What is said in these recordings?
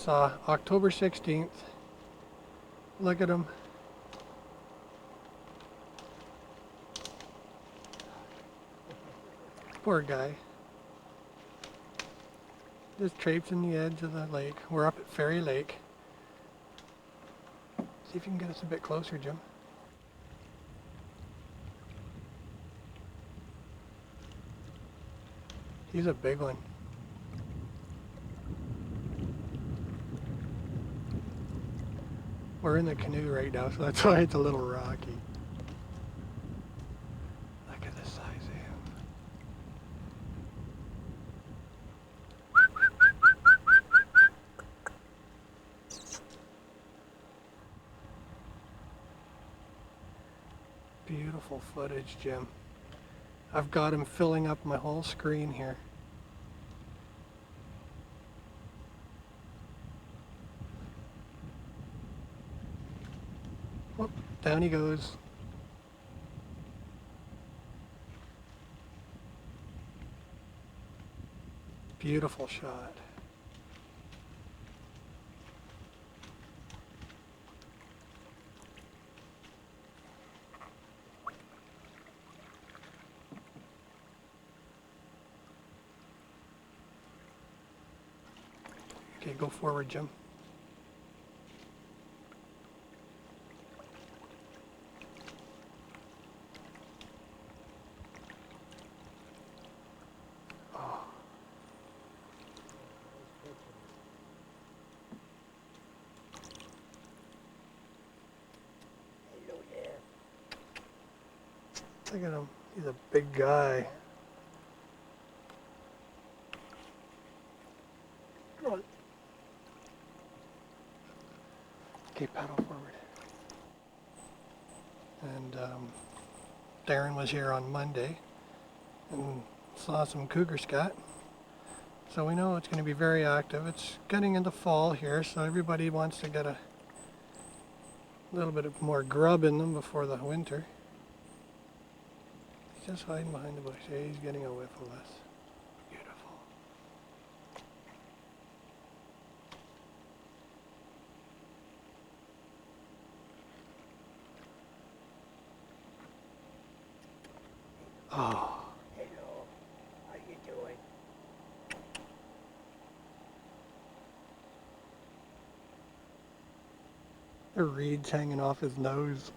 It's October 16th. Look at him. Poor guy. Just traipsing the edge of the lake. We're up at Fairy Lake. See if you can get us a bit closer, Jim. He's a big one. We're in the canoe right now, so that's why it's a little rocky. Look at the size of him. Beautiful footage, Jim. I've got him filling up my whole screen here. Whoop, down he goes. Beautiful shot. Okay, go forward, Jim. Oh. Look at him. He's a big guy. Come on. Okay, paddle forward. And Darren was here on Monday and saw some cougar scat. So we know it's going to be very active. It's getting into fall here, so everybody wants to get a little bit of more grub in them before the winter. He's just hiding behind the bush. Hey, he's getting a whiff of us. Beautiful. Oh. Hello, how you doing? The reeds hanging off his nose.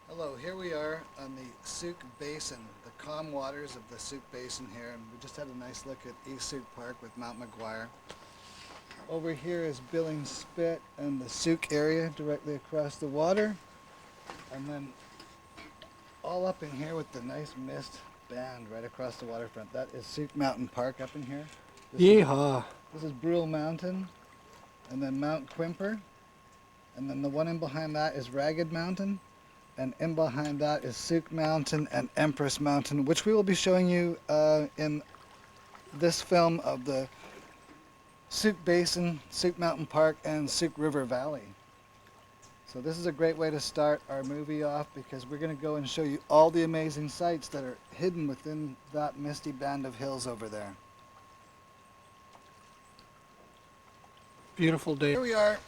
Hello, here we are on the Sooke Basin, the calm waters of the Sooke Basin here, and we just had a nice look at East Sooke Park with Mount McGuire. Over here is Billings Spit and the Sooke area directly across the water, and then all up in here with the nice mist band right across the waterfront. That is Sooke Mountain Park up in here. Yeehaw. This is Brule Mountain, and then Mount Quimper, and then the one in behind that is Ragged Mountain. And in behind that is Sooke Mountain and Empress Mountain, which we will be showing you in this film of the Sooke Basin, Sooke Mountain Park, and Sooke River Valley. So this is a great way to start our movie off because we're going to go and show you all the amazing sights that are hidden within that misty band of hills over there. Beautiful day. Here we are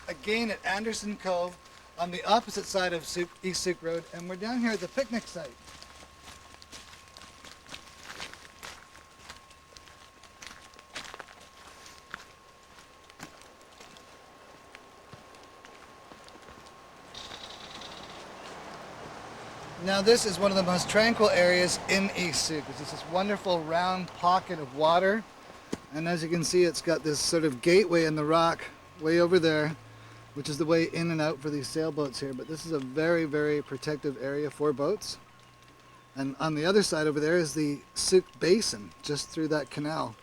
again at Anderson Cove, on the opposite side of East Sooke Road, and we're down here at the picnic site. Now this is one of the most tranquil areas in East Sooke. It's this wonderful round pocket of water, and as you can see it's got this sort of gateway in the rock way over there, which is the way in and out for these sailboats here. But this is a very, very protective area for boats. And on the other side over there is the Sooke Basin, just through that canal.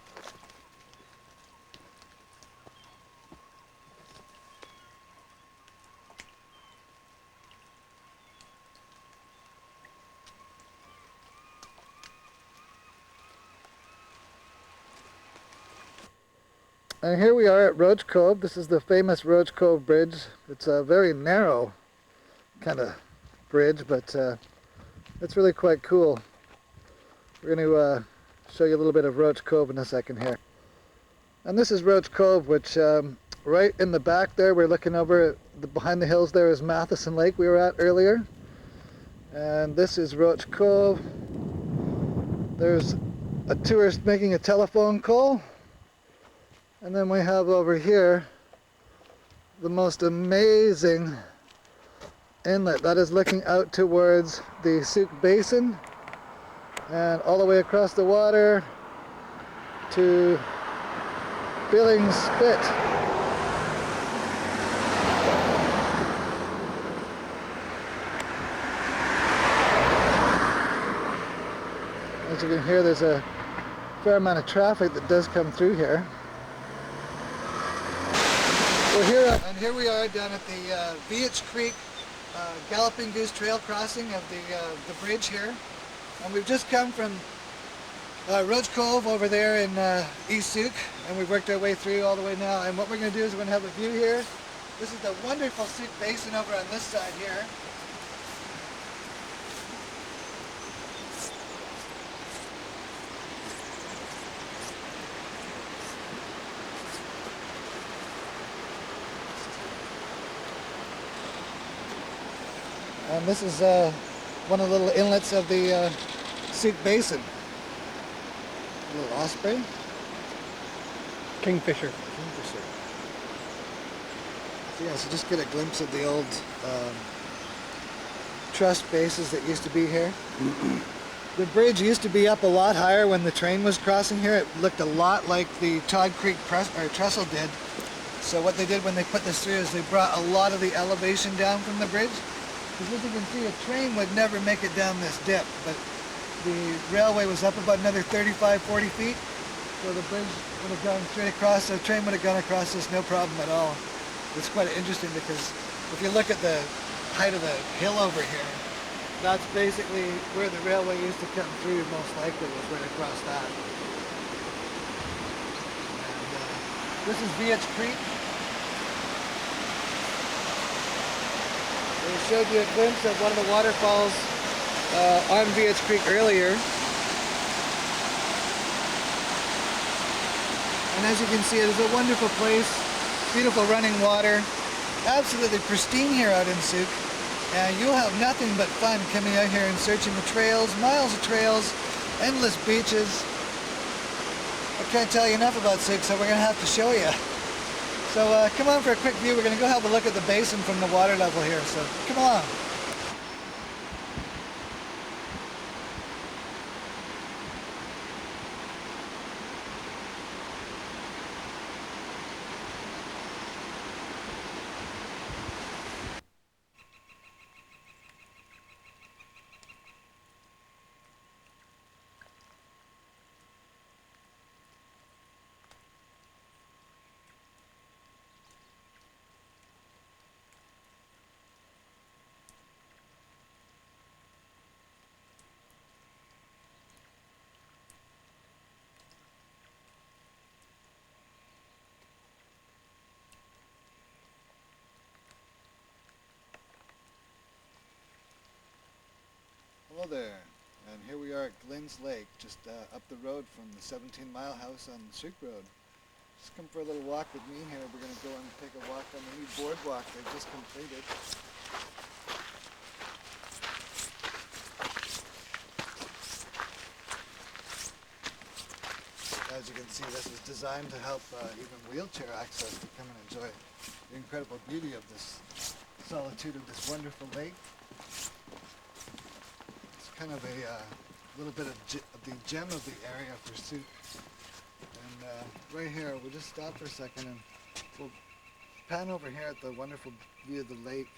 And here we are at Roach Cove. This is the famous Roach Cove Bridge. It's a very narrow kind of bridge, but it's really quite cool. We're going to show you a little bit of Roach Cove in a second here. And this is Roach Cove, which right in the back there, we're looking over behind the hills there is Matheson Lake we were at earlier. And this is Roach Cove. There's a tourist making a telephone call. And then we have over here the most amazing inlet that is looking out towards the Sooke Basin and all the way across the water to Billings Spit. As you can hear, there's a fair amount of traffic that does come through here. We're here, and here we are down at the Veitch Creek Galloping Goose Trail crossing of the bridge here. And we've just come from Roach Cove over there in East Sooke, and we've worked our way through all the way now. And what we're going to do is we're going to have a view here. This is the wonderful Sooke Basin over on this side here. And this is one of the little inlets of the Sooke Basin. A little osprey. Kingfisher. Kingfisher. So yeah, so just get a glimpse of the old truss bases that used to be here. The bridge used to be up a lot higher when the train was crossing here. It looked a lot like the Todd Creek trestle did. So what they did when they put this through is they brought a lot of the elevation down from the bridge. Because as you can see, a train would never make it down this dip, but the railway was up about another 35, 40 feet. So the bridge would have gone straight across, the train would have gone across this no problem at all. It's quite interesting because if you look at the height of the hill over here, that's basically where the railway used to come through, most likely was right across that. And, this is Veitch Creek. We showed you a glimpse of one of the waterfalls on Veitch Creek earlier. And as you can see, it is a wonderful place, beautiful running water, absolutely pristine here out in Sooke. And you'll have nothing but fun coming out here and searching the trails, miles of trails, endless beaches. I can't tell you enough about Sooke, so we're going to have to show you. So come on for a quick view. We're going to go have a look at the basin from the water level here, so come along. Hello there, and here we are at Glyn's Lake, just up the road from the 17-mile house on Sooke Road. Just come for a little walk with me here. We're going to go and take a walk on the new boardwalk they've just completed. As you can see, this is designed to help even wheelchair access to come and enjoy the incredible beauty of this solitude of this wonderful lake. Kind of a little bit of the gem of the area for Sooke. And right here, we'll just stop for a second and we'll pan over here at the wonderful view of the lake.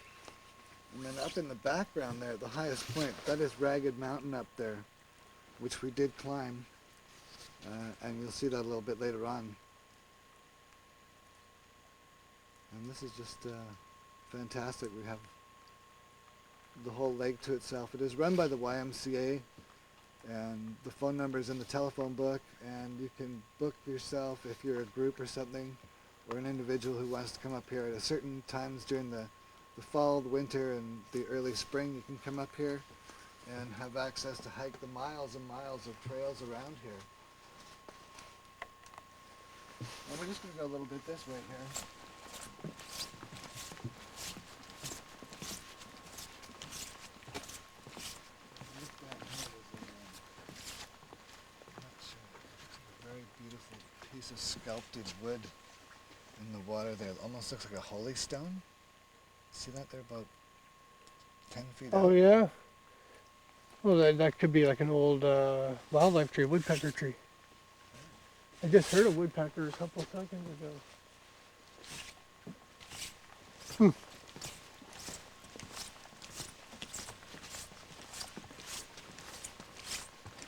And then up in the background there, at the highest point, that is Ragged Mountain up there, which we did climb. And you'll see that a little bit later on. And this is just fantastic. We have the whole lake to itself. It is run by the YMCA, and the phone number is in the telephone book, and you can book yourself if you're a group or something, or an individual who wants to come up here at a certain times during the fall, the winter, and the early spring. You can come up here and have access to hike the miles and miles of trails around here. And we're just going to go a little bit this way here. Very beautiful piece of sculpted wood in the water there. It almost looks like a holy stone. See that? They're about 10 feet Oh out. yeah. Well, that could be like an old wildlife tree, woodpecker tree. I just heard a woodpecker a couple seconds ago. You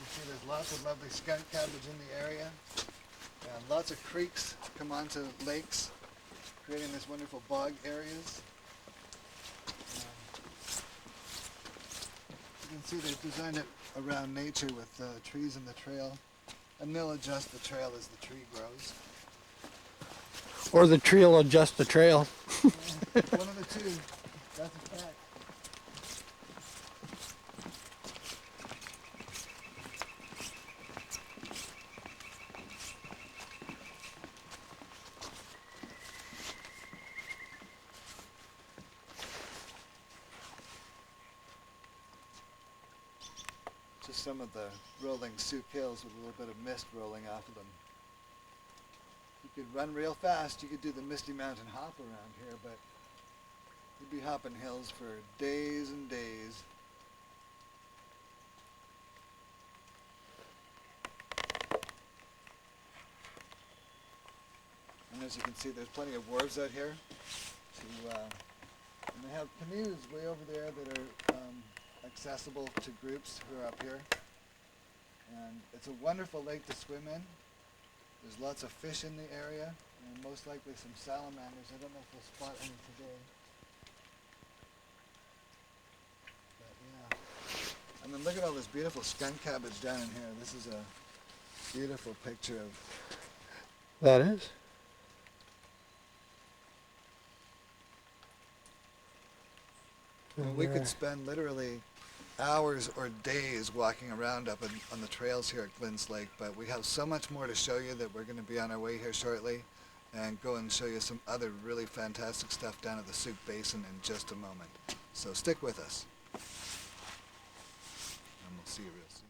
see there's lots of lovely skunk cabbage in the area. And lots of creeks come onto lakes, creating these wonderful bog areas. You can see they've designed it around nature with trees in the trail, and they'll adjust the trail as the tree grows. Or the tree will adjust the trail. One of the two, that's a fact. Just some of the rolling Sooke hills with a little bit of mist rolling off of them. You could run real fast, you could do the Misty Mountain hop around here, but you'd be hopping hills for days and days. And as you can see, there's plenty of wharves out here. And they have canoes way over there that are accessible to groups who are up here. And it's a wonderful lake to swim in. There's lots of fish in the area, and most likely some salamanders. I don't know if we'll spot any today. But yeah. And then look at all this beautiful skunk cabbage down in here. This is a beautiful picture of... That is. And we could spend literally hours or days walking around up on the trails here at Glyn's Lake, but we have so much more to show you that we're going to be on our way here shortly and go and show you some other really fantastic stuff down at the Sooke Basin in just a moment. So stick with us, and we'll see you real soon.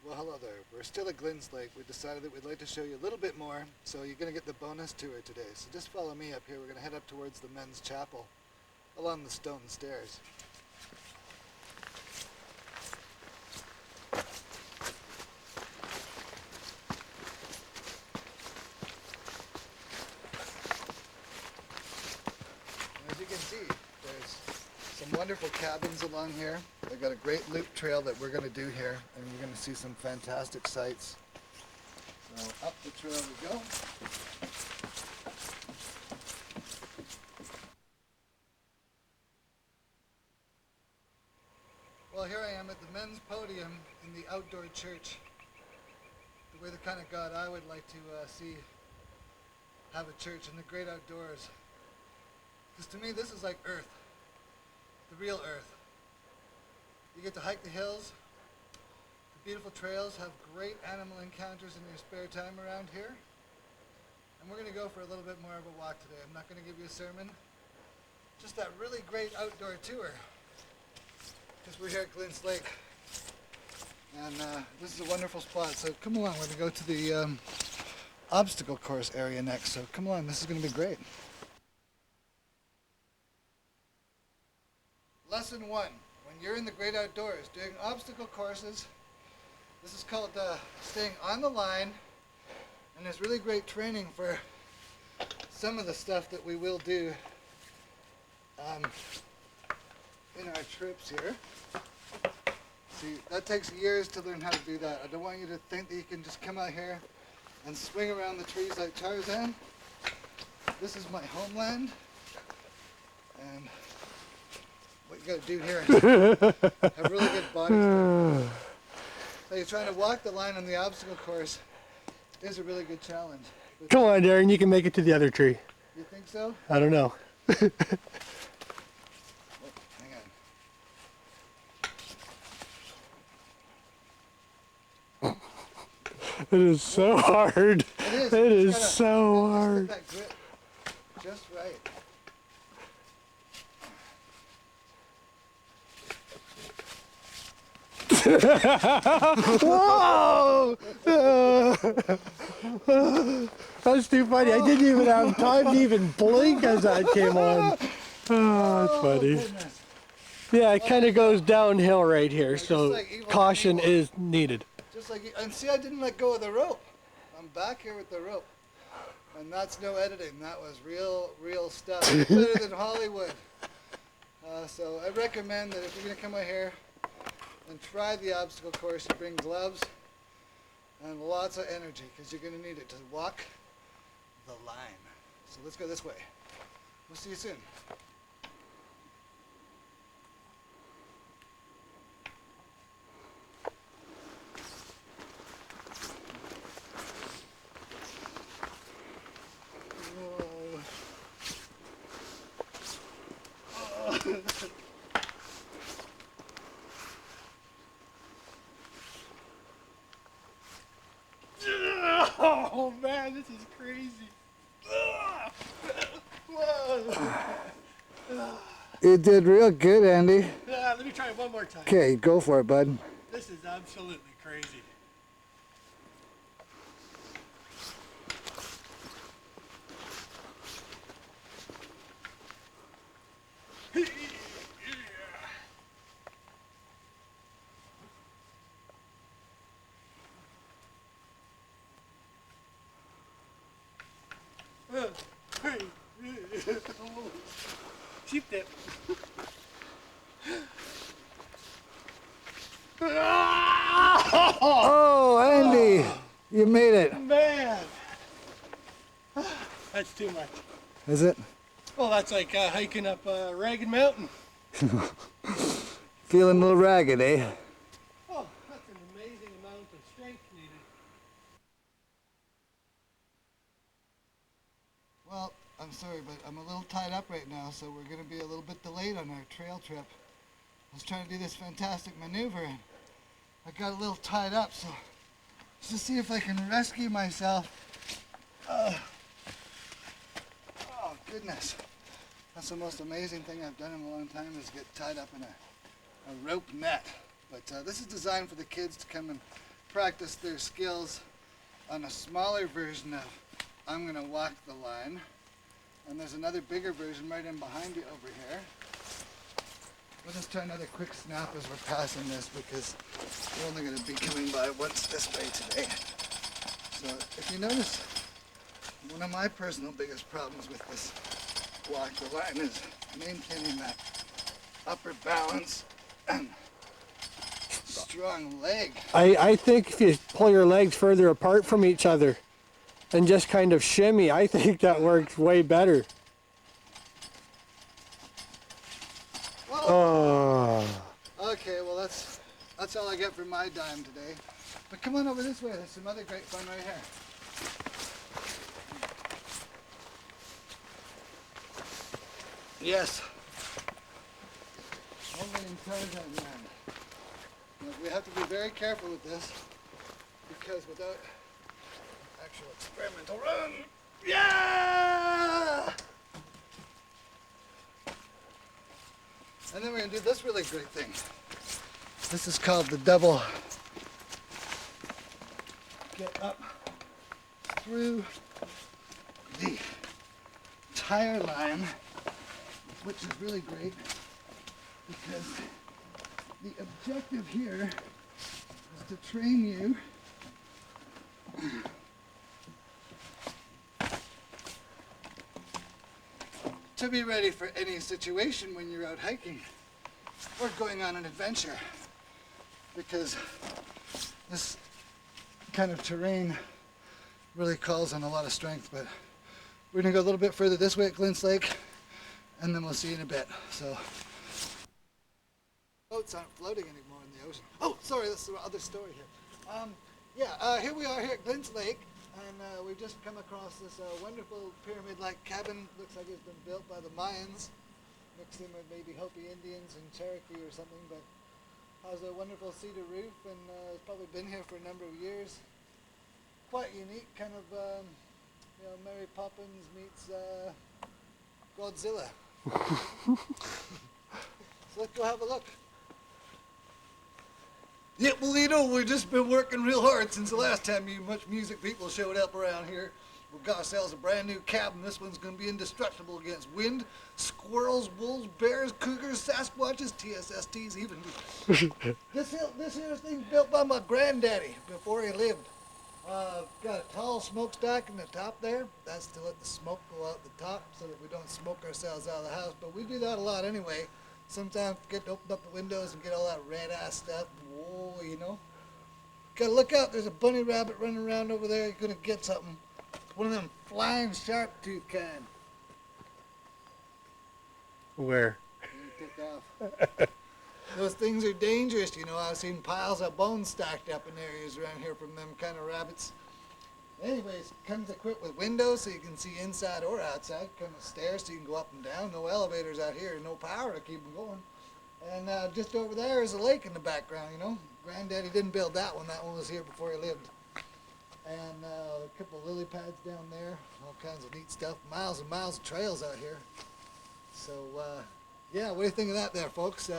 Well, hello there. We're still at Glyn's Lake. We decided that we'd like to show you a little bit more, so you're going to get the bonus tour today. So just follow me up here. We're going to head up towards the men's chapel along the stone stairs. And as you can see, there's some wonderful cabins along here. They've got a great loop trail that we're going to do here, and you're going to see some fantastic sights. So up the trail we go. Well, here I am at the men's podium in the outdoor church. The way the kind of God I would like to see have a church in the great outdoors. Because to me this is like Earth, the real Earth. You get to hike the hills, the beautiful trails, have great animal encounters in your spare time around here. And we're going to go for a little bit more of a walk today. I'm not going to give you a sermon, just that really great outdoor tour. Because we're here at Glyn's Lake. And this is a wonderful spot. So come along, we're going to go to the obstacle course area next. So come along, this is going to be great. Lesson 1. When you're in the great outdoors doing obstacle courses, this is called staying on the line, and it's really great training for some of the stuff that we will do in our trips here. See, that takes years to learn how to do that. I don't want you to think that you can just come out here and swing around the trees like Tarzan. This is my homeland, and what you gotta do here is have really good body strength. So you're trying to walk the line on the obstacle course is a really good challenge. But Come on, Darren, you can make it to the other tree. you think so? I don't know. Oh, hang on. It is so hard. It is. It You is just so gotta hard. get that grip just right. Whoa! That's too funny. I didn't even have time to even blink as that came on. Oh, that's funny. Goodness. Yeah, it kind of goes downhill right here, so like Evil caution Knievel. is needed. Just like, and see, I didn't let go of the rope. I'm back here with the rope. And that's no editing. That was real stuff. Better than Hollywood. So I recommend that if you're going to come out here and try the obstacle course, you bring gloves and lots of energy, because you're going to need it to walk the line. So let's go this way. We'll see you soon. Oh man, this is crazy. You did real good, Andy. Let me try it one more time. Okay, go for it, bud. This is absolutely crazy. Sheep dip. Oh, Andy, you made it. Man, that's too much. Is it? Well, that's like hiking up a ragged mountain. Feeling a little ragged, eh? Oh, that's an amazing amount of strength needed. Well, I'm sorry, but I'm a little tied up right now, so we're going to be a little bit delayed on our trail trip. I was trying to do this fantastic maneuver, and I got a little tied up, so let's just see if I can rescue myself. Oh, goodness. That's the most amazing thing I've done in a long time, is get tied up in a rope net. But this is designed for the kids to come and practice their skills on a smaller version of I'm going to walk the line. And there's another bigger version right in behind you over here. We'll just try another quick snap as we're passing this, because we're only going to be coming by once this way today. So if you notice, one of my personal biggest problems with this walk the line is maintaining that upper balance and strong leg. I think if you pull your legs further apart from each other and just kind of shimmy, I think that works way better. Oh. Okay, well that's all I get for my dime today. But come on over this way, there's some other great fun right here. Yes. Only in Tarzan land. Now, we have to be very careful with this, because without actual experimental run, yeah! And then we're going to do this really great thing. This is called the double get up through the tire line, which is really great because the objective here is to train you to be ready for any situation when you're out hiking or going on an adventure, because this kind of terrain really calls on a lot of strength. But we're gonna go a little bit further this way at Glint's Lake, and then we'll see you in a bit. So boats aren't floating anymore in the ocean. Oh, sorry, that's the other story here. Here we are here at Glint's Lake, and we've just come across this wonderful pyramid-like cabin. Looks like it's been built by the Mayans, mixed in with maybe Hopi Indians and Cherokee or something, but has a wonderful cedar roof, and it's probably been here for a number of years. Quite unique, kind of, Mary Poppins meets Godzilla. So let's go have a look. Yeah, well, we've just been working real hard since the last time you much music people showed up around here. We've got ourselves a brand new cabin. This one's going to be indestructible against wind, squirrels, wolves, bears, cougars, Sasquatches, TSSTs, even. This here thing's built by my granddaddy before he lived. Got a tall smokestack in the top there. That's to let the smoke go out the top so that we don't smoke ourselves out of the house. But we do that a lot anyway. Sometimes forget to open up the windows and get all that red ass stuff. Whoa, you know. Gotta look out, there's a bunny rabbit running around over there. You're gonna get something. One of them flying sharp tooth kind. Where? You took off. Those things are dangerous, you know. I've seen piles of bones stacked up in areas around here from them kind of rabbits. Anyways, comes equipped with windows so you can see inside or outside. Comes with stairs so you can go up and down. No elevators out here, no power to keep them going. And just over there is a lake in the background, you know. Granddaddy didn't build that one. That one was here before he lived. And a couple of lily pads down there. All kinds of neat stuff. Miles and miles of trails out here. So, yeah, what do you think of that there, folks?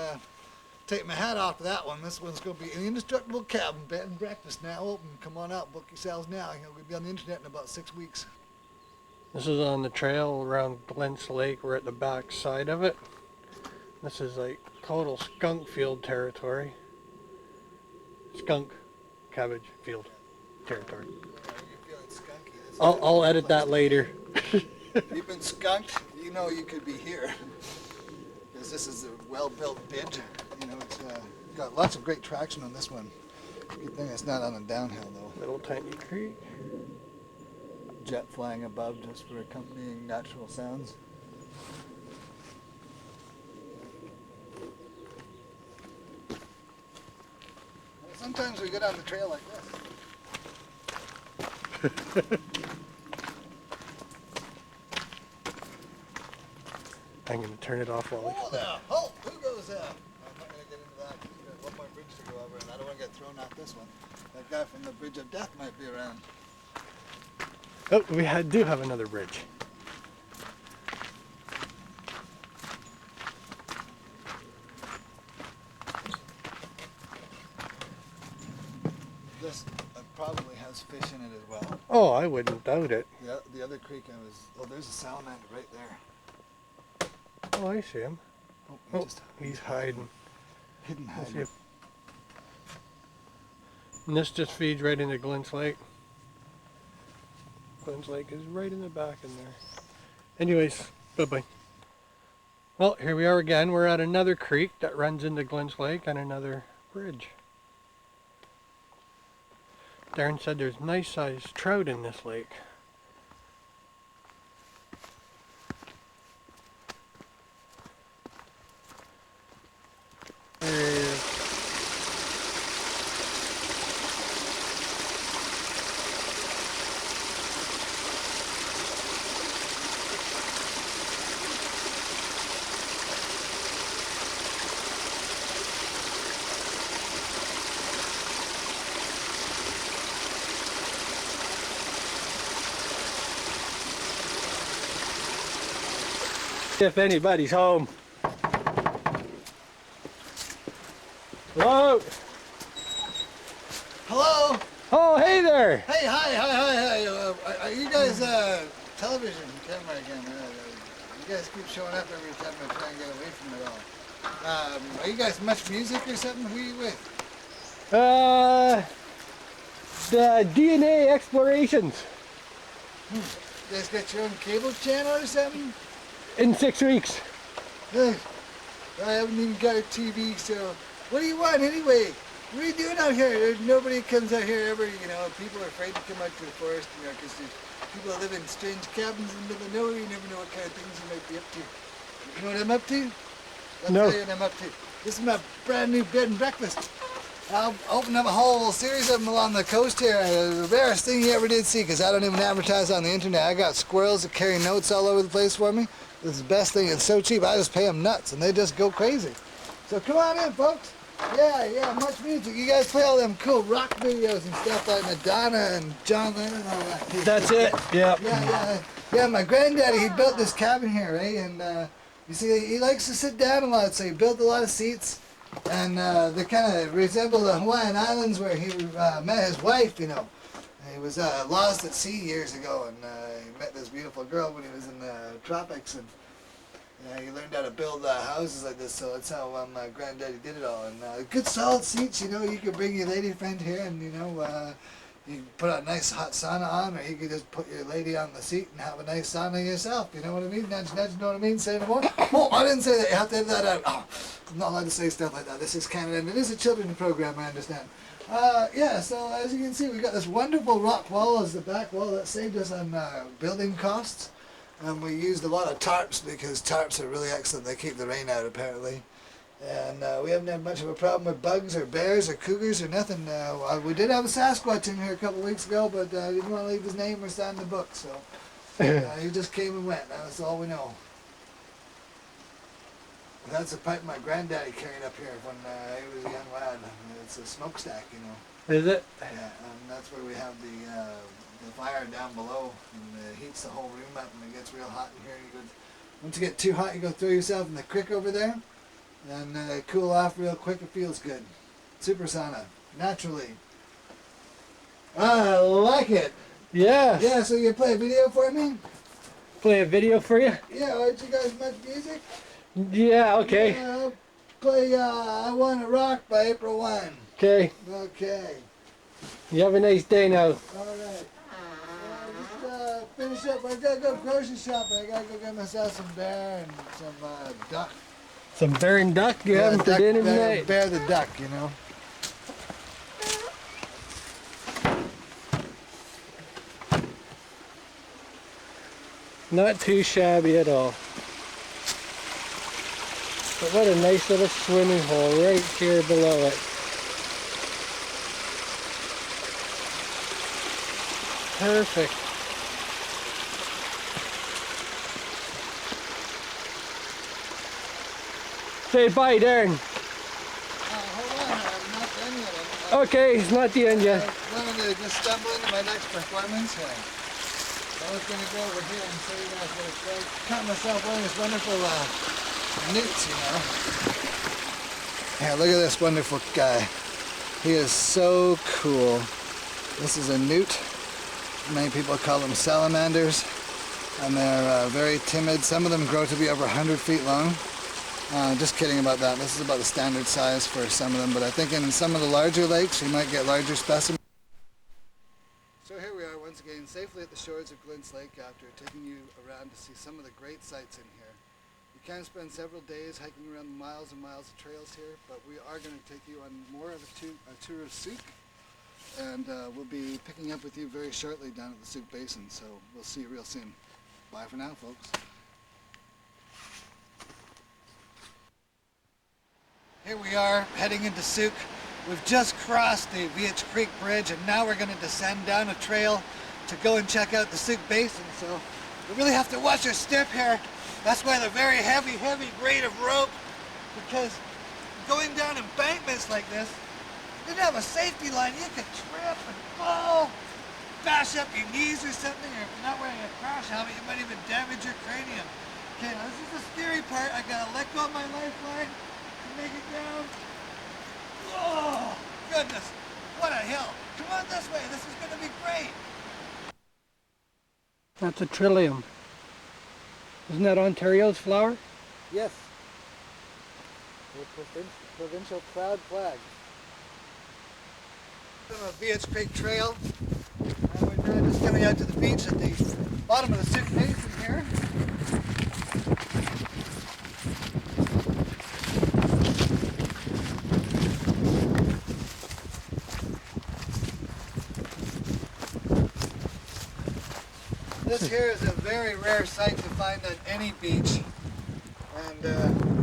Take my hat off to that one. This one's going to be an indestructible cabin, bed and breakfast now open. Come on out, book yourselves now. We'll be on the internet in about 6 weeks. This is on the trail around Glint's Lake. We're at the back side of it. This is like total skunk field territory. Skunk cabbage field territory. You're feeling skunky. I'll edit that later. If you've been skunked, you know you could be here. Because this is a well-built bid. You know, it's got lots of great traction on this one. Good thing it's not on a downhill though. Little tiny creek. Jet flying above just for accompanying natural sounds. Sometimes we go down the trail like this. I'm going to turn it off while Oh, there! Halt! Who goes there? I'm not going to get into that. We've got one more bridge to go over, and I don't want to get thrown off this one. That guy from the Bridge of Death might be around. Oh, we do have another bridge. This probably has fish in it as well. Oh, I wouldn't doubt it. The other creek there's a salamander right there. Oh, I see him. Oh, Oh, he's hiding. hidden Let's see hiding. if- And this just feeds right into Glint's Lake. Glint's Lake is right in the back in there. Anyways, bye-bye. Well, here we are again. We're at another creek that runs into Glint's Lake and another bridge. Darren said there's nice sized trout in this lake. There he is. If anybody's home. Hello? Hello! Oh, hey there! Hey, television camera again. You guys keep showing up every time I try and get away from it all. Are you guys much music or something? Who are you with? The DNA explorations You guys got your own cable channel or something? in 6 weeks. Hey, I haven't even got a TV, so what do you want anyway? What are you doing out here? Nobody comes out here ever, you know. People are afraid to come out to the forest, you know, because people that live in strange cabins in the middle of nowhere. You never know what kind of things you might be up to. You know what I'm up to? I'll No. tell you what I'm up to. This is my brand new bed and breakfast. I'll open up a whole series of them along the coast here. The rarest thing you ever did see, because I don't even advertise on the internet. I got squirrels that carry notes all over the place for me. This is the best thing. It's so cheap. I just pay them nuts, and they just go crazy. So come on in, folks. Yeah, much music. You guys play all them cool rock videos and stuff like Madonna and John Lennon and all that. That's it. Yeah. Yeah, my granddaddy, he built this cabin here, right? And you see, he likes to sit down a lot, so he built a lot of seats. And they kind of resemble the Hawaiian Islands where he met his wife, you know. He was lost at sea years ago, and he met this beautiful girl when he was in the tropics, and he learned how to build houses like this. So that's how my granddaddy did it all. And good solid seats, you know. You could bring your lady friend here, and you know, you could put a nice hot sauna on, or you could just put your lady on the seat and have a nice sauna yourself. You know what I mean? Nudge, nudge. You know what I mean? Say no more. Oh, I didn't say that. You have to edit that out. Oh, I'm not allowed to say stuff like that. This is Canada, and it is a children's program. I understand. Yeah, so as you can see, we've got this wonderful rock wall as the back wall that saved us on building costs. And we used a lot of tarps because tarps are really excellent. They keep the rain out, apparently. And we haven't had much of a problem with bugs or bears or cougars or nothing. We did have a Sasquatch in here a couple of weeks ago, but I didn't want to leave his name or sign the book, so he just came and went. That's all we know. That's a pipe my granddaddy carried up here when he was a young lad. It's a smokestack, you know. Is it? Yeah, and that's where we have the fire down below, and it heats the whole room up, and it gets real hot in here. Once you get too hot, you go throw yourself in the creek over there, and cool off real quick. It feels good. Super sauna, naturally. I like it. Yeah. Yeah, so you play a video for me? Play a video for you? Yeah, aren't you guys much music? Yeah, okay. Yeah, I'll play I Wanna Rock by April 1. Okay. Okay. You have a nice day now. Alright. Just finish up. I gotta go grocery shopping. I gotta go get myself some bear and some duck. Some bear and duck you having for dinner tonight? Bear the duck, you know. Not too shabby at all. But what a nice little swimming hole right here below it. Perfect. Say bye, Darren. Hold on, I'm not done yet. Okay, it's not the end yet. I wanted to just stumble into my next performance here. I was going to go over here and show you guys what it's like. Caught myself wearing this wonderful newts, you know. Here, look at this wonderful guy. He is so cool. This is a newt. Many people call them salamanders. And they're very timid. Some of them grow to be over 100 feet long. Just kidding about that. This is about the standard size for some of them. But I think in some of the larger lakes, you might get larger specimens. So here we are once again, safely at the shores of Glint's Lake after taking you around to see some of the great sights in here. You can spend several days hiking around miles and miles of trails here, but we are going to take you on more of a tour of Sooke, and we'll be picking up with you very shortly down at the Sooke Basin, so we'll see you real soon. Bye for now, folks. Here we are, heading into Sooke. We've just crossed the Veitch Creek Bridge, and now we're going to descend down a trail to go and check out the Sooke Basin. So we really have to watch our step here. That's why the very heavy grade of rope, because going down embankments like this, you didn't have a safety line. You could trip and fall, bash up your knees or something, or if you're not wearing a crash helmet, you might even damage your cranium. Okay, now this is the scary part. I gotta let go of my lifeline to make it down. Oh, goodness, what a hill. Come on this way, this is gonna be great. That's a trillium. Isn't that Ontario's flower? Yes. The provincial cloud flag. From a VH Creek Trail, and we're now just coming out to the beach at the bottom of the Sooke Basin here. This here is a very rare sight to find on any beach, and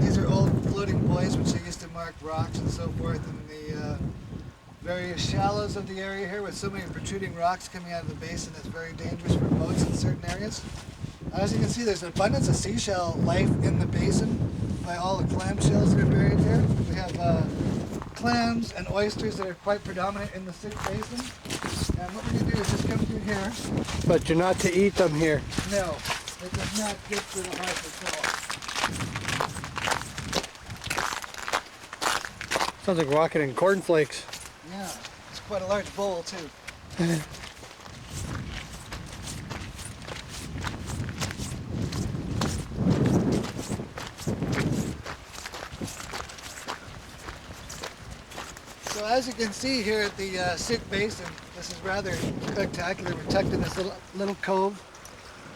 these are old floating buoys which they used to mark rocks and so forth in the various shallows of the area here, with so many protruding rocks coming out of the basin. It's very dangerous for boats in certain areas. As you can see, there's an abundance of seashell life in the basin by all the clam shells that are buried here. We have clams and oysters that are quite predominant in the Sooke Basin. And what we're going to do is just come through here. But you're not to eat them here. No, it does not get to the heart at all. Sounds like walking in cornflakes. Yeah, it's quite a large bowl too. So as you can see here at the Sooke Basin, this is rather spectacular. We're tucked in this little cove.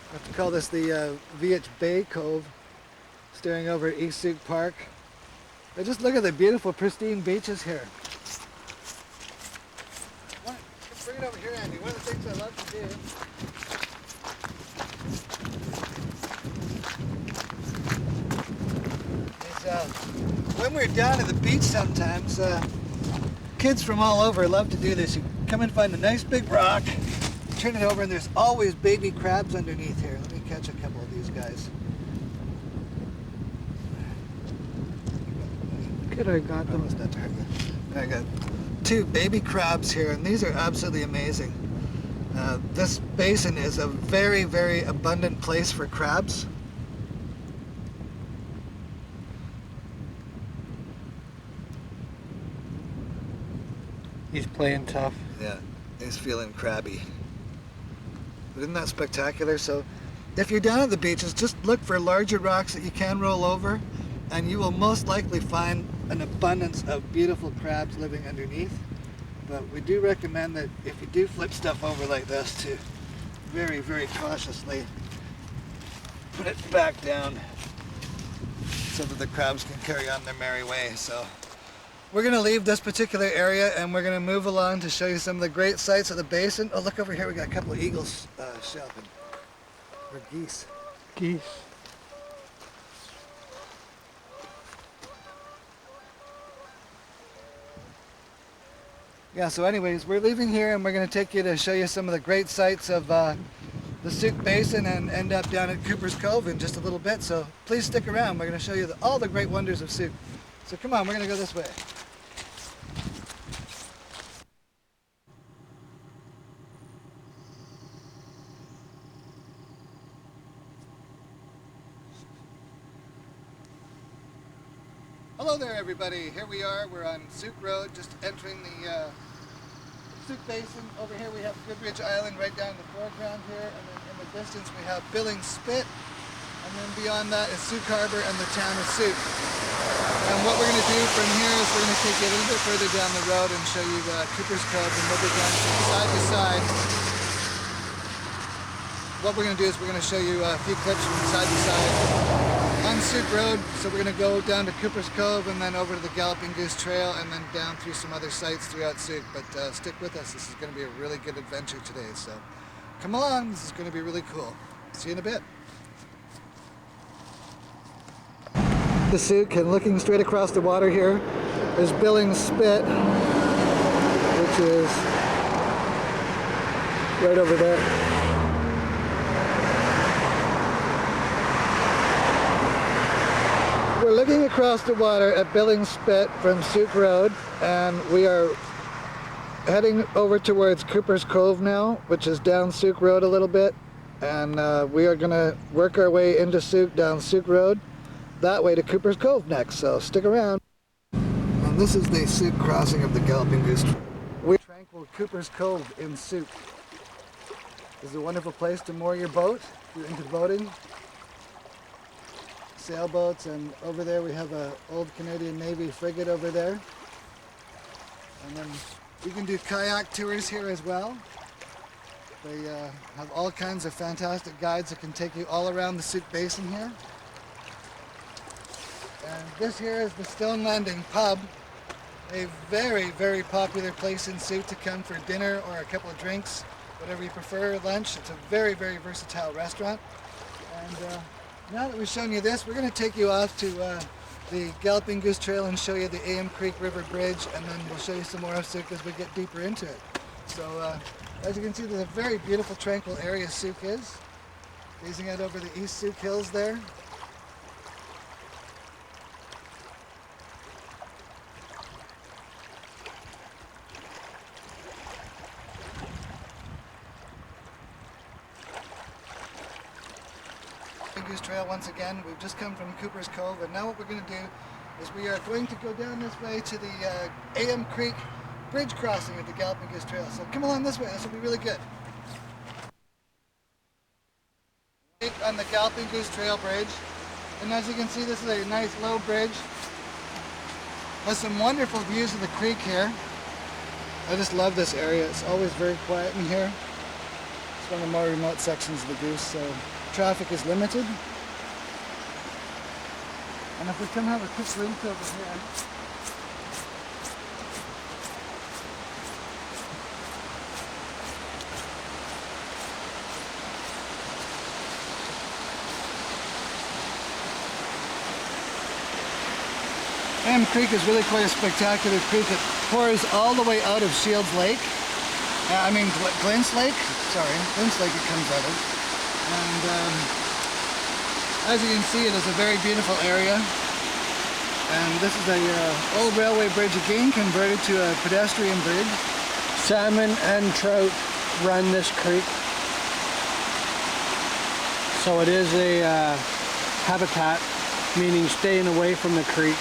I have to call this the VH Bay Cove, staring over at East Sooke Park. But just look at the beautiful, pristine beaches here. Bring it over here, Andy. One of the things I love to do is when we're down at the beach sometimes, kids from all over love to do this. You come and find a nice big rock, turn it over, and there's always baby crabs underneath here. Let me catch a couple of these guys. Good, I got them. Almost not to hurt you. I got 2 baby crabs here, and these are absolutely amazing. This basin is a very, very abundant place for crabs. He's playing tough. Yeah, he's feeling crabby. But isn't that spectacular? So if you're down at the beaches, just look for larger rocks that you can roll over, and you will most likely find an abundance of beautiful crabs living underneath. But we do recommend that if you do flip stuff over like this, to very, very cautiously put it back down so that the crabs can carry on their merry way. So we're going to leave this particular area and we're going to move along to show you some of the great sights of the basin. Oh, look over here, we got a couple of eagles shopping. Or geese. Geese. Yeah, so anyways, we're leaving here and we're going to take you to show you some of the great sights of the Sooke Basin and end up down at Cooper's Cove in just a little bit. So please stick around. We're going to show you all the great wonders of Sooke. So come on, we're going to go this way. Hello there, everybody. Here we are. We're on Sooke Road, just entering the Sooke Basin. Over here we have Goodrich Island right down in the foreground here, and then in the distance we have Billings Spit, and then beyond that is Sooke Harbor and the town of Sooke. And what we're going to do from here is we're going to take you a little bit further down the road and show you Cooper's Cove, and we'll be going from side to side. What we're going to do is we're going to show you a few clips from side to side on Sooke Road. So we're going to go down to Cooper's Cove and then over to the Galloping Goose Trail and then down through some other sites throughout Sooke. But stick with us. This is going to be a really good adventure today. So come along. This is going to be really cool. See you in a bit. The Sooke, and looking straight across the water here is Billings Spit, which is right over there. We're looking across the water at Billings Spit from Sooke Road, and we are heading over towards Cooper's Cove now, which is down Sooke Road a little bit, and we are going to work our way into Sooke down Sooke Road, that way to Cooper's Cove next, so stick around. And this is the Sooke crossing of the Galloping Goose Trail. We're tranquil Cooper's Cove in Sooke. This is a wonderful place to moor your boat if you're into boating. Sailboats, and over there we have an old Canadian Navy frigate over there. And then you can do kayak tours here as well. They have all kinds of fantastic guides that can take you all around the Sooke Basin here. And this here is the Stone Landing Pub, a very, very popular place in Sooke to come for dinner or a couple of drinks, whatever you prefer, lunch. It's a very, very versatile restaurant. And now that we've shown you this, we're going to take you off to the Galloping Goose Trail and show you the AM Creek River Bridge, and then we'll show you some more of Sooke as we get deeper into it. So as you can see, there's a very beautiful, tranquil area Sooke is, gazing out over the East Sooke Hills there. Goose Trail once again. We've just come from Cooper's Cove, and now what we're going to do is we are going to go down this way to the AM Creek Bridge crossing at the Galloping Goose Trail. So come along this way, this will be really good. On the Galloping Goose Trail Bridge, and as you can see, this is a nice low bridge. Has some wonderful views of the creek here. I just love this area. It's always very quiet in here. It's one of the more remote sections of the Goose, so traffic is limited. And if we come have a quick glimpse over here, AM Creek is really quite a spectacular creek. It pours all the way out of Shields Lake. Glint's Lake. Sorry, Glint's Lake it comes out of. And as you can see, it is a very beautiful area. And this is a old railway bridge again, converted to a pedestrian bridge. Salmon and trout run this creek. So it is a habitat, meaning staying away from the creek.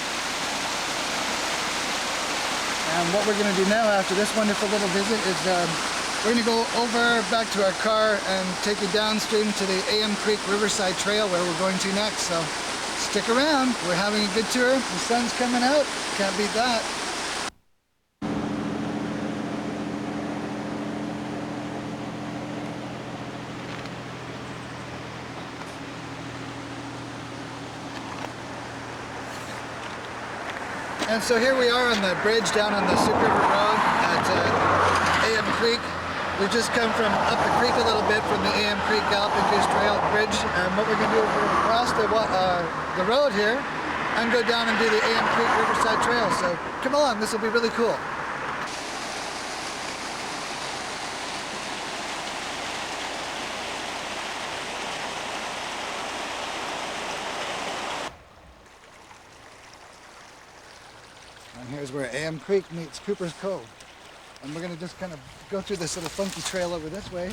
And what we're going to do now after this wonderful little visit is we're going to go over back to our car and take you downstream to the AM Creek Riverside Trail where we're going to next. So stick around. We're having a good tour. The sun's coming out. Can't beat that. And so here we are on the bridge down on the Sooke River Road at AM Creek. We've just come from up the creek a little bit from the AM Creek Galloping Goose Trail Bridge. And what we're going to do is we're going to cross the road here and go down and do the AM Creek Riverside Trail. So come along, this will be really cool. And here's where AM Creek meets Cooper's Cove. And we're going to just kind of go through this little funky trail over this way.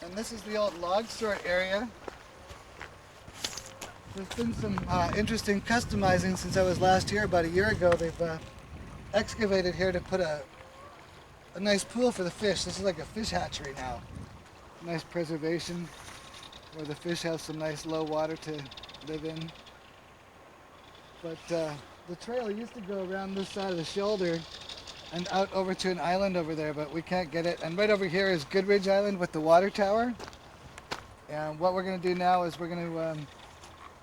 And this is the old log store area. There's been some interesting customizing since I was last here. About a year ago, they've excavated here to put a nice pool for the fish. This is like a fish hatchery now. Nice preservation where the fish have some nice low water to live in. But the trail used to go around this side of the shoulder and out over to an island over there, but we can't get it. And right over here is Goodridge Island with the water tower. And what we're going to do now is we're going to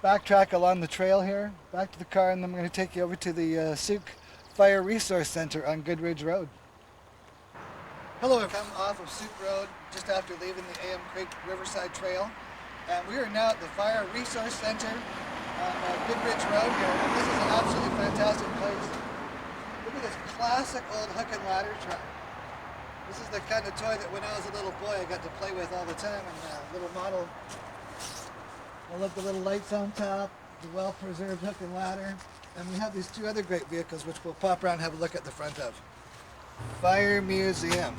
backtrack along the trail here, back to the car, and then we're going to take you over to the Sooke Fire Resource Center on Goodridge Road. Hello, I've come off of Sooke Road just after leaving the AM Creek Riverside Trail. And we are now at the Fire Resource Center on Goodridge Road here. And this is an absolutely fantastic place. Look at this classic old hook and ladder truck. This is the kind of toy that when I was a little boy I got to play with all the time, and little model. I love the little lights on top, the well-preserved hook and ladder. And we have these two other great vehicles which we'll pop around and have a look at the front of. Fire Museum.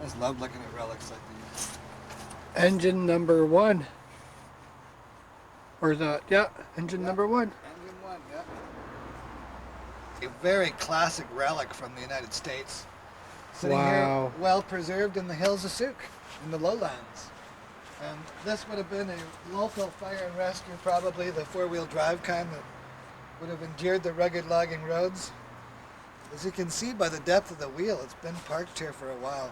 I just love looking at relics like these. Engine number 1. Or the, yeah, engine number 1. Engine 1, yeah. A very classic relic from the United States. Sitting Wow. here, well preserved in the hills of Sooke, in the lowlands. And this would have been a local fire and rescue, probably the four-wheel drive kind that would have endured the rugged logging roads. As you can see by the depth of the wheel, it's been parked here for a while.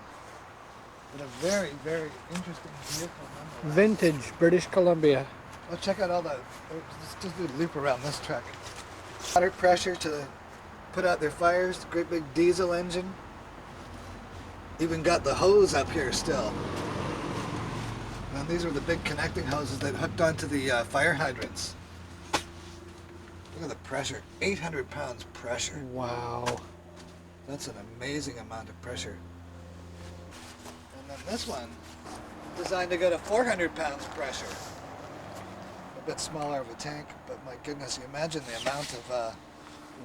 But a very, very interesting vehicle nonetheless. Vintage, British Columbia. Well, check out all the, let's just do a loop around this truck. Water pressure to put out their fires, great big diesel engine. Even got the hose up here still. And these are the big connecting hoses that hooked onto the fire hydrants. Look at the pressure, 800 pounds pressure. Wow. That's an amazing amount of pressure. And then this one, designed to go to 400 pounds pressure. A bit smaller of a tank, but my goodness, you imagine the amount of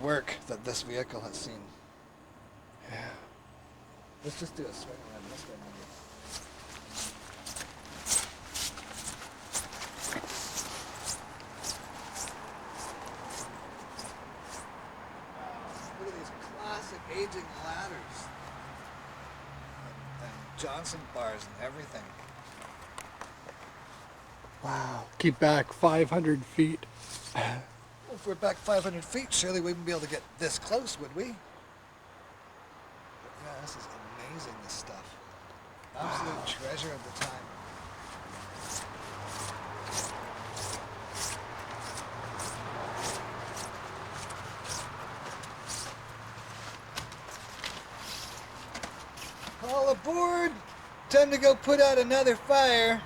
work that this vehicle has seen. Yeah. Let's just do a swing around this way. Maybe. Look at these classic aging ladders. And Johnson bars and everything. Wow. Keep back 500 feet. Well, if we're back 500 feet, surely we wouldn't be able to get this close, would we? But yeah, this is amazing, this stuff. Absolute treasure of the time. All aboard! Time to go put out another fire.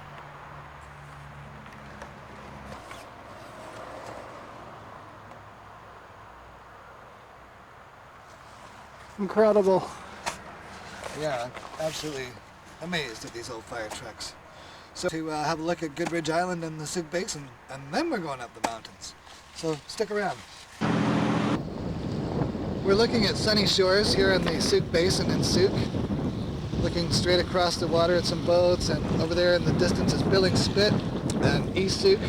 Incredible. Yeah, absolutely amazed at these old fire trucks. So to have a look at Goodridge Island and the Sooke Basin, and then we're going up the mountains. So stick around. We're looking at sunny shores here in the Sooke Basin in Sooke. Looking straight across the water at some boats, and over there in the distance is Billings Spit and East Sooke.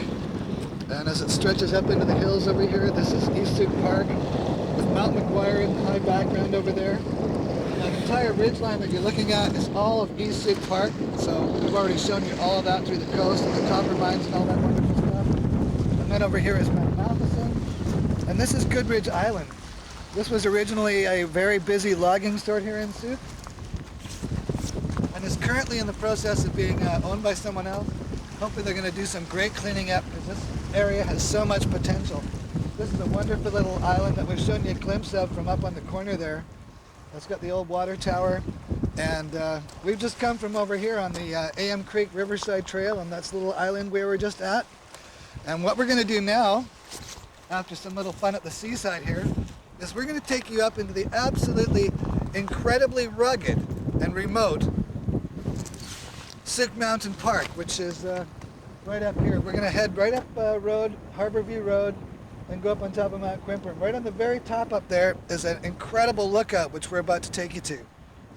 And as it stretches up into the hills over here, this is East Sooke Park with Mount McGuire in the high background over there. That entire ridgeline that you're looking at is all of East Sooke Park, so we've already shown you all of that through the coast and the copper mines and all that wonderful stuff. And then over here is Mount Matheson, and this is Goodridge Island. This was originally a very busy logging store here in Sooke, and is currently in the process of being owned by someone else. Hopefully they're going to do some great cleaning up, because this area has so much potential. This is a wonderful little island that we've shown you a glimpse of from up on the corner there. It's got the old water tower, and we've just come from over here on the AM Creek Riverside Trail, and that's the little island we were just at. And what we're going to do now, after some little fun at the seaside here, is we're going to take you up into the absolutely incredibly rugged and remote Sooke Mountain Park, which is right up here. We're going to head right up Harborview Road, and go up on top of Mount Quimper. Right on the very top up there is an incredible lookout, which we're about to take you to.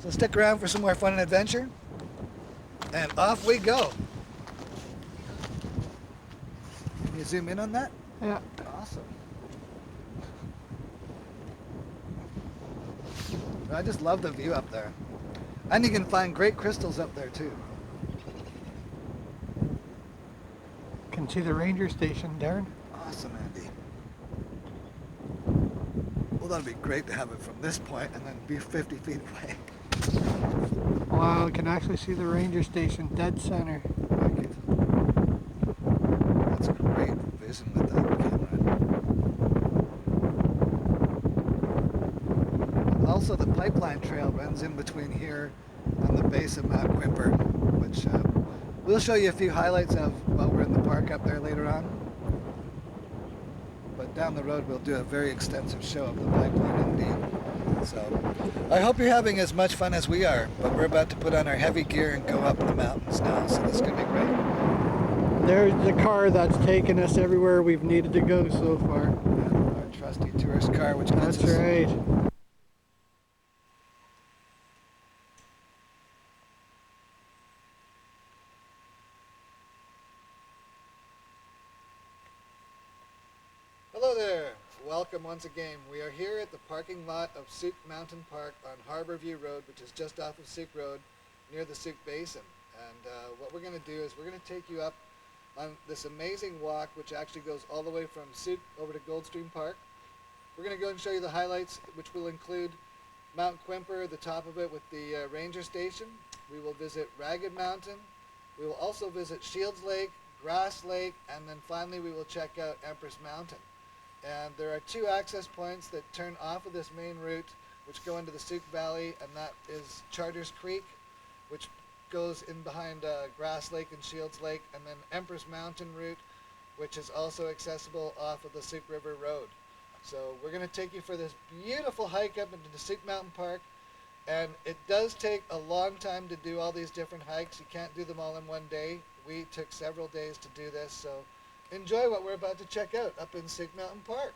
So stick around for some more fun and adventure, and off we go. Can you zoom in on that? Yeah. Awesome. I just love the view up there. And you can find great crystals up there too. Can see the ranger station, Darren. Awesome, Andy. Well, that'd be great to have it from this point and then be 50 feet away. Wow, you can actually see the ranger station dead center. That's great vision with that camera. Also, the pipeline trail runs in between here and the base of Mount Quimper, which we'll show you a few highlights of while we're in the park up there later on. But down the road, we'll do a very extensive show of the pipeline indeed. So I hope you're having as much fun as we are, but we're about to put on our heavy gear and go up the mountains now, so this is going to be great. There's the car that's taken us everywhere we've needed to go so far. Our trusty tourist car, which gets That's us right. Hello there! Welcome once again. We are here at the parking lot of Sooke Mountain Park on Harborview Road, which is just off of Sooke Road near the Sooke Basin. And what we're going to do is we're going to take you up on this amazing walk, which actually goes all the way from Sooke over to Goldstream Park. We're going to go and show you the highlights, which will include Mount Quimper, the top of it with the ranger station. We will visit Ragged Mountain. We will also visit Shields Lake, Grass Lake, and then finally we will check out Empress Mountain. And there are two access points that turn off of this main route, which go into the Sooke Valley, and that is Charters Creek, which goes in behind Grass Lake and Shields Lake, and then Empress Mountain route, which is also accessible off of the Sooke River Road. So we're going to take you for this beautiful hike up into the Sooke Mountain Park, and it does take a long time to do all these different hikes. You can't do them all in one day. We took several days to do this, so enjoy what we're about to check out up in Sooke Mountain Park.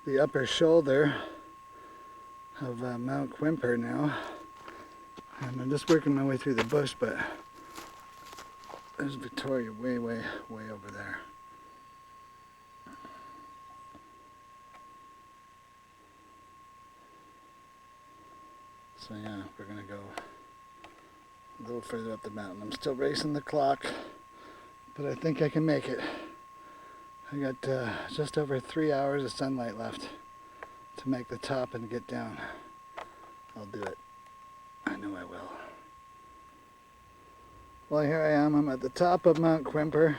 The upper shoulder of Mount Quimper now, and I'm just working my way through the bush, but there's Victoria way over there. So yeah, we're gonna go a little further up the mountain. I'm still racing the clock, but I think I can make it. I got just over 3 hours of sunlight left to make the top and get down. I'll do it. I know I will. Well, here I am. I'm at the top of Mount Quimper.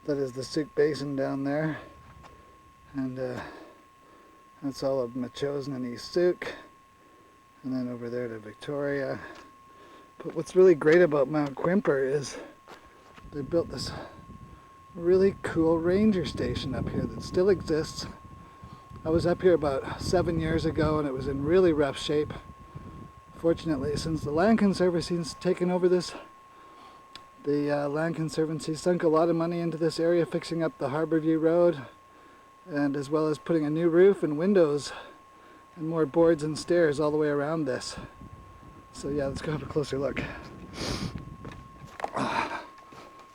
That is the Sooke Basin down there. And that's all of Machosen and East Sooke. And then over there to Victoria. But what's really great about Mount Quimper is they built this really cool ranger station up here that still exists. I was up here about 7 years ago and it was in really rough shape. Fortunately, since the Land Conservancy's taken over this, the Land Conservancy sunk a lot of money into this area, fixing up the Harborview Road, and as well as putting a new roof and windows and more boards and stairs all the way around this. So yeah, let's go have a closer look.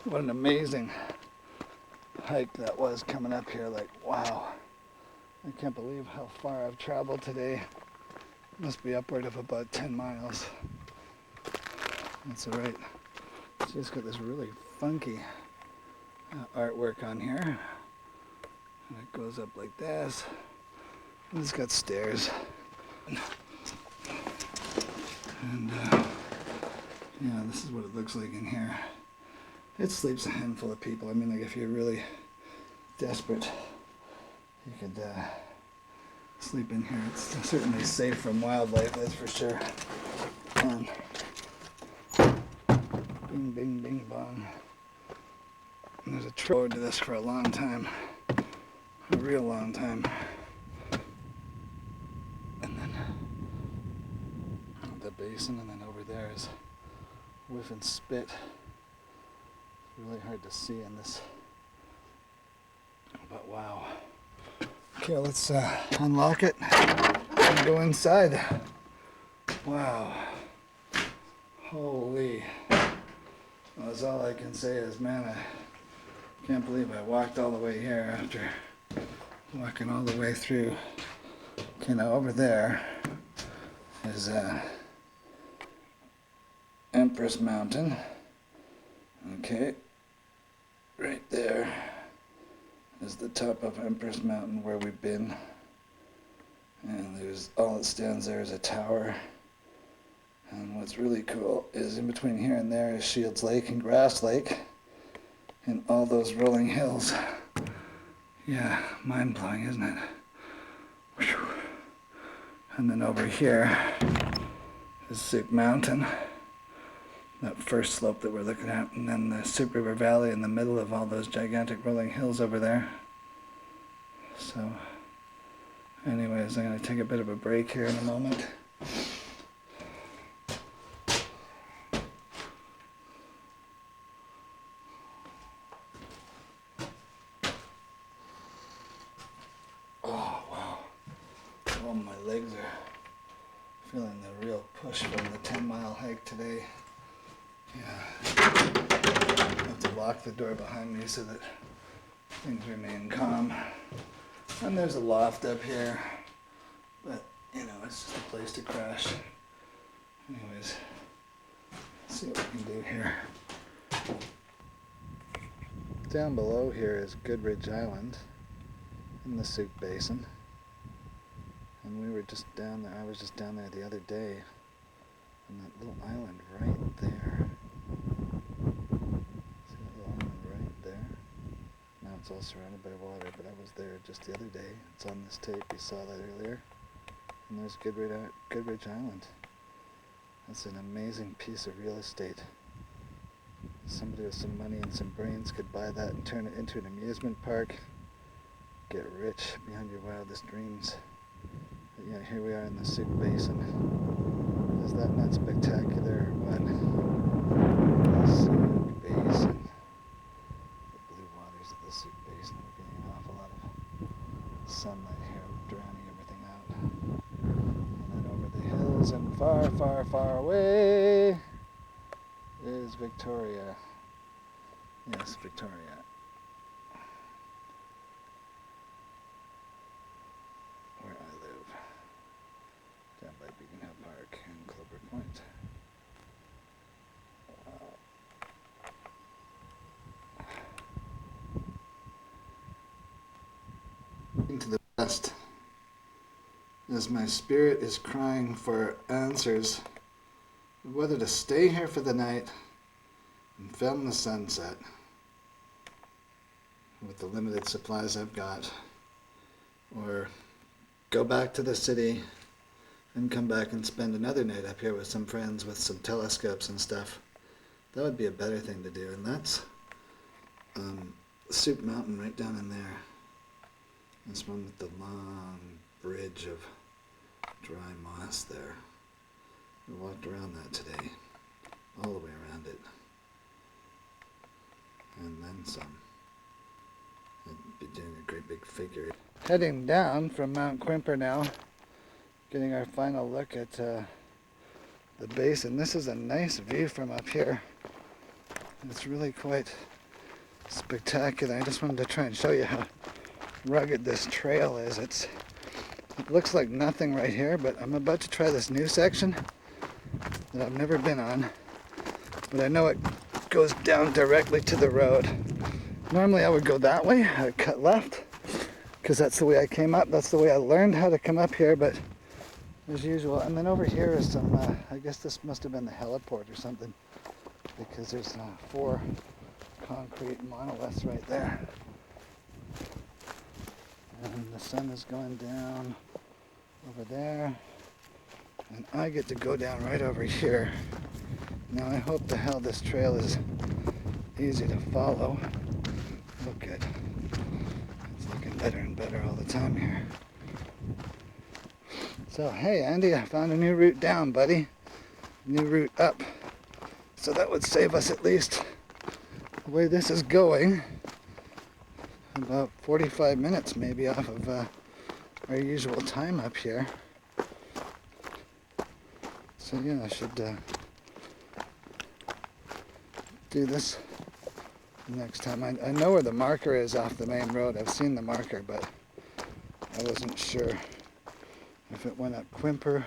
What an amazing hike that was coming up here. Like, wow, I can't believe how far I've traveled today. Must be upward of about 10 miles. That's all right. It's just got this really funky artwork on here, and it goes up like this. And it's got stairs, and yeah, this is what it looks like in here. It sleeps a handful of people. I mean, like, if you're really desperate, you could sleep in here. It's certainly safe from wildlife, that's for sure. And bing, bing, bing, bong. And there's a trail to this for a long time, a real long time. And then the basin, and then over there is Whiff and Spit. Really hard to see in this, but wow. Okay, let's unlock it and go inside. Wow. Holy. Well, that's all I can say is, man, I can't believe I walked all the way here after walking all the way through. Okay, now over there is Empress Mountain. Okay, right there is the top of Empress Mountain where we've been, and there's all that stands there is a tower. And what's really cool is in between here and there is Shields Lake and Grass Lake and all those rolling hills. Yeah, mind-blowing, isn't it? Whew. And then over here is Sooke Mountain, that first slope that we're looking at, and then the Sooke River Valley in the middle of all those gigantic rolling hills over there. So anyways, I'm going to take a bit of a break here in a moment Oh wow. Oh, my legs are feeling the real push from the 10-mile hike today. Yeah. I have to lock the door behind me so that things remain calm. And there's a loft up here, but you know, it's just a place to crash. Anyways, let's see what we can do here. Down below here is Goodridge Island in the Sooke Basin. And we were just down there, I was just down there the other day on that little island right there. See that little island right there? Now it's all surrounded by water, but I was there just the other day. It's on this tape, you saw that earlier. And there's Goodridge Island. That's an amazing piece of real estate. Somebody with some money and some brains could buy that and turn it into an amusement park. Get rich beyond your wildest dreams. But yeah, here we are in the Sooke Basin. Is that not spectacular or what? The Sooke Basin. The blue waters of the Sooke Basin. We're getting an awful lot of sunlight here, drowning everything out. And then over the hills and far, far, far away is Victoria. Yes, Victoria. Where I live. Down by Beacon Hill Park and Clover Point. Into the west, as my spirit is crying for answers of whether to stay here for the night and film the sunset with the limited supplies I've got, or go back to the city and come back and spend another night up here with some friends with some telescopes and stuff. That would be a better thing to do, and that's Sooke Mountain right down in there. This one with the long bridge of dry moss there. We walked around that today, all the way around it, and then some. I'd be doing a great big figure. Heading down from Mount Quimper now, getting our final look at the basin. This is a nice view from up here. It's really quite spectacular. I just wanted to try and show you how rugged this trail is. It looks like nothing right here, but I'm about to try this new section that I've never been on, but I know it goes down directly to the road. Normally I would go that way, I would cut left, because that's the way I came up, that's the way I learned how to come up here, but as usual. And then over here is some, I guess this must have been the heliport or something, because there's 4 concrete monoliths right there. And the sun is going down over there, and I get to go down right over here. Now I hope the hell this trail is easy to follow. Oh good. It's looking better and better all the time here. So hey Andy, I found a new route down, buddy. New route up. So that would save us at least, the way this is going, about 45 minutes maybe off of our usual time up here. So yeah, I should do this next time. I know where the marker is off the main road. I've seen the marker, but I wasn't sure if it went up Quimper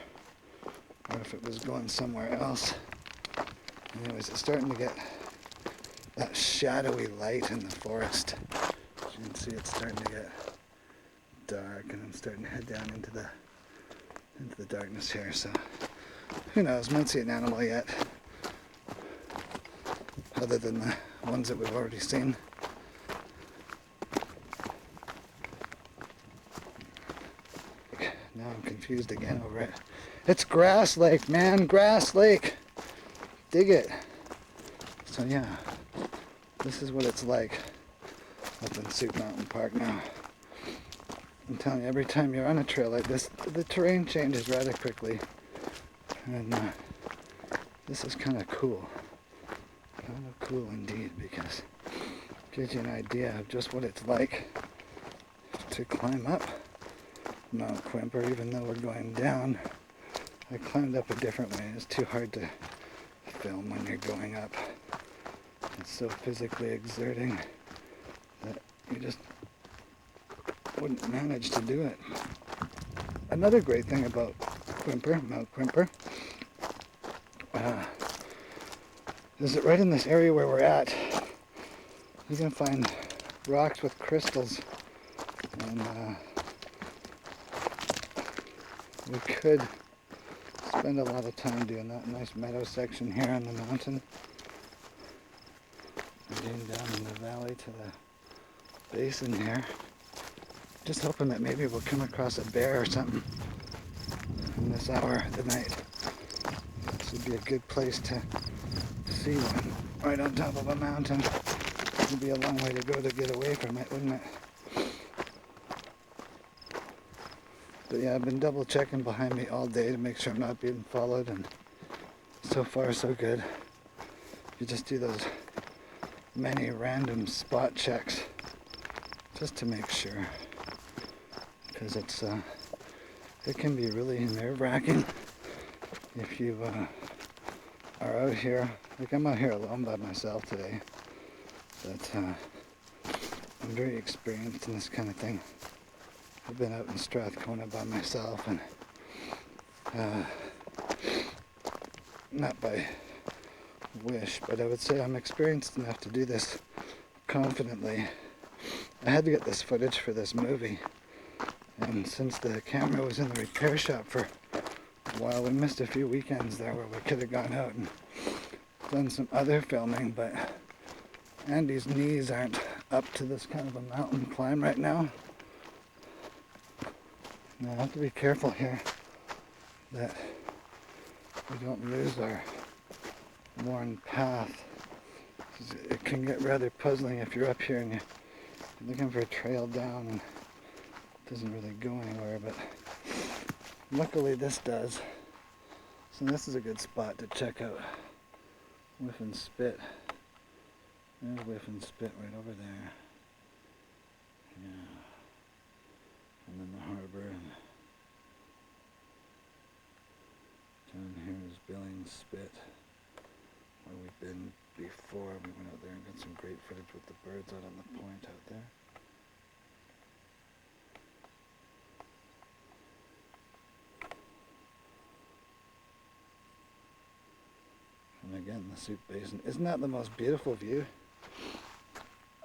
or if it was going somewhere else. Anyways, it's starting to get that shadowy light in the forest. As you can see, it's starting to get dark, and I'm starting to head down into the darkness here. So who knows? Might see an animal yet, other than the ones that we've already seen. Now I'm confused again over it. It's Grass Lake, man, Grass Lake. Dig it. So yeah, this is what it's like up in Sooke Mountain Park now. I'm telling you, every time you're on a trail like this, the terrain changes rather quickly. And this is kind of cool. Kind of cool indeed, because it gives you an idea of just what it's like to climb up Mount Quimper, even though we're going down. I climbed up a different way. It's too hard to film when you're going up. It's so physically exerting that you just wouldn't manage to do it. Another great thing about Quimper, Mount Quimper, is that right in this area where we're at, you can find rocks with crystals, and we could spend a lot of time doing that. Nice meadow section here on the mountain, and getting down in the valley to the basin here. Just hoping that maybe we'll come across a bear or something in this hour of the night. This would be a good place to see one, right on top of a mountain. It would be a long way to go to get away from it, wouldn't it? But yeah, I've been double checking behind me all day to make sure I'm not being followed, and so far so good. You just do those many random spot checks just to make sure, because it can be really nerve-wracking if you are out here. Like, I'm out here alone by myself today, but I'm very experienced in this kind of thing. I've been out in Strathcona by myself, and not by wish, but I would say I'm experienced enough to do this confidently. I had to get this footage for this movie, and since the camera was in the repair shop for a while, we missed a few weekends there where we could have gone out and done some other filming, but Andy's knees aren't up to this kind of a mountain climb right now. And I have to be careful here that we don't lose our worn path. It can get rather puzzling if you're up here and you're looking for a trail down and it doesn't really go anywhere, but luckily this does. So this is a good spot to check out Whiff and Spit. There's Whiff and Spit right over there. Yeah. And then the harbor, and down here is Billings Spit, where we've been before. We went out there and got some great footage with the birds out on the point out there. And again, the Sooke Basin. Isn't that the most beautiful view?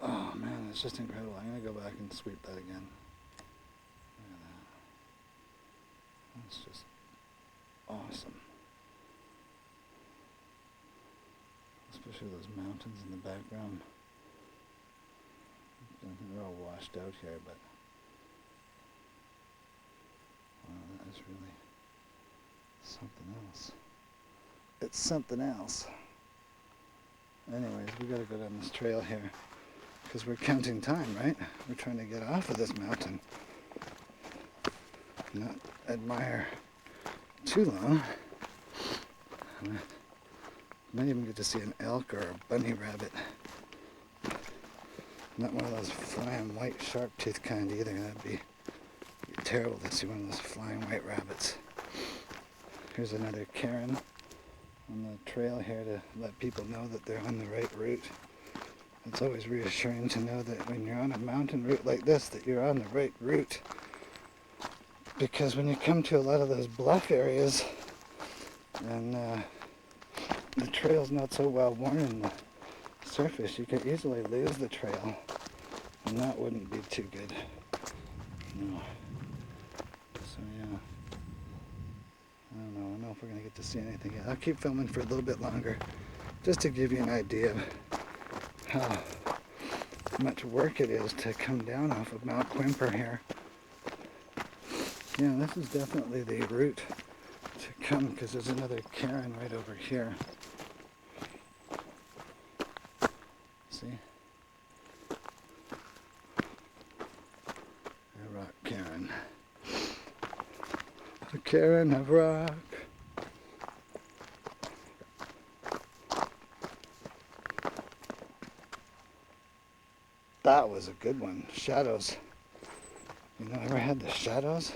Oh man, it's just incredible. I'm going to go back and sweep that again. Look at that. That's just awesome. Especially those mountains in the background. I think they're all washed out here, but wow, that is really something else. It's something else. Anyways, we gotta go down this trail here because we're counting time, right? We're trying to get off of this mountain, not admire too long. Might even get to see an elk or a bunny rabbit. Not one of those flying white sharp tooth kind either. That'd be terrible to see one of those flying white rabbits. Here's another cairn on the trail here to let people know that they're on the right route. It's always reassuring to know that when you're on a mountain route like this, that you're on the right route. Because when you come to a lot of those bluff areas and the trail's not so well worn in the surface, you can easily lose the trail, and that wouldn't be too good. No. So yeah, I don't know if we're gonna get to see anything yet. I'll keep filming for a little bit longer, just to give you an idea of how much work it is to come down off of Mount Quimper here. Yeah, this is definitely the route to come, because there's another cairn right over here. See? A rock cairn. A cairn of rock. That was a good one. Shadows. You know, ever had the shadows?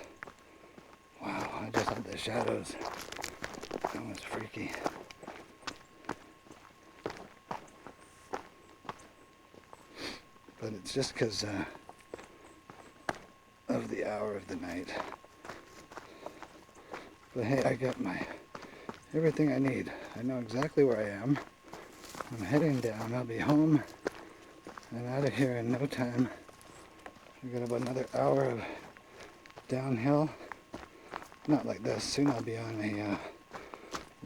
Wow, I just had the shadows. That was freaky. But it's just because of the hour of the night. But hey, I got everything I need. I know exactly where I am. I'm heading down. I'll be home and out of here in no time. I got about another hour of downhill. Not like this. Soon I'll be on a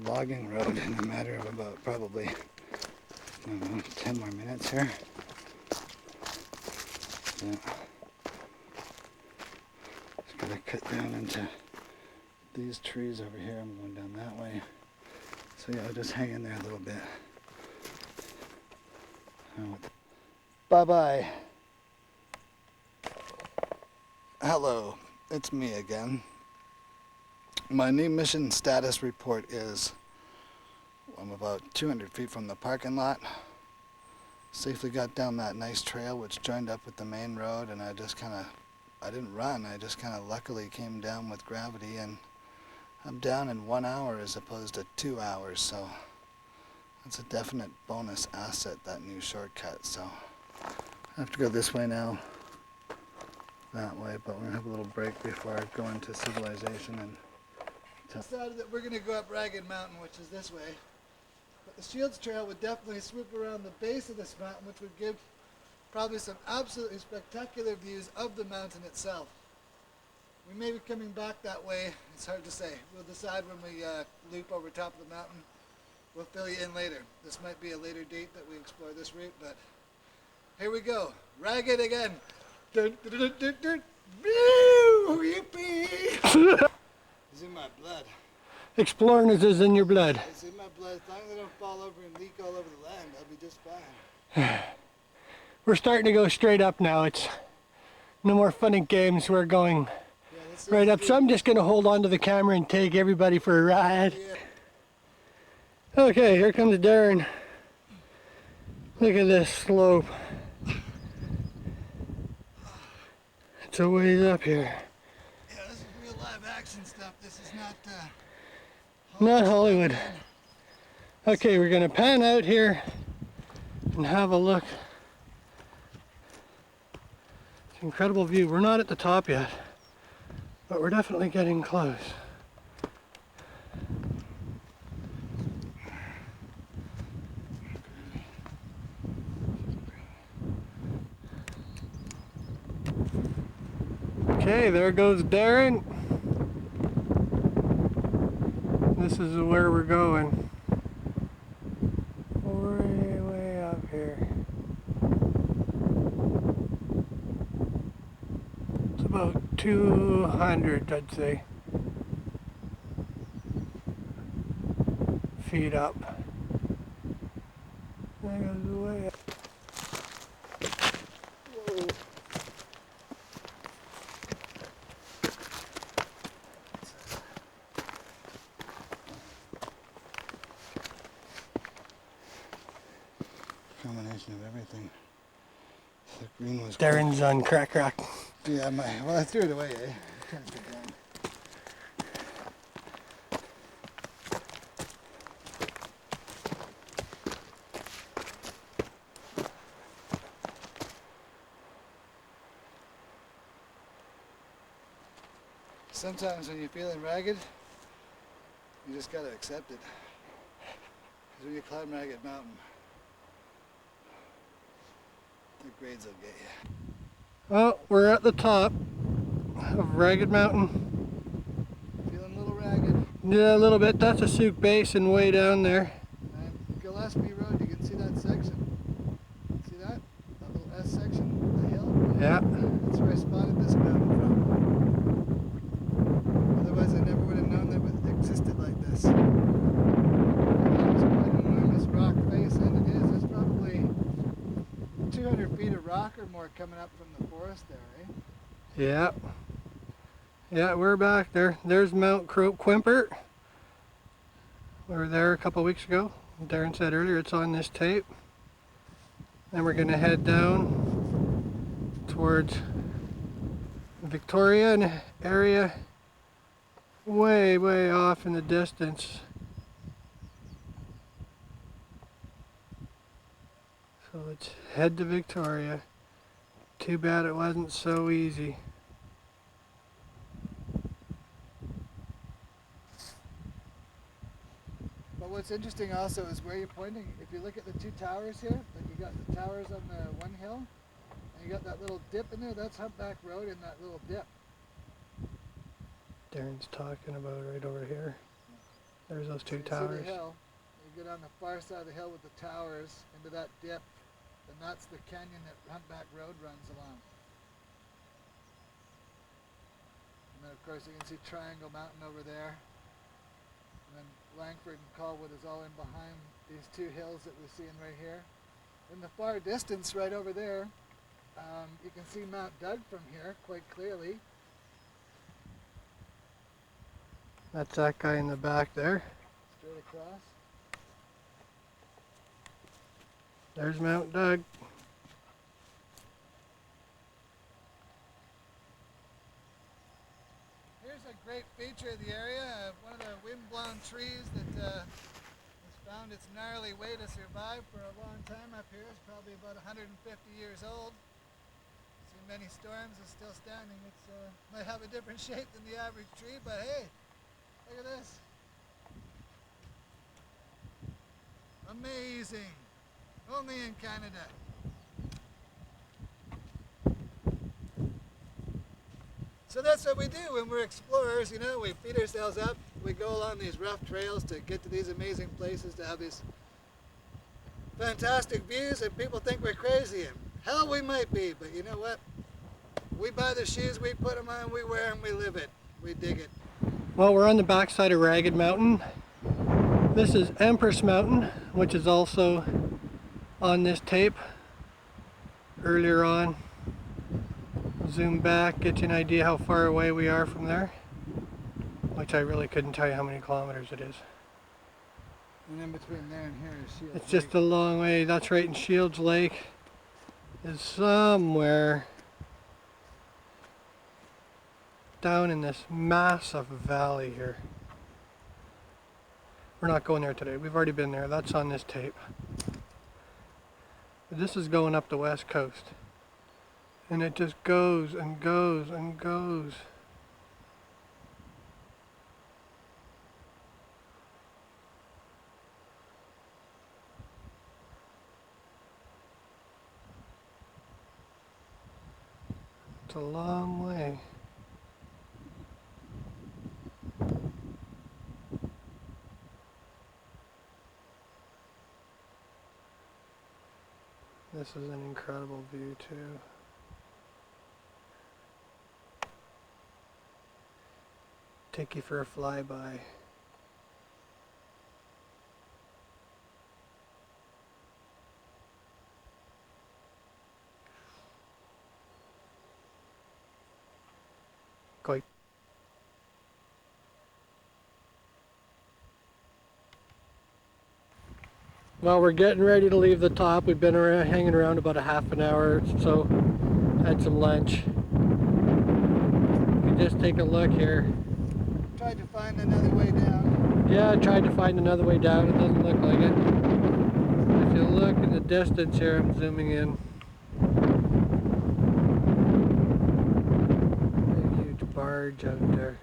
logging road in a matter of about probably, I don't know, 10 more minutes here. Yeah. Just gotta cut down into these trees over here. I'm going down that way. So yeah, I'll just hang in there a little bit. Bye-bye. Hello, it's me again. My new mission status report is I'm about 200 feet from the parking lot. Safely got down that nice trail which joined up with the main road, and I didn't run, I just kind of luckily came down with gravity, and I'm down in 1 hour as opposed to 2 hours, so that's a definite bonus asset, that new shortcut. So I have to go this way now, that way, but we're gonna have a little break before I go into civilization. And decided that we're gonna go up Ragged Mountain, which is this way. But the Shields Trail would definitely swoop around the base of this mountain, which would give probably some absolutely spectacular views of the mountain itself. We may be coming back that way. It's hard to say. We'll decide when we loop over top of the mountain. We'll fill you in later. This might be a later date that we explore this route, but here we go. Ragged again. Dun, dun, dun, dun, dun. Woo! Yippee! It's in my blood. Exploring is in your blood. It's in my blood. As long as I don't fall over and leak all over the land, I'll be just fine. We're starting to go straight up now. It's no more fun and games. We're going right up. So I'm just going to hold on to the camera and take everybody for a ride. Yeah. Okay, here comes Darren. Look at this slope. It's a ways up here. Yeah, this is real live action stuff. This is Not Hollywood. Okay, we're going to pan out here and have a look. It's an incredible view. We're not at the top yet, but we're definitely getting close. Okay, there goes Darren. This is where we're going. Way up here. It's about 200, I'd say, feet up. There goes the way up. Combination of everything. The green was Darren's on crack rock. Yeah, well, I threw it away, eh? Trying to put it down. Sometimes when you're feeling ragged, you just gotta accept it. Because when you climb Ragged Mountain, the grades will get you. Well, we're at the top of Ragged Mountain. Feeling a little ragged. Yeah, a little bit. That's a Sooke basin way down there. And Gillespie Road, you can see that section. See that? That little S section, the hill? Yeah. That's where I spotted this mountain from. Otherwise I never would have known that it existed like this. It's quite an enormous rock face, and it is. There's probably 200 feet of rock or more coming up from the forest there, eh? Yeah. Yeah, we're back there. There's Mount Quimper. We were there a couple weeks ago. Darren said earlier it's on this tape. Then we're going to head down towards Victoria and area way off in the distance. So let's head to Victoria. Too bad it wasn't so easy. But what's interesting also is where you're pointing. If you look at the two towers here, like you got the towers on the one hill, and you got that little dip in there, that's Humpback Road in that little dip. Darren's talking about right over here. There's those two So you towers. see the hill, you get on the far side of the hill with the towers into that dip, and that's the canyon that Humpback Road runs along. And then of course you can see Triangle Mountain over there. And then Langford and Colwood is all in behind these two hills that we're seeing right here. In the far distance right over there, you can see Mount Doug from here quite clearly. That's that guy in the back there. Straight across. There's Mount Doug. Here's a great feature of the area, one of the wind-blown trees that has found its gnarly way to survive for a long time up here. It's probably about 150 years old. Seen many storms, it's still standing. It might have a different shape than the average tree, but hey, look at this. Amazing. Only in Canada. So that's what we do when we're explorers, you know, we feed ourselves up, we go along these rough trails to get to these amazing places, to have these fantastic views, and people think we're crazy, and hell we might be, but you know what? We buy the shoes, we put them on, we wear them, we live it, we dig it. Well, we're on the backside of Ragged Mountain. This is Empress Mountain, which is also on this tape earlier on. Zoom back, get you an idea how far away we are from there, which I really couldn't tell you how many kilometers it is. And in between there and here is Shields It's just a long way. That's right in Shields Lake is somewhere down in this massive valley here. We're not going there today. We've already been there. That's on this tape. But this is going up the west coast. And it just goes and goes and goes. It's a long way. This is an incredible view too. Take you for a flyby. Quite. Well, we're getting ready to leave the top. We've been around, hanging around about a half an hour or so. Had some lunch. You can just take a look here. Tried to find another way down. Yeah, I tried to find another way down. It doesn't look like it. If you look in the distance here, I'm zooming in. A huge barge out there.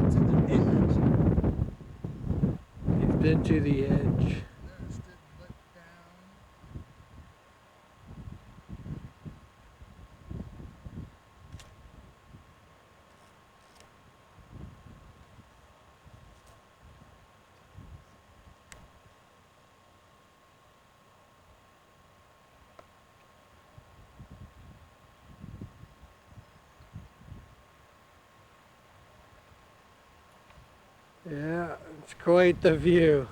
That's at the edge. You've been to the edge. There, stood and looked down. Yeah, it's quite the view.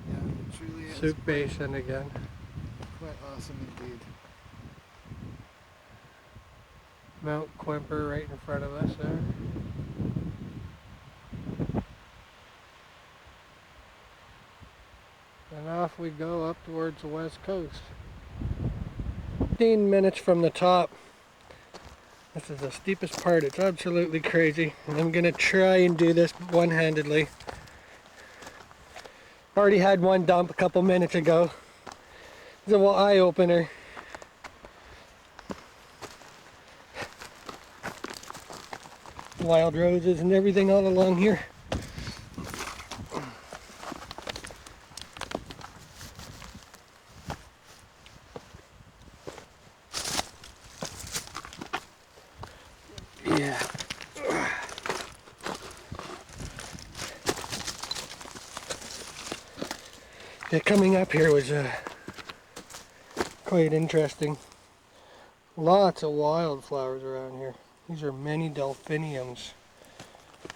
Yeah, it truly is Sooke Basin again. quite awesome indeed. Mount Quimper right in front of us there. And off off we go up towards the west coast. 15 minutes from the top. This is the steepest part. It's absolutely crazy. And I'm gonna try and do this one-handedly. Already had one dump a couple minutes ago. It's a eye-opener. Wild roses and everything all along here. Yeah. Yeah, coming up here was quite interesting. Lots of wildflowers around here. These are many delphiniums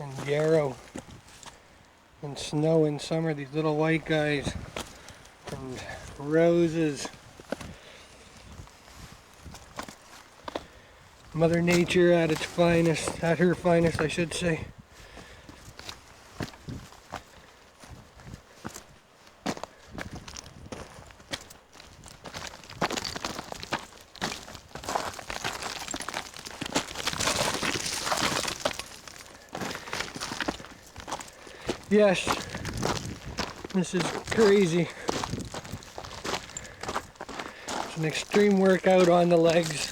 and yarrow and snow in summer, these little white guys, and roses. Mother Nature at its finest, at her finest I should say. Yes, this is crazy. It's an extreme workout on the legs.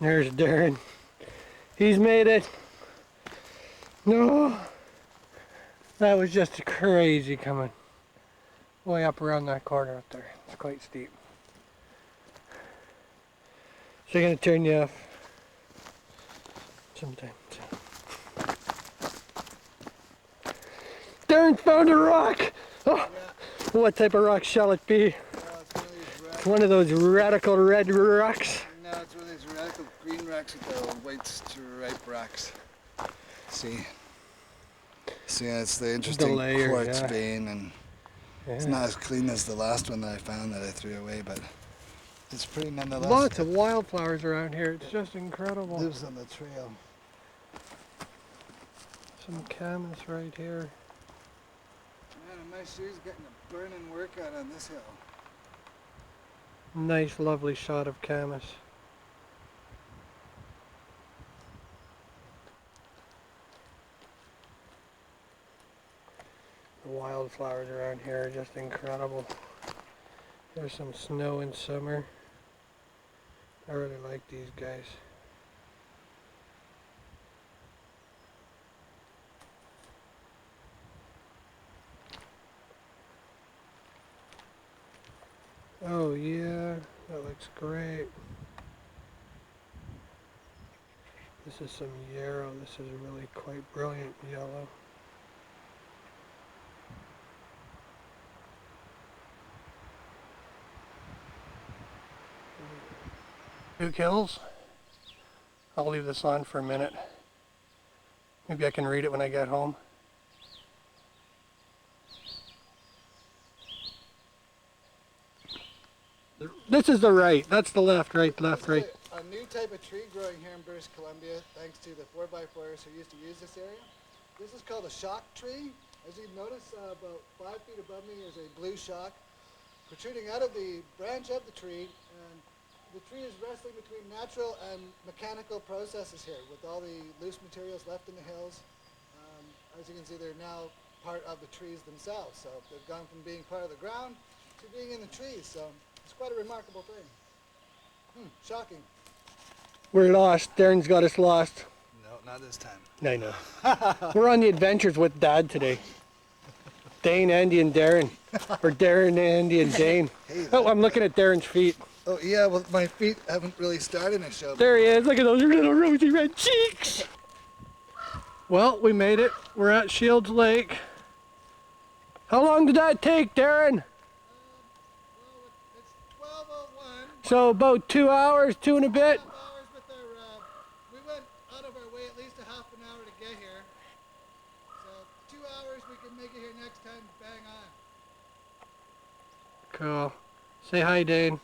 There's Darren. He's made it. No. That was just crazy coming way up around that corner up there. It's quite steep. So I'm gonna turn you off sometime. Darren found a rock! Oh, Yeah. what type of rock shall it be? It's One of those radical red rocks. No, it's one of these radical green rocks with the white stripe rocks. See? See, yeah, it's the interesting layer, quartz yeah. vein, and it's Yeah. not as clean as the last one that I found that I threw away, but it's pretty nonetheless. Lots of wildflowers around here. It's just incredible. Lives on the trail. Some camas right here. Man, my shoes getting a burning workout on this hill. Nice, lovely shot of camas. The wildflowers around here are just incredible. There's some snow in summer. I really like these guys. Oh yeah, that looks great. This is some yarrow. This is really quite brilliant yellow. Sooke Hills. I'll leave this on for a minute. Maybe I can read it when I get home. This is the right. That's the left, right, left, right. A new type of tree growing here in British Columbia, thanks to the 4x4s who used to use this area. This is called a shock tree. As you notice, about 5 feet above me is a blue shock protruding out of the branch of the tree, and the tree is wrestling between natural and mechanical processes here with all the loose materials left in the hills. As you can see, they're now part of the trees themselves. So they've gone from being part of the ground to being in the trees. So it's quite a remarkable thing. Shocking. We're lost. Darren's got us lost. No, not this time. I know. We're on the adventures with Dad today. Dane, Andy, and Darren. Or Darren, Andy, and Dane. Hey, Oh, I'm looking at Darren's feet. Oh yeah, well my feet haven't really started to show. There he is. Look at those little rosy red cheeks. Well, we made it. We're at Shields Lake. How long did that take, Darren? Well, it's 12:01. So about 2 hours, 2 and a bit. 12 hours, but we went out of our way at least a half an hour to get here. So 2 hours, we can make it here next time, bang on. Cool. Say hi, Dane.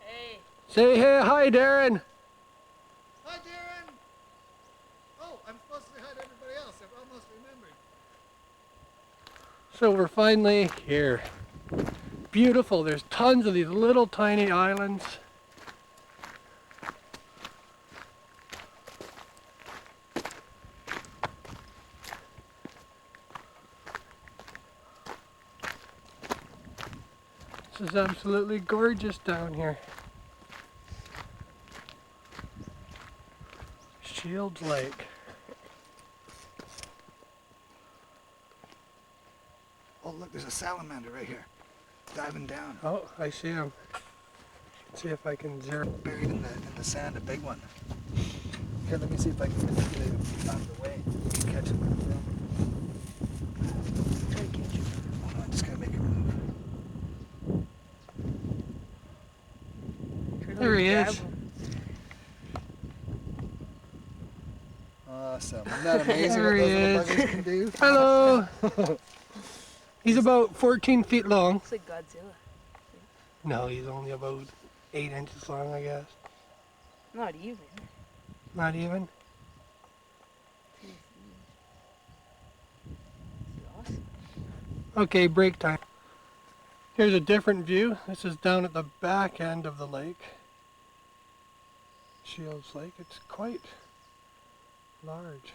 Hey. Say hey, hi, Darren. Hi, Darren! Oh, I'm supposed to say hi to everybody else. I've almost remembered. So we're finally here. Beautiful. There's tons of these little tiny islands. This is absolutely gorgeous down here. Shields Lake. Oh, look, there's a salamander right here. Diving down. Oh, I see him. Let's see if I can zero. Buried in the sand, a big one. Here, let me see if I can manipulate him out of the way. Catch him. Try to catch you. Oh no, I'm just gonna make him move. Try to There he grab is. him. Awesome. Isn't that amazing There what he those little is. buggers can do? Hello. He's about 14 feet long. Looks like Godzilla. No, he's only about 8 inches long, I guess. Not even. Not even. He's awesome. Okay, break time. Here's a different view. This is down at the back end of the lake. Shields Lake. It's quite large.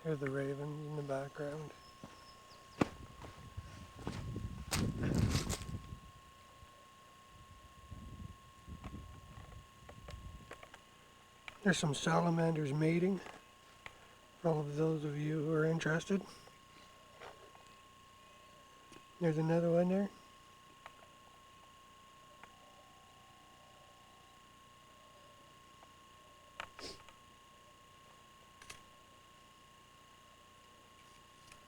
Hear the ravens in the background. There's some salamanders mating, for all of those of you who are interested. There's another one there.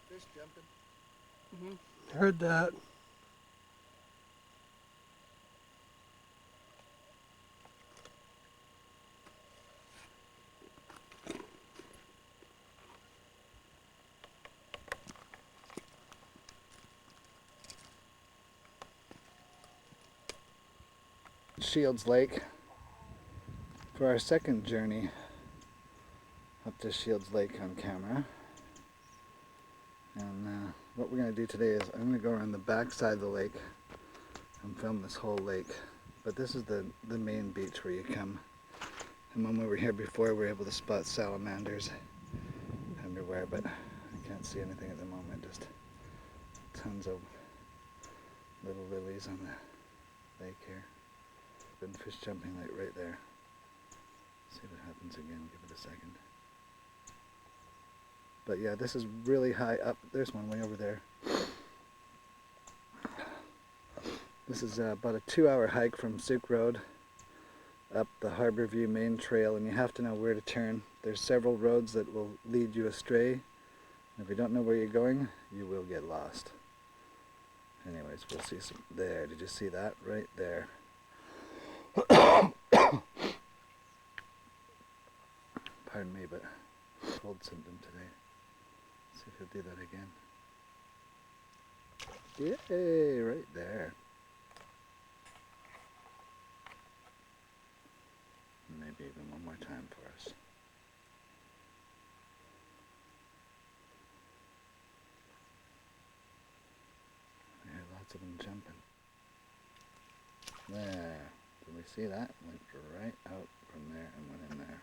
Fish jumping. Heard that. Shields Lake for our second journey up to Shields Lake on camera. And what we're going to do today is I'm going to go around the back side of the lake and film this whole lake. But this is the main beach where you come. And when we were here before, we were able to spot salamanders everywhere, but I can't see anything at the moment. Just tons of little lilies on the lake here. Been fish jumping like right there. See what happens again, give it a second. But yeah, this is really high up. There's one way over there. This is about a 2-hour hike from Sooke Road up the Harborview main trail, and you have to know where to turn. There's several roads that will lead you astray. If you don't know where you're going, you will get lost. Anyways, we'll see some there. Did you see that? Right there. Pardon me, but cold symptom today. See if he'll do that again. Yay, right there. Maybe even one more time for us. I hear lots of them jumping. There. Did we see that? Went right out from there and went in there.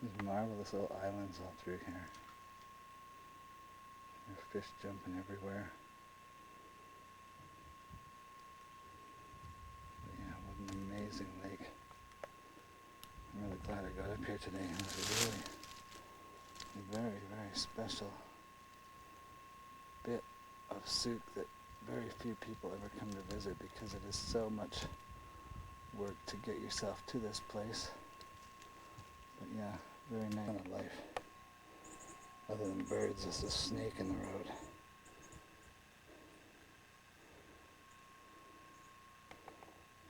These marvelous little islands all through here. There's fish jumping everywhere. But yeah, what an amazing lake. I'm really glad I got up here today. It was really a very, very special bit of Sooke that very few people ever come to visit because it is so much work to get yourself to this place. But yeah, very nice kind of life. Other than birds, there's a snake in the road.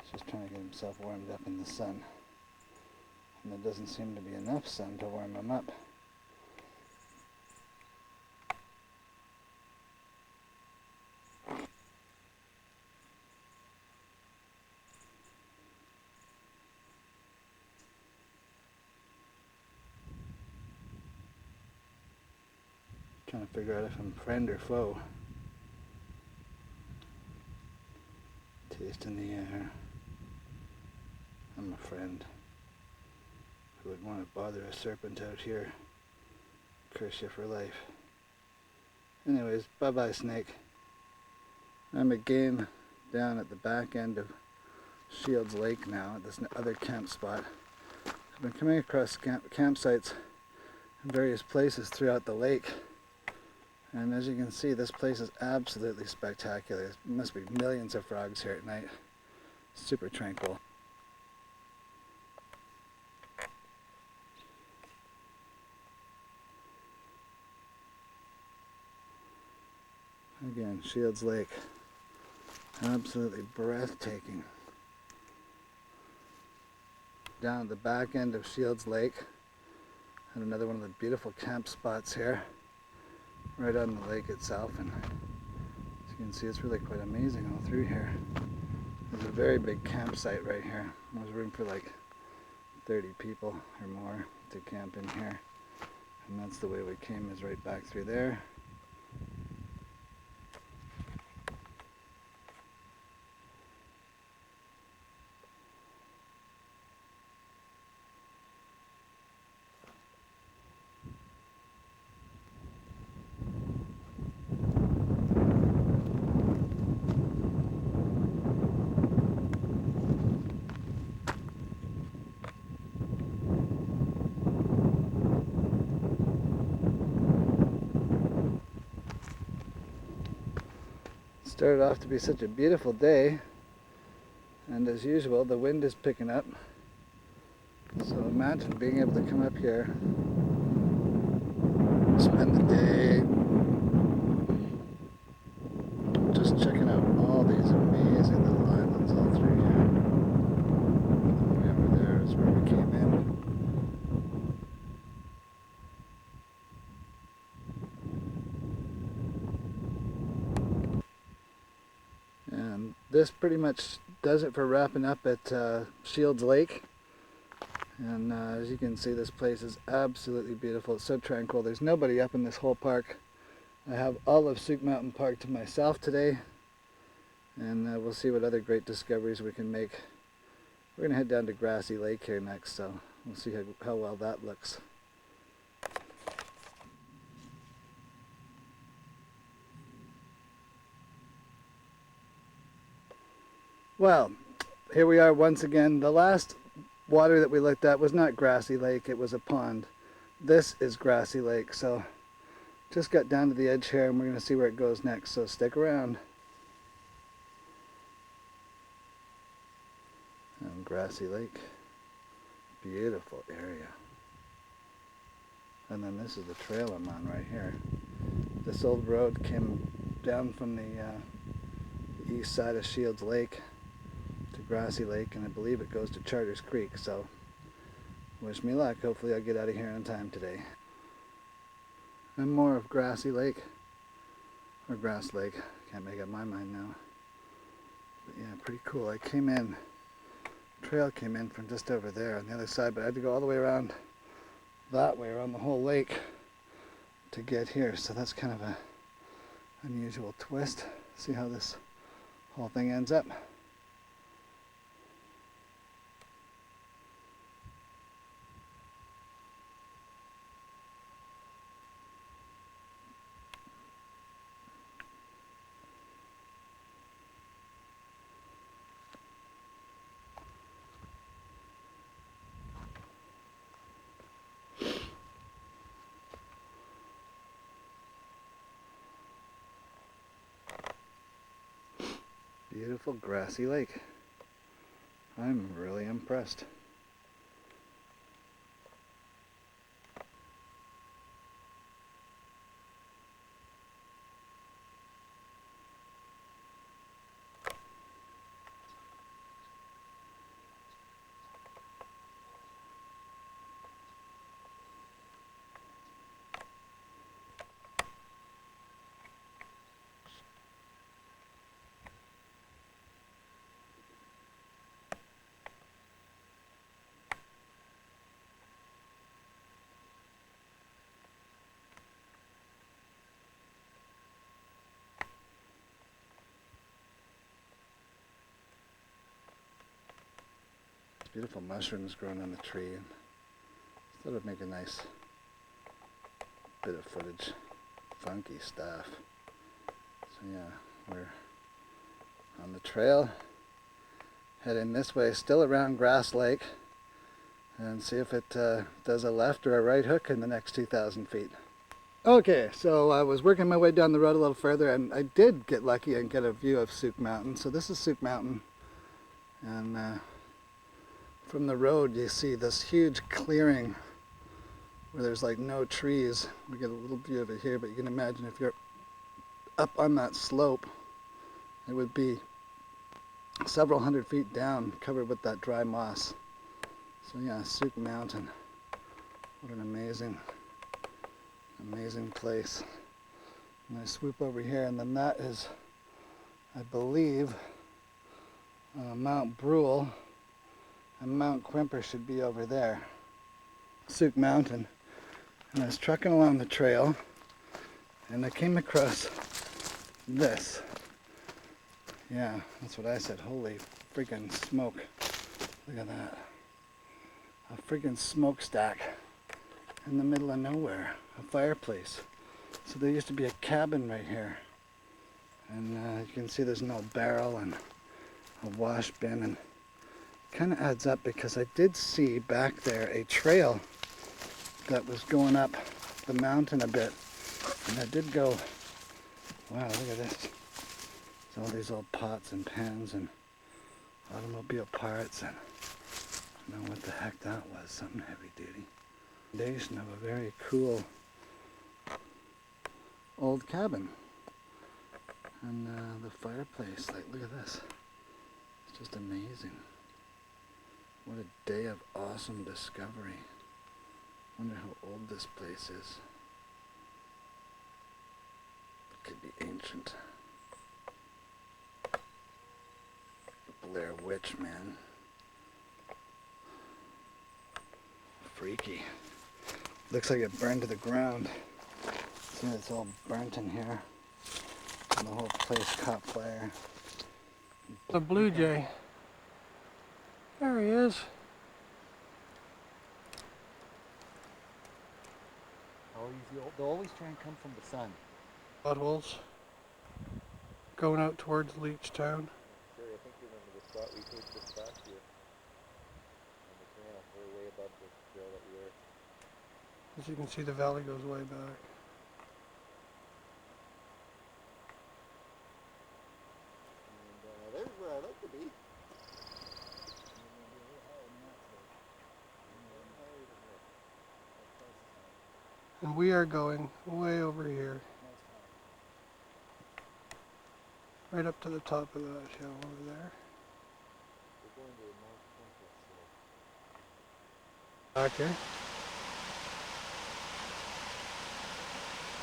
He's just trying to get himself warmed up in the sun. And there doesn't seem to be enough sun to warm him up. Trying to figure out if I'm friend or foe. Taste in the air. I'm a friend. Who would want to bother a serpent out here? Curse you for life. Anyways, bye-bye, snake. I'm again down at the back end of Shields Lake now, at this other camp spot. I've been coming across campsites in various places throughout the lake. And as you can see, this place is absolutely spectacular. There must be millions of frogs here at night. Super tranquil. Again, Shields Lake. Absolutely breathtaking. Down at the back end of Shields Lake, and another one of the beautiful camp spots here, right on the lake itself. And as you can see, it's really quite amazing all through here. There's a very big campsite right here. There's room for like 30 people or more to camp in here. And that's the way we came, is right back through there. Started off to be such a beautiful day, and as usual the wind is picking up, so imagine being able to come up here, spend the day just checking out all these amazing little islands all through here. Way over there is where we came in. And this pretty much does it for wrapping up at Shields Lake. And as you can see, this place is absolutely beautiful. It's so tranquil. There's nobody up in this whole park. I have all of Sooke Mountain Park to myself today. And we'll see what other great discoveries we can make. We're going to head down to Grassy Lake here next, so we'll see how well that looks. Well, here we are once again. The last water that we looked at was not Grassy Lake, it was a pond. This is Grassy Lake, so just got down to the edge here and we're going to see where it goes next, so stick around. And Grassy Lake, beautiful area. And then this is the trail I'm on right here. This old road came down from the east side of Shields Lake to Grassy Lake, and I believe it goes to Charters Creek, so wish me luck. Hopefully I'll get out of here in time today. And more of Grassy Lake, or Grass Lake, can't make up my mind now. But yeah, pretty cool. I came in, trail came in from just over there on the other side, but I had to go all the way around that way, around the whole lake to get here, so that's kind of a unusual twist. See how this whole thing ends up. beautiful grassy lake. I'm really impressed. Beautiful mushrooms growing on the tree. Thought it'd make a nice bit of footage. Funky stuff. So yeah, we're on the trail, heading this way, still around Grass Lake, and see if it does a left or a right hook in the next 2,000 feet. Okay, so I was working my way down the road a little further, and I did get lucky and get a view of Sooke Mountain. So this is Sooke Mountain, and from the road you see this huge clearing where there's like no trees. We get a little view of it here, but you can imagine if you're up on that slope, it would be several hundred feet down, covered with that dry moss. So yeah, Sooke Mountain. What an amazing place. And I swoop over here, and then that is, I believe, Mount Brule, and Mount Quimper should be over there. Sooke Mountain. And I was trucking along the trail, and I came across this. Yeah, that's what I said. Holy freaking smoke. Look at that. A freaking smokestack in the middle of nowhere. A fireplace. So there used to be a cabin right here. And you can see there's no barrel and a wash bin, and kind of adds up because I did see back there a trail that was going up the mountain a bit, and I did go, wow, look at this. There's all these old pots and pans and automobile parts, and I don't know what the heck that was, something heavy duty. Foundation of a very cool old cabin. And the fireplace, like, look at this. It's just amazing. What a day of awesome discovery. Wonder how old this place is. It could be ancient. The Blair Witch, man. Freaky. Looks like it burned to the ground. See, it's all burnt in here. And the whole place caught fire. The blue jay. There he is. They'll always try and come from the sun. Potholes. Going out towards Leech Town. Sure, I think you remember the spot we took this last year. On the trail, we're way above the trail that we were. As you can see, the valley goes way back. And there's where I'd like to be. And we are going way over here. Right up to the top of that hill over there. We're going to Mount Quimper, so. Back here.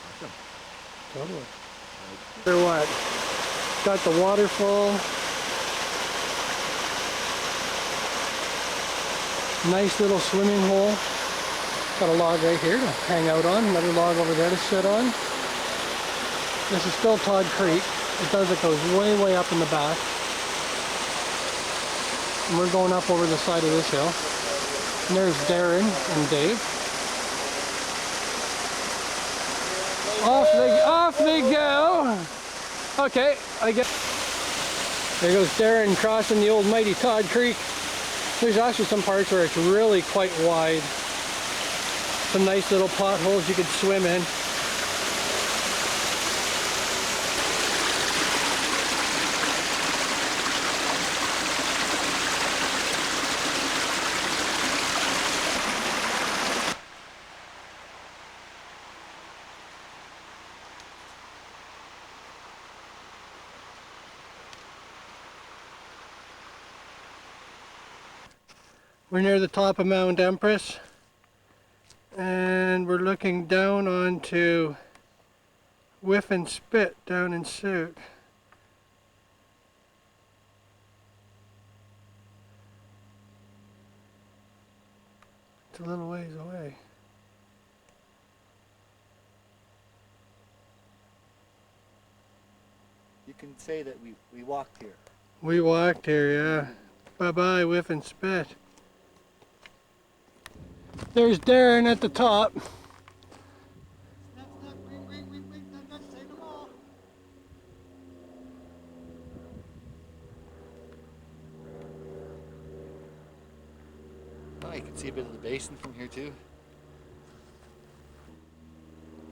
Awesome. Totally. Or what? Got the waterfall. Nice little swimming hole. Got a log right here to hang out on. Another log over there to sit on. This is still Todd Creek. It goes way, way up in the back. And we're going up over the side of this hill. And there's Darren and Dave. Off they go. Okay, I get. There goes Darren crossing the old mighty Todd Creek. There's actually some parts where it's really quite wide. Some nice little potholes you could swim in. We're near the top of Mount Empress, and we're looking down onto Whiff and Spit down in Sooke. It's a little ways away. You can say that we walked here. We walked here, yeah. Bye-bye, Whiff and Spit. There's Darren at the top. Oh, you can see a bit of the basin from here too.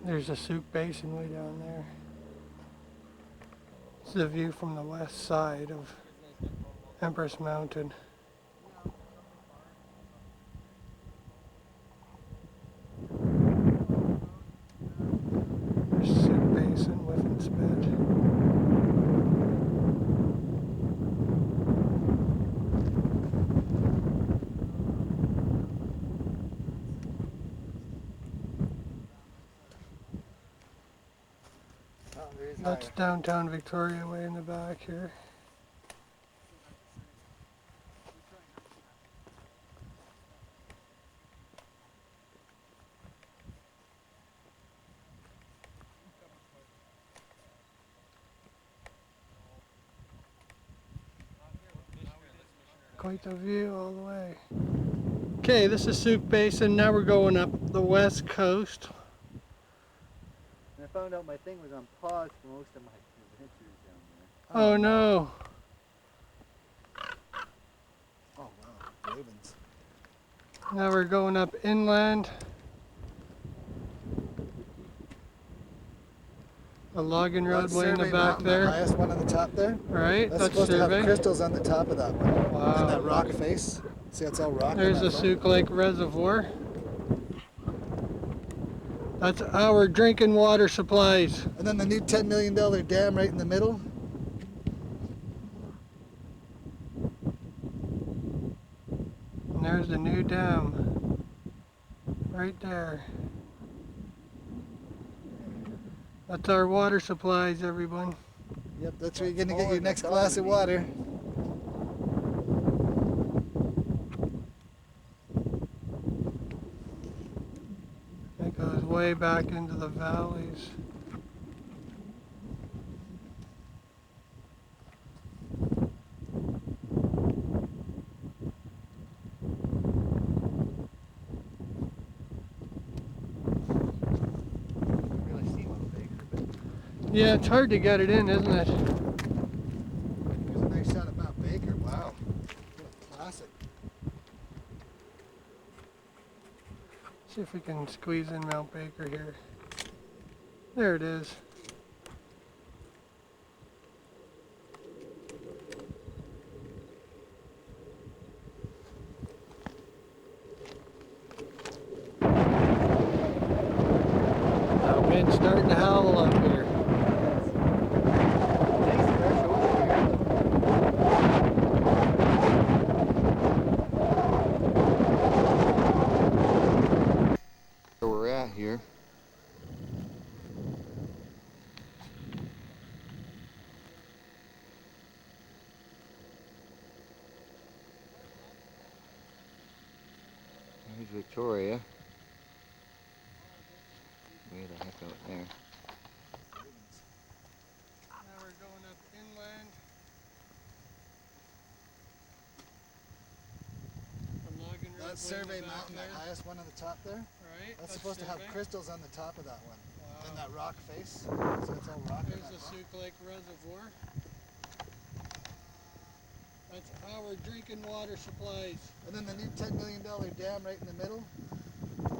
There's the Sooke Basin way down there. It's the view from the west side of Empress Mountain. There's Sooke Basin, Whiff and Spit. Oh, there is That's downtown Victoria way in the back here. Quite the view all the way. Okay, this is Sooke Basin. Now we're going up the west coast. And I found out my thing was on pause for most of my adventures down there. Oh no. Oh wow, ravens. Now we're going up inland. A logging roadway in the back The there. highest one on the top there. Right, That's that's supposed to have survey. crystals on the top of that one. And that Wow. rock face. See, it's all rock. There's the Sooke Lake Reservoir. That's our drinking water supplies. And then the new $10 million dam right in the middle. And there's the new dam. Right there. That's our water supplies, everyone. Yep, that's where you're gonna get your next glass of water. It goes way back into the valleys. Yeah, it's hard to get it in, isn't it? Here's a nice shot of Mount Baker. Wow. What a classic. See if we can squeeze in Mount Baker here. There it is. That wind's starting to howl up here. Where we're at here. There's Victoria. Way the heck out there. Now we're going up inland. The logging roadway That's in the Survey back Mountain, there. that highest one on the top there. Right, That's supposed to have survey. crystals on the top of that one. Wow. And that rock face. So it's all rock. There's the Sooke Lake Reservoir. That's our drinking water supplies. And then the new $10 million dam right in the middle. There's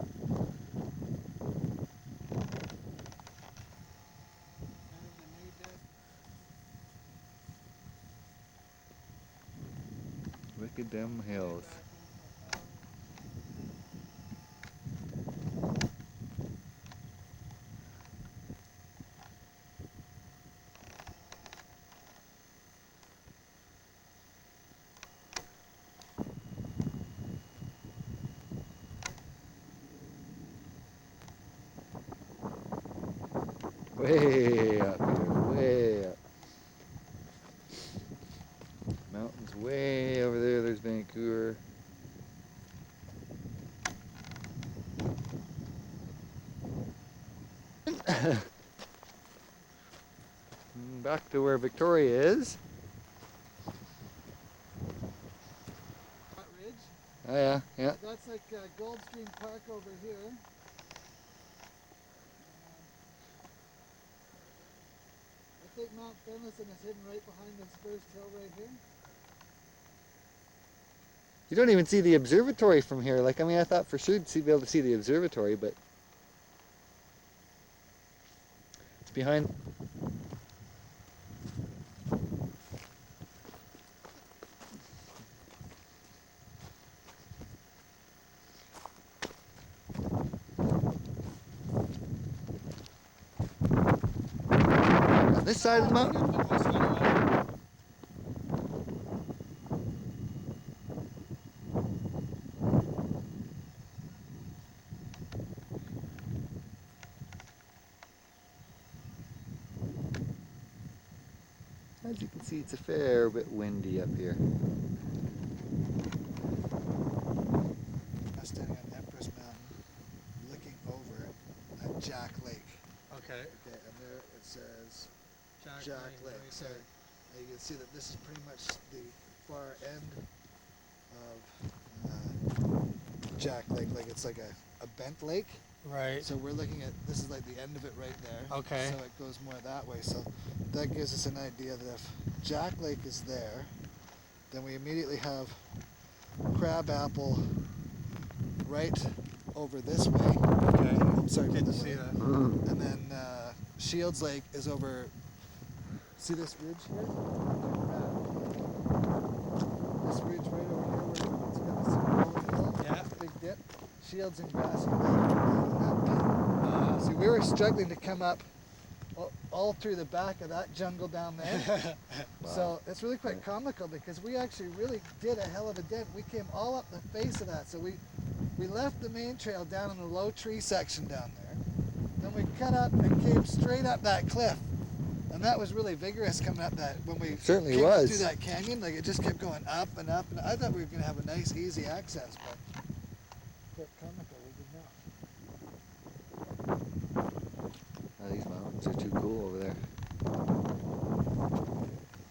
the new dam. Look at them hills. Back into the valley. Way up here, way up. Mountains way over there, there's Vancouver. Back to where Victoria is. Flat Ridge. Oh yeah, yeah. That's like Goldstream Park over here. I think Mount Finlayson is hidden right behind this first hill right here. You don't even see the observatory from here. Like, I mean, I thought for sure you'd be able to see the observatory, but it's behind. On this side of the mountain? As you can see, it's a fair bit windy up here. I'm standing on Empress Mountain, looking over at Jack Lake. Okay. Okay, and there it says Jack Lake. So you can see that this is pretty much the far end of Jack Lake. Like it's like a bent lake. Right. So we're looking at, this is like the end of it right there. Okay. So it goes more that way. So that gives us an idea that if Jack Lake is there, then we immediately have Crabapple right over this way. Okay. I'm sorry, Didn't this see way. that. And then Shields Lake is over, see this ridge here? This ridge right over here where it's got this rolling hill, Yeah. big dip. Shields and Grassy Lake in that pit. See, we were struggling to come up all through the back of that jungle down there. So it's really quite comical because we actually really did a hell of a dent. We came all up the face of that. So we left the main trail down in the low tree section down there. Then we cut up and came straight up that cliff. And that was really vigorous coming up that, when we Certainly came was. through that canyon, like it just kept going up and up. And I thought we were going to have a nice, easy access, but quite comical, we did not. Oh, these mountains are too cool over there.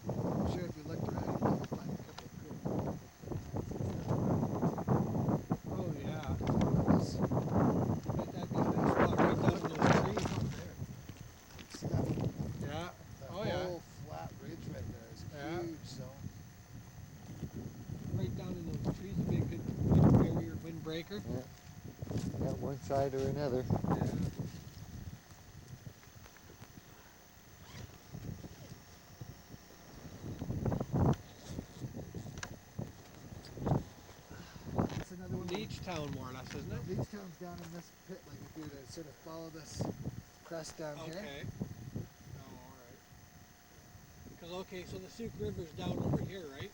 I'm sure if you looked around, you might find a couple of cool. Oh yeah. That'd be a nice spot right down in those trees up there. See that? Yeah. That Oh yeah. whole flat ridge right there is a Yeah. huge zone. Right down in those trees, a big good barrier windbreaker. Yeah, one side or another. Yeah. That's another one. Leech Town, more or less, isn't it? Leech Town's down in this pit, like if you were to sort of follow this crest down here. Okay. Oh, all right. Because okay, so the Sooke River's down over here, right?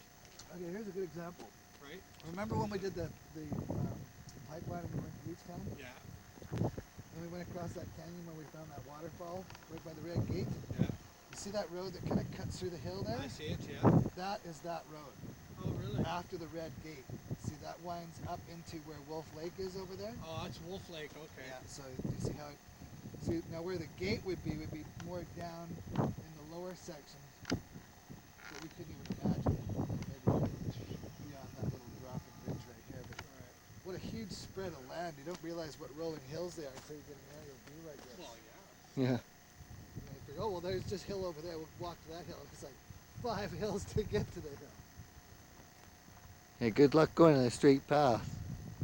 Okay, here's a good example. Right. Remember when we did the pipeline and we went to Leech Town? Yeah. And we went across that canyon when we found that waterfall right by the Red Gate? Yeah. You see that road that kind of cuts through the hill there? I see it. Yeah. That is that road. Oh, really? After the Red Gate. See, that winds up into where Wolf Lake is over there? Oh, that's Wolf Lake. Okay. Yeah, so you see how it, see now where the gate would be more down in the lower section that we couldn't even imagine. Maybe beyond that little dropping ridge right here. But what a huge spread of land. You don't realize what rolling hills they are until you get an aerial view like this. Well, yeah. Yeah. And you think, oh well, there's just hill over there. We'll walk to that hill. It's like 5 hills to get to the hill. Hey, good luck going on a straight path.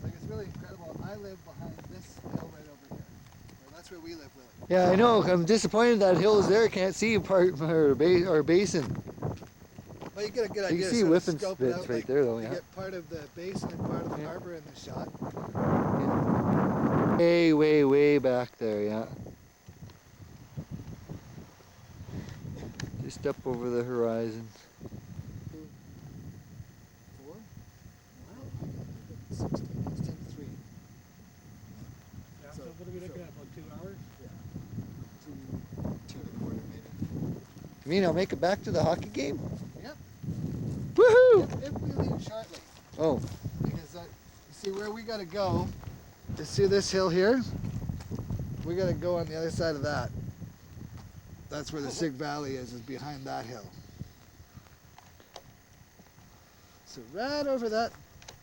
Like it's really incredible. I live behind this hill right over here. Well, that's where we live, Willie. Yeah, I know. I'm disappointed that hill is there. Can't see part or basin. Well, you get a good You idea. can see sort of Whiffin scope it Spits out, right like, there, though. You Yeah. get part of the basin and part of the Yeah. harbor in the shot. Way, way, way back there. Yeah. Just up over the horizon. 4? Wow. 16. It's 10 to 3. Yeah. So- So what are we looking at? About 2 hours? Yeah. 2 You mean I'll make it back to the hockey game? Yep. Woohoo! If we leave shortly. Oh, Because you see where we gotta go. You see this hill here? We gotta go on the other side of that. That's where the Sooke Valley is behind that hill. So right over that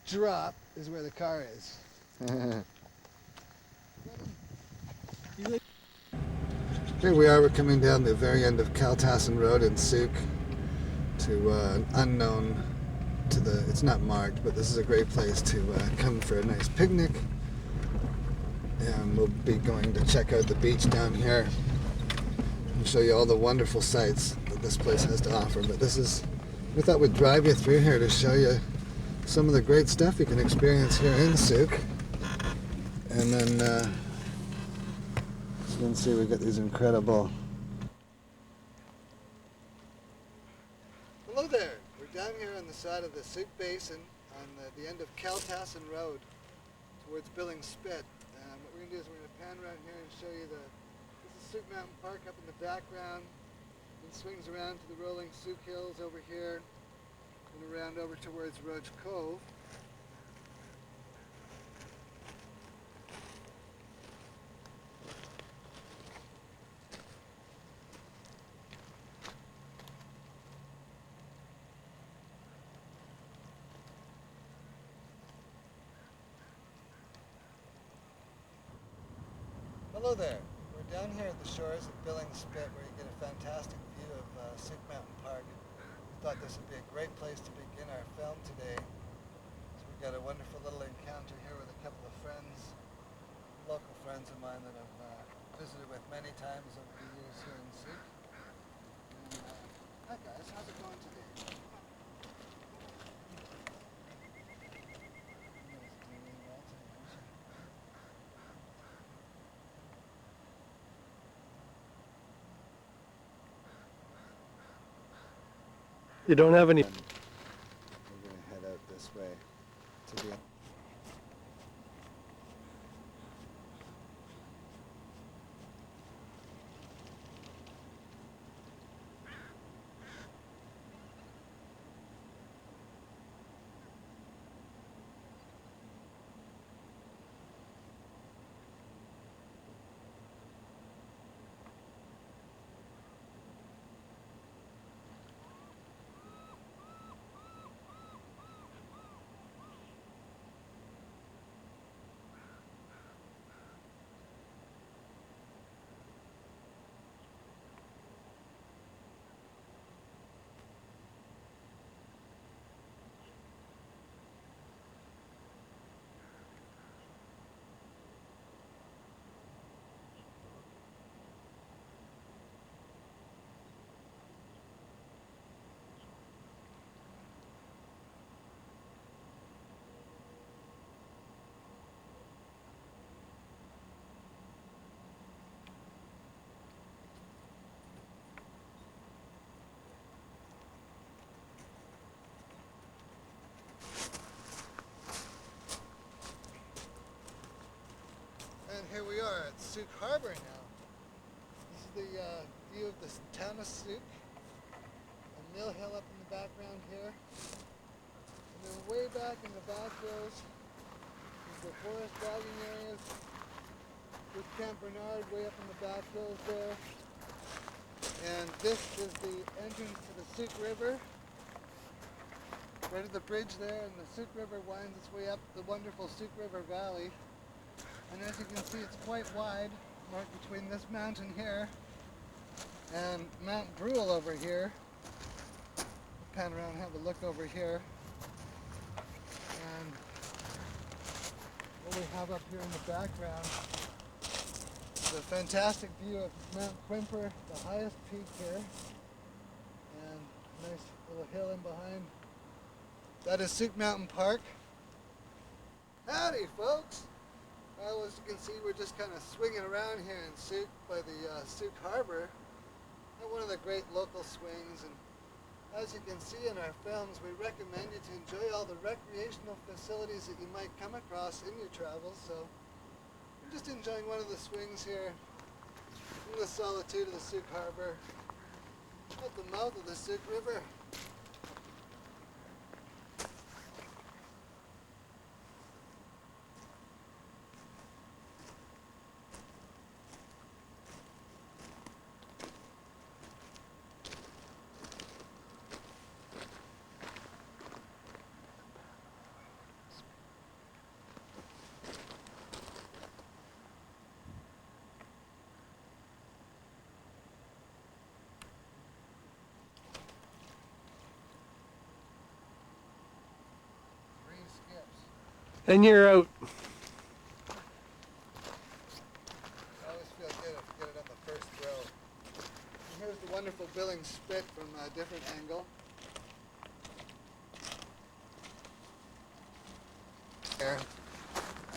drop is where the car is. Here we are, we're coming down the very end of Kaltassin Road in Sooke to an unknown it's not marked, but this is a great place to come for a nice picnic. And we'll be going to check out the beach down here and show you all the wonderful sights that this place has to offer. But we thought we'd drive you through here to show you some of the great stuff you can experience here in Sooke. And then, as you can see, we've got these incredible... Hello there! We're down here on the side of the Sooke Basin on the end of Kaltassin Road towards Billings Spit. And what we're going to do is we're going to pan around here and show you this is Sooke Mountain Park up in the background. It swings around to the rolling Sooke Hills over here and around over towards Roach Cove. Hello there. We're down here at the shores of Billings Spit where you get a fantastic view of Sooke Mountain Park. We thought this would be a great place to begin our film today. So we've got a wonderful little encounter here with a couple of friends, local friends of mine that I've visited with many times over the years here in Sooke. And, hi guys, how's it going today? You don't have any... We're going to head out this way to the... And here we are at Sooke Harbor now. This is the view of the town of Sooke. A mill hill up in the background here. And then way back in the back rows is the forest logging areas with Camp Bernard way up in the back rows there. And this is the entrance to the Sooke River. Right at the bridge there, and the Sooke River winds its way up the wonderful Sooke River Valley. And as you can see, it's quite wide, marked between this mountain here and Mount Brule over here. Pan around and have a look over here. And what we have up here in the background is a fantastic view of Mount Quimper, the highest peak here. And a nice little hill in behind. That is Sooke Mountain Park. Howdy, folks! Well, as you can see, we're just kind of swinging around here in Sooke by the Sooke Harbor. And one of the great local swings. And as you can see in our films, we recommend you to enjoy all the recreational facilities that you might come across in your travels. So we're just enjoying one of the swings here in the solitude of the Sooke Harbor. At the mouth of the Sooke River. And you're out. I always feel good if you get it on the first row. And here's the wonderful billing spit from a different angle. There.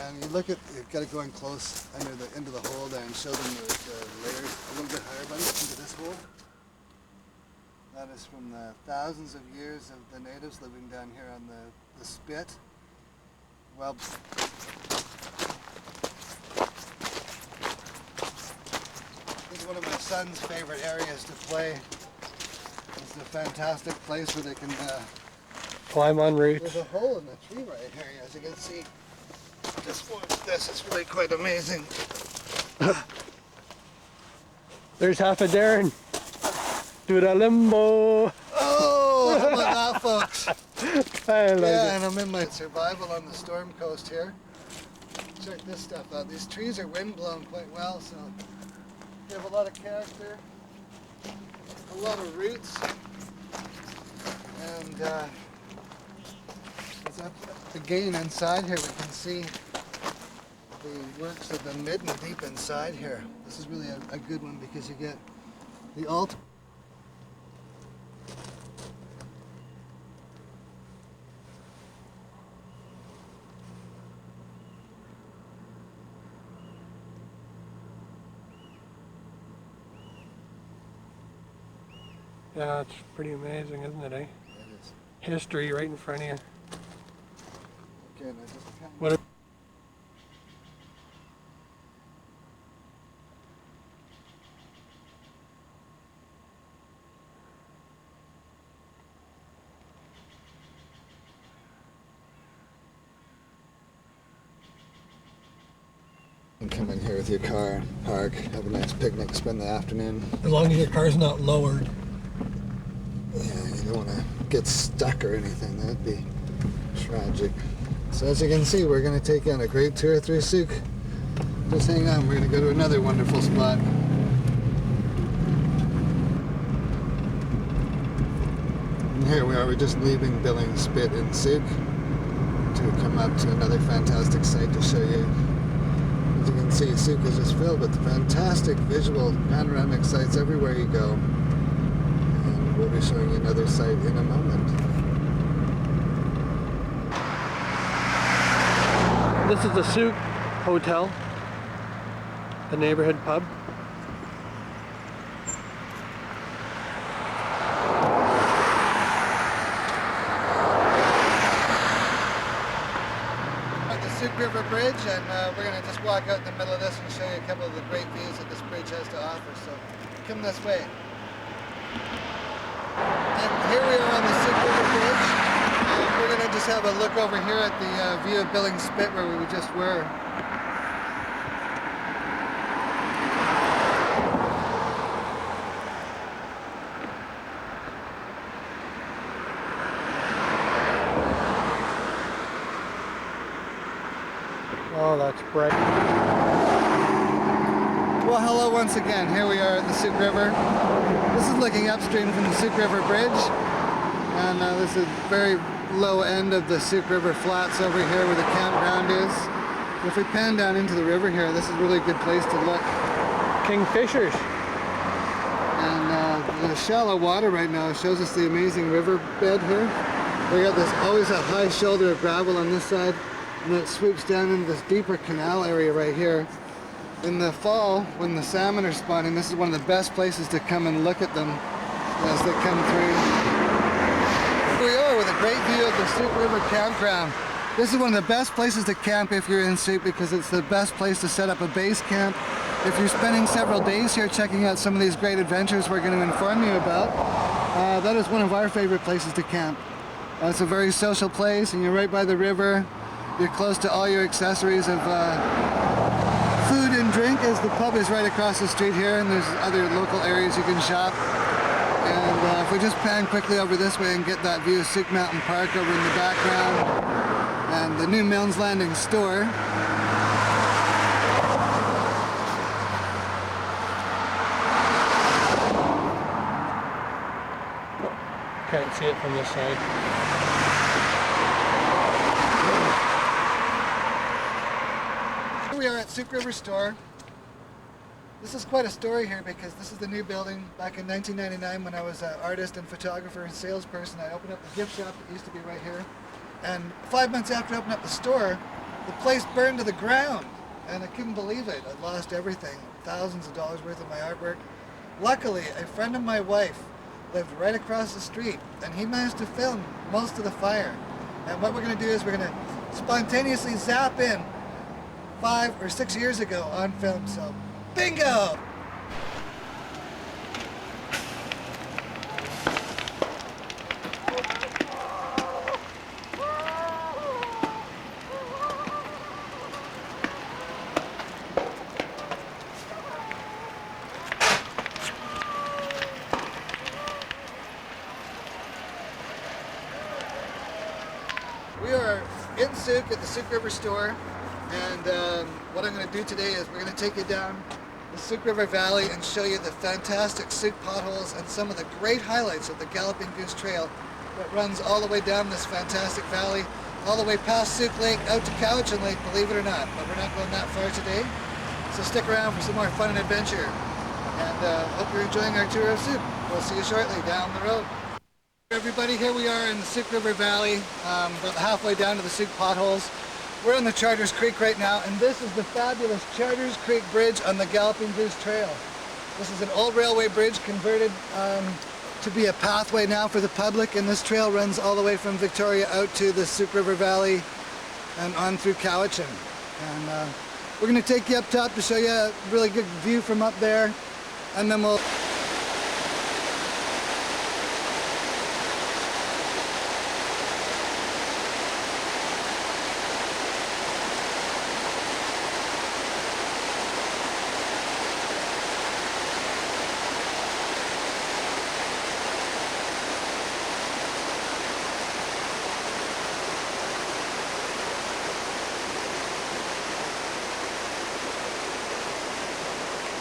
And you look at, you've got to go in close into the hole there and show them the layers a little bit higher, buddy, into this hole. That is from the thousands of years of the natives living down here on the spit. Well, this is one of my son's favorite areas to play. It's a fantastic place where they can Climb on roots. there's a hole in the tree right here, as you can see. Just watch this, it's really quite amazing. There's half a Darren. Do the limbo. Oh, how about that, folks? I like Yeah, it. and I'm in my survival on the storm coast here. Check this stuff out. These trees are windblown quite well, so they have a lot of character, a lot of roots, and again inside here we can see the works of the midden deep inside here. This is really a good one because you get the ultimate. Yeah, it's pretty amazing, isn't it, eh? It is. History right in front of you. Okay, now just kind of What a- You come in here with your car, park, have a nice picnic, spend the afternoon. As long as your car's not lowered. Yeah, you don't want to get stuck or anything. That'd be tragic. So as you can see, we're going to take in a great tour through Sooke. Just hang on, we're going to go to another wonderful spot. And here we are, we're just leaving Billing Spit in Sooke to come up to another fantastic site to show you. As you can see, Sooke is just filled with fantastic visual panoramic sites everywhere you go. And we'll be showing you another site in a moment. This is the Sooke Hotel, the neighborhood pub. At the Sooke River Bridge, and we're going to just walk out in the middle of this and show you a couple of the great views that this bridge has to offer. So come this way. And here we are on the Sooke River Bridge. We're going to just have a look over here at the view of Billing Spit where we just were. Oh, that's bright. Well, hello once again. Here we are at the Sooke River. This is looking upstream from the Sooke River Bridge. And this is very low end of the Sooke River flats over here where the campground is. If we pan down into the river here, this is a really good place to look. Kingfishers. And the shallow water right now shows us the amazing river bed here. We got this always a high shoulder of gravel on this side, and then it swoops down into this deeper canal area right here. In the fall, when the salmon are spawning, this is one of the best places to come and look at them as they come through. Here we are with a great view of the Sooke River campground. This is one of the best places to camp if you're in Sooke because it's the best place to set up a base camp if you're spending several days here checking out some of these great adventures we're going to inform you about, that is one of our favorite places to camp. It's a very social place, and you're right by the river. You're close to all your accessories of food and drink, as the pub is right across the street here, and there's other local areas you can shop. And if we just pan quickly over this way and get that view of Sooke Mountain Park over in the background, and the new Milnes Landing store. Can't see it from this side. Here we are at Sooke River Store. This is quite a story here because this is the new building. Back in 1999, when I was an artist and photographer and salesperson, I opened up the gift shop that used to be right here. And 5 months after opening up the store, the place burned to the ground. And I couldn't believe it. I lost everything, thousands of dollars worth of my artwork. Luckily, a friend of my wife lived right across the street, and he managed to film most of the fire. And what we're going to do is we're going to spontaneously zap in 5 or 6 years ago on film. So, bingo! We are in Sooke at the Sooke River store, and what I'm going to do today is we're going to take you down the Sooke River Valley and show you the fantastic Sooke potholes and some of the great highlights of the Galloping Goose Trail that runs all the way down this fantastic valley, all the way past Sooke Lake out to Cowichan Lake, believe it or not. But we're not going that far today, so stick around for some more fun and adventure. And hope you're enjoying our tour of Sooke. We'll see you shortly down the road. Everybody, here we are in the Sooke River Valley, about halfway down to the Sooke potholes. We're on the Charters Creek right now, and this is the fabulous Charters Creek Bridge on the Galloping Goose Trail. This is an old railway bridge converted to be a pathway now for the public, and this trail runs all the way from Victoria out to the Sooke River Valley and on through Cowichan. And we're going to take you up top to show you a really good view from up there, and then we'll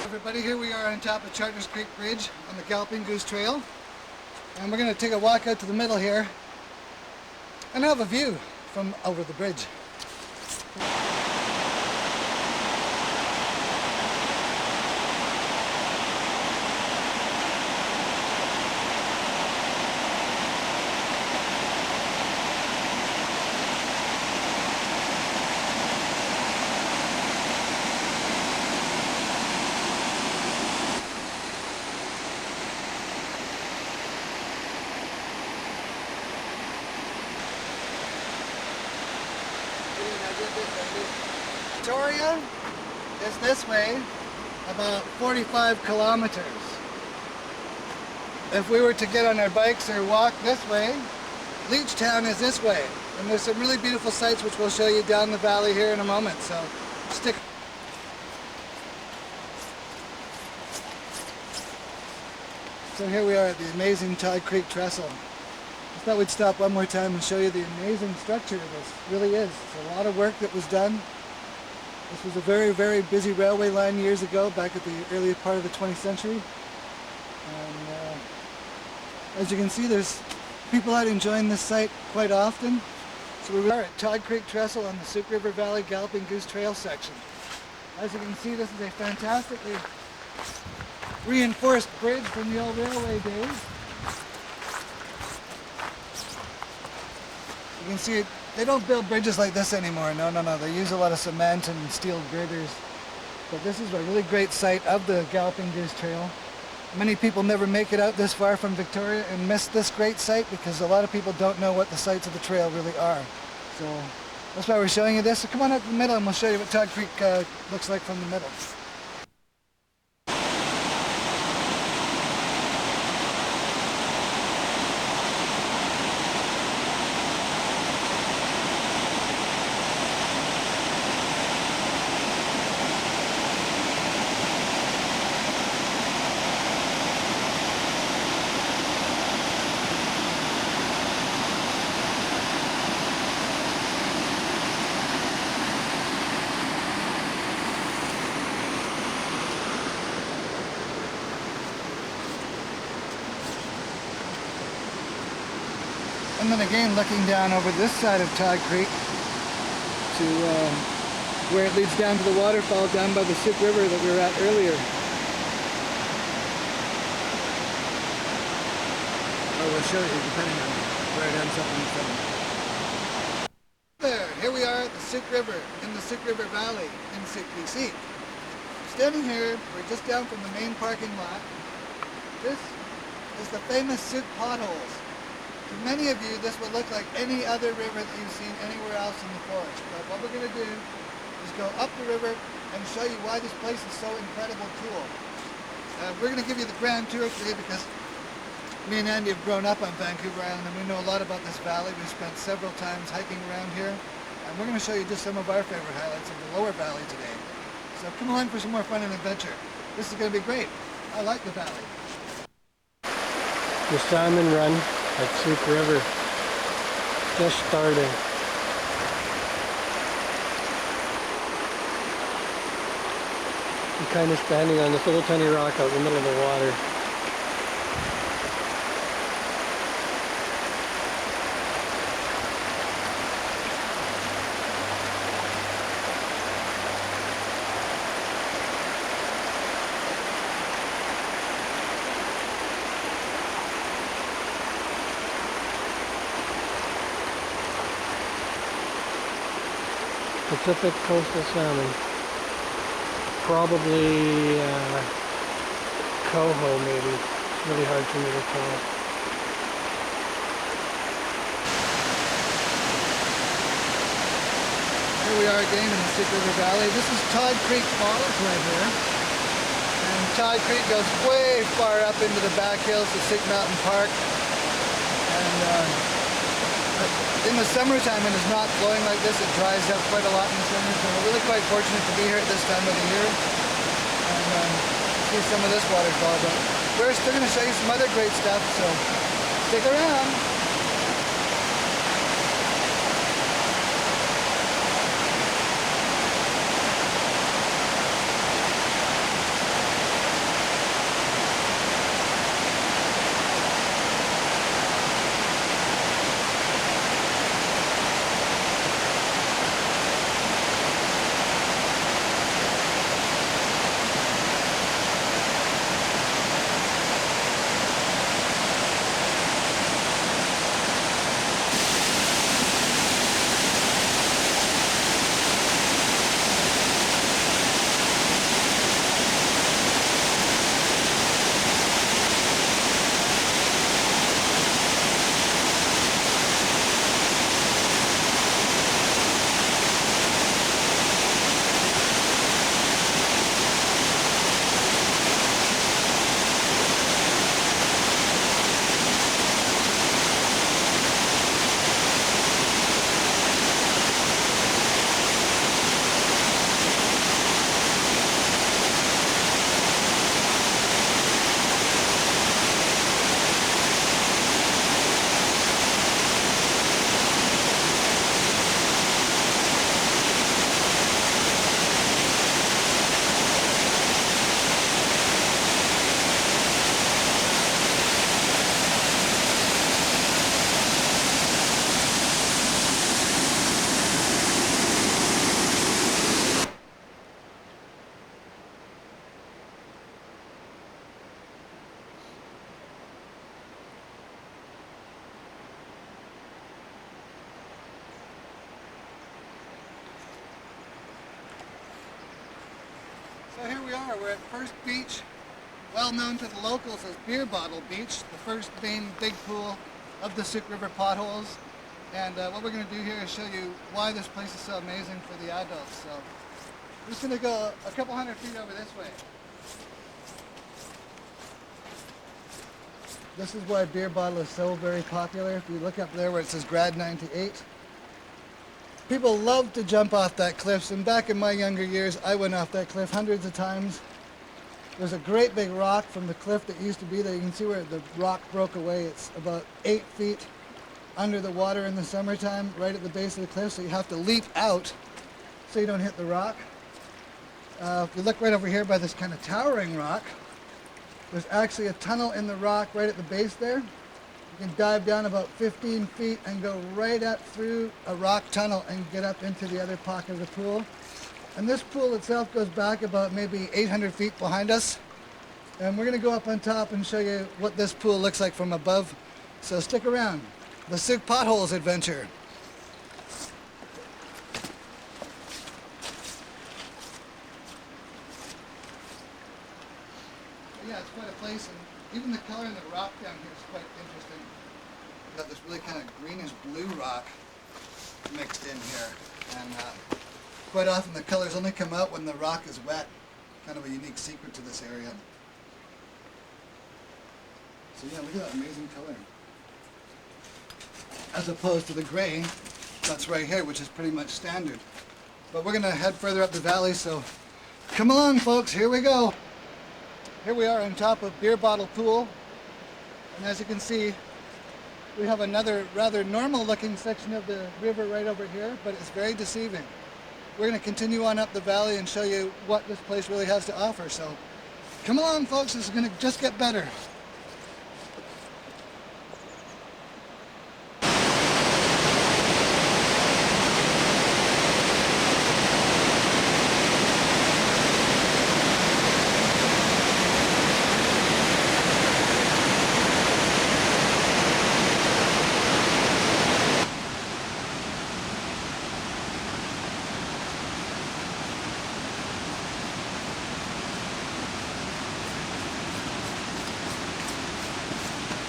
Everybody, here we are on top of Charters Creek Bridge on the Galloping Goose Trail, and we're going to take a walk out to the middle here and have a view from over the bridge. Victoria is this way, about 45 kilometers. If we were to get on our bikes or walk this way, Leechtown is this way. And there's some really beautiful sights which we'll show you down the valley here in a moment, so stick. So here we are at the amazing Tide Creek Trestle. I thought we'd stop one more time and show you the amazing structure this really is. It's a lot of work that was done. This was a very, very busy railway line years ago, back at the earlier part of the 20th century. And as you can see, there's people out enjoying this site quite often. So we are at Tide Creek Trestle on the Sooke River Valley Galloping Goose Trail section. As you can see, this is a fantastically reinforced bridge from the old railway days. You can see they don't build bridges like this anymore. No. They use a lot of cement and steel girders. But this is a really great site of the Galloping Goose Trail. Many people never make it out this far from Victoria and miss this great site because a lot of people don't know what the sites of the trail really are. So that's why we're showing you this. So come on up to the middle and we'll show you what Tide Creek looks like from the middle. And then again, looking down over this side of Todd Creek to where it leads down to the waterfall down by the Sooke River that we were at earlier. Oh, we'll show you depending on where it ends up in the film. There, here we are at the Sooke River, in the Sooke River Valley in Sooke, BC. Standing here, we're just down from the main parking lot. This is the famous Sooke potholes. To many of you, this will look like any other river that you've seen anywhere else in the forest. But what we're going to do is go up the river and show you why this place is so incredible cool. We're going to give you the grand tour today because me and Andy have grown up on Vancouver Island and we know a lot about this valley. We've spent several times hiking around here. And we're going to show you just some of our favorite highlights of the lower valley today. So come along for some more fun and adventure. This is going to be great. I like the valley. The salmon run at Sooke River just starting. I'm kind of standing on this little tiny rock out in the middle of the water. Pacific coastal salmon. Probably coho maybe. It's really hard for me to tell. Here we are again in the Sooke River Valley. This is Todd Creek Falls right here. And Todd Creek goes way far up into the back hills of Sooke Mountain Park. And in the summertime, when it's not flowing like this, it dries up quite a lot in the summer. So we're really quite fortunate to be here at this time of the year and see some of this waterfall. But we're still going to show you some other great stuff, so stick around. So here we are, we're at First Beach, well known to the locals as Beer Bottle Beach, the first main big pool of the Sooke River potholes. And what we're going to do here is show you why this place is so amazing for the adults. So we're just going to go a couple hundred feet over this way. This is why Beer Bottle is so very popular. If you look up there where it says Grad 98, people love to jump off that cliff, and back in my younger years, I went off that cliff hundreds of times. There's a great big rock from the cliff that used to be there. You can see where the rock broke away. It's about 8 feet under the water in the summertime, right at the base of the cliff, so you have to leap out so you don't hit the rock. If you look right over here by this kind of towering rock, there's actually a tunnel in the rock right at the base there. You can dive down about 15 feet and go right up through a rock tunnel and get up into the other pocket of the pool. And this pool itself goes back about maybe 800 feet behind us. And we're gonna go up on top and show you what this pool looks like from above. So stick around. The Sooke Potholes adventure. Yeah, it's quite a place, and even the color in the rock down here is quite interesting. We've got this really kind of greenish blue rock mixed in here, and quite often the colors only come out when the rock is wet. Kind of a unique secret to this area. So yeah, look at that amazing color. As opposed to the gray that's right here, which is pretty much standard. But we're gonna head further up the valley, so come along folks, here we go. Here we are on top of Beer Bottle Pool, and as you can see, we have another rather normal looking section of the river right over here, but it's very deceiving. We're going to continue on up the valley and show you what this place really has to offer, so come along folks, this is going to just get better.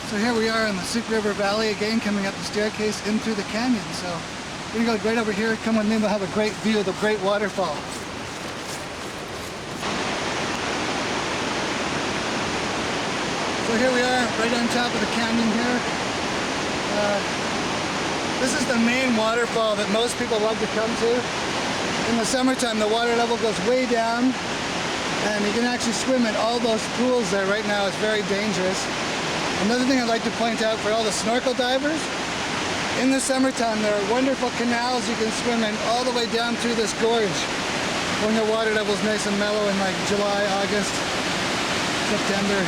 So here we are in the Sooke River Valley again, coming up the staircase in through the canyon. So we're going to go right over here, come with me, we'll have a great view of the great waterfall. So here we are, right on top of the canyon here. This is the main waterfall that most people love to come to. In the summertime, the water level goes way down, and you can actually swim in all those pools there. Right now, it's very dangerous. Another thing I'd like to point out for all the snorkel divers, in the summertime there are wonderful canals you can swim in all the way down through this gorge when the water level's nice and mellow in like July, August, September.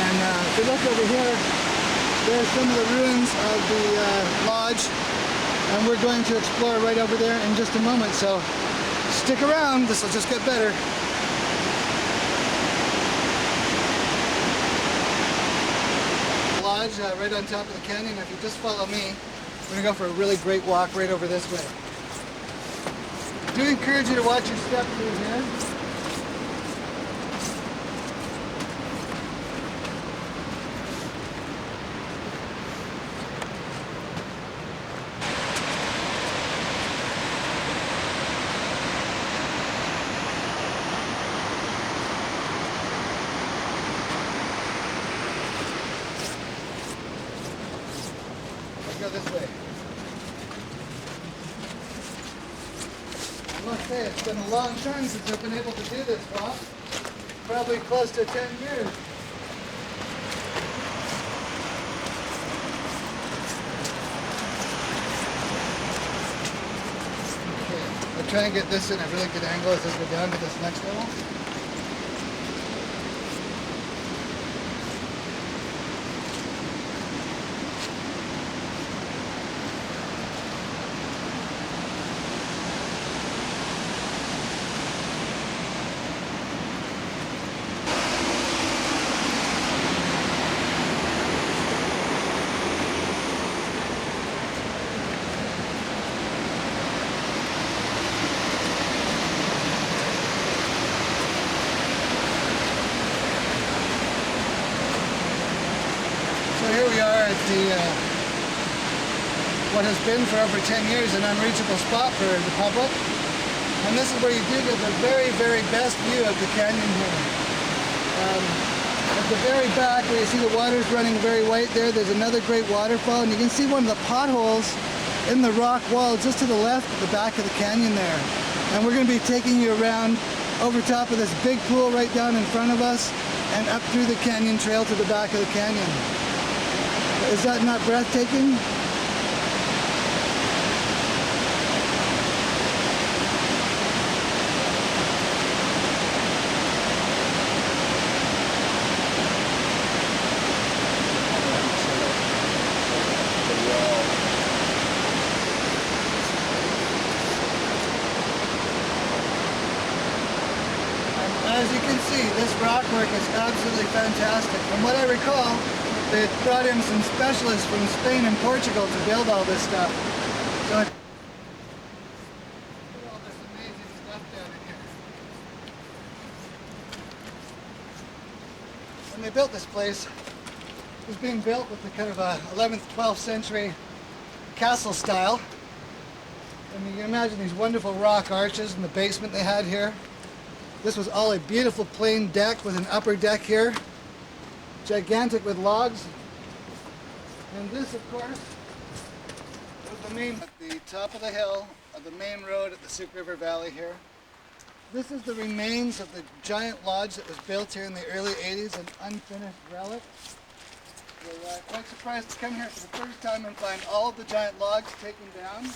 And if you look over here, there's some of the ruins of the lodge, and we're going to explore right over there in just a moment, so stick around, this will just get better. Right on top of the canyon. If you just follow me, we're going to go for a really great walk right over this way. I do encourage you to watch your step through here. Go this way. I must say, it's been a long time since I've been able to do this walk. Probably close to 10 years. Okay, I'll try and get this in a really good angle as I go down to this next level. So here we are at the what has been for over 10 years an unreachable spot for the public. And this is where you do get the very, very best view of the canyon here. At the very back where you see the water's running very white there's another great waterfall, and you can see one of the potholes in the rock wall just to the left at the back of the canyon there. And we're going to be taking you around over top of this big pool right down in front of us and up through the canyon trail to the back of the canyon. Is that not breathtaking? see, this rock work is absolutely fantastic. From what I recall, they brought in some specialists from Spain and Portugal to build all this stuff. So look at all this amazing stuff down in here. When they built this place, it was being built with the kind of a 11th, 12th century castle style. And you can imagine these wonderful rock arches in the basement they had here. This was all a beautiful plain deck with an upper deck here. Gigantic with logs. And this, of course, was the main, at the top of the hill of the main road at the Sooke River Valley here. This is the remains of the giant lodge that was built here in the early 80s, an unfinished relic. We're quite surprised to come here for the first time and find all of the giant logs taken down.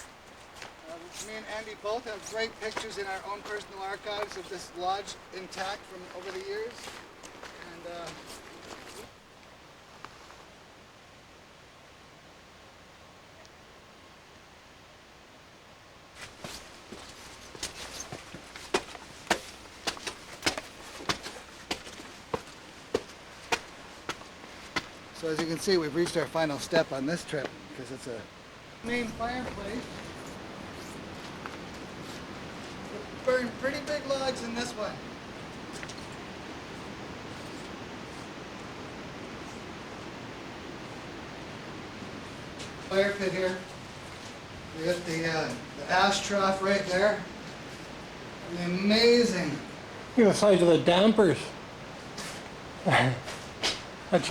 Me and Andy both have great pictures in our own personal archives of this lodge intact from over the years. And so as you can see, we've reached our final step on this trip because it's a main fireplace. Burned pretty big logs in this one. Fire pit here. We got the ash trough right there. Amazing. Look at the size of the dampers. That's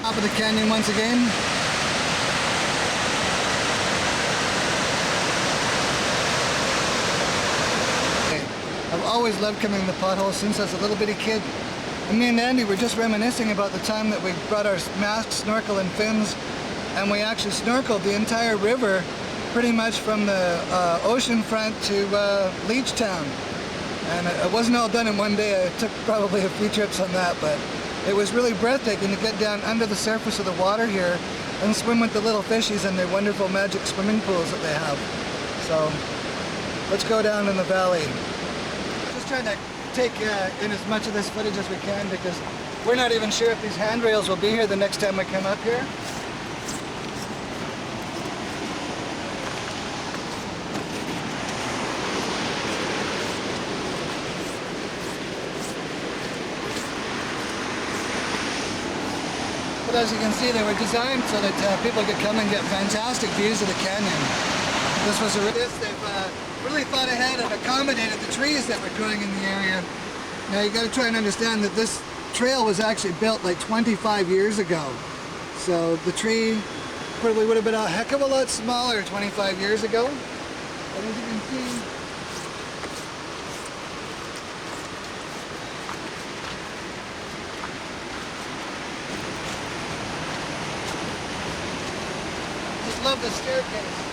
top of the canyon once again. I've always loved coming in the potholes since I was a little bitty kid. And me and Andy were just reminiscing about the time that we brought our mask, snorkel, and fins, and we actually snorkeled the entire river pretty much from the ocean front to Leechtown. And it wasn't all done in one day. I took probably a few trips on that, but it was really breathtaking to get down under the surface of the water here and swim with the little fishies in their wonderful magic swimming pools that they have. So let's go down in the valley. Just trying to take in as much of this footage as we can because we're not even sure if these handrails will be here the next time we come up here. But as you can see, they were designed so that people could come and get fantastic views of the canyon. They've really thought ahead and accommodated the trees that were growing in the area. Now you got to try and understand that this trail was actually built like 25 years ago. So the tree probably would have been a heck of a lot smaller 25 years ago. And as you can see, love the staircase.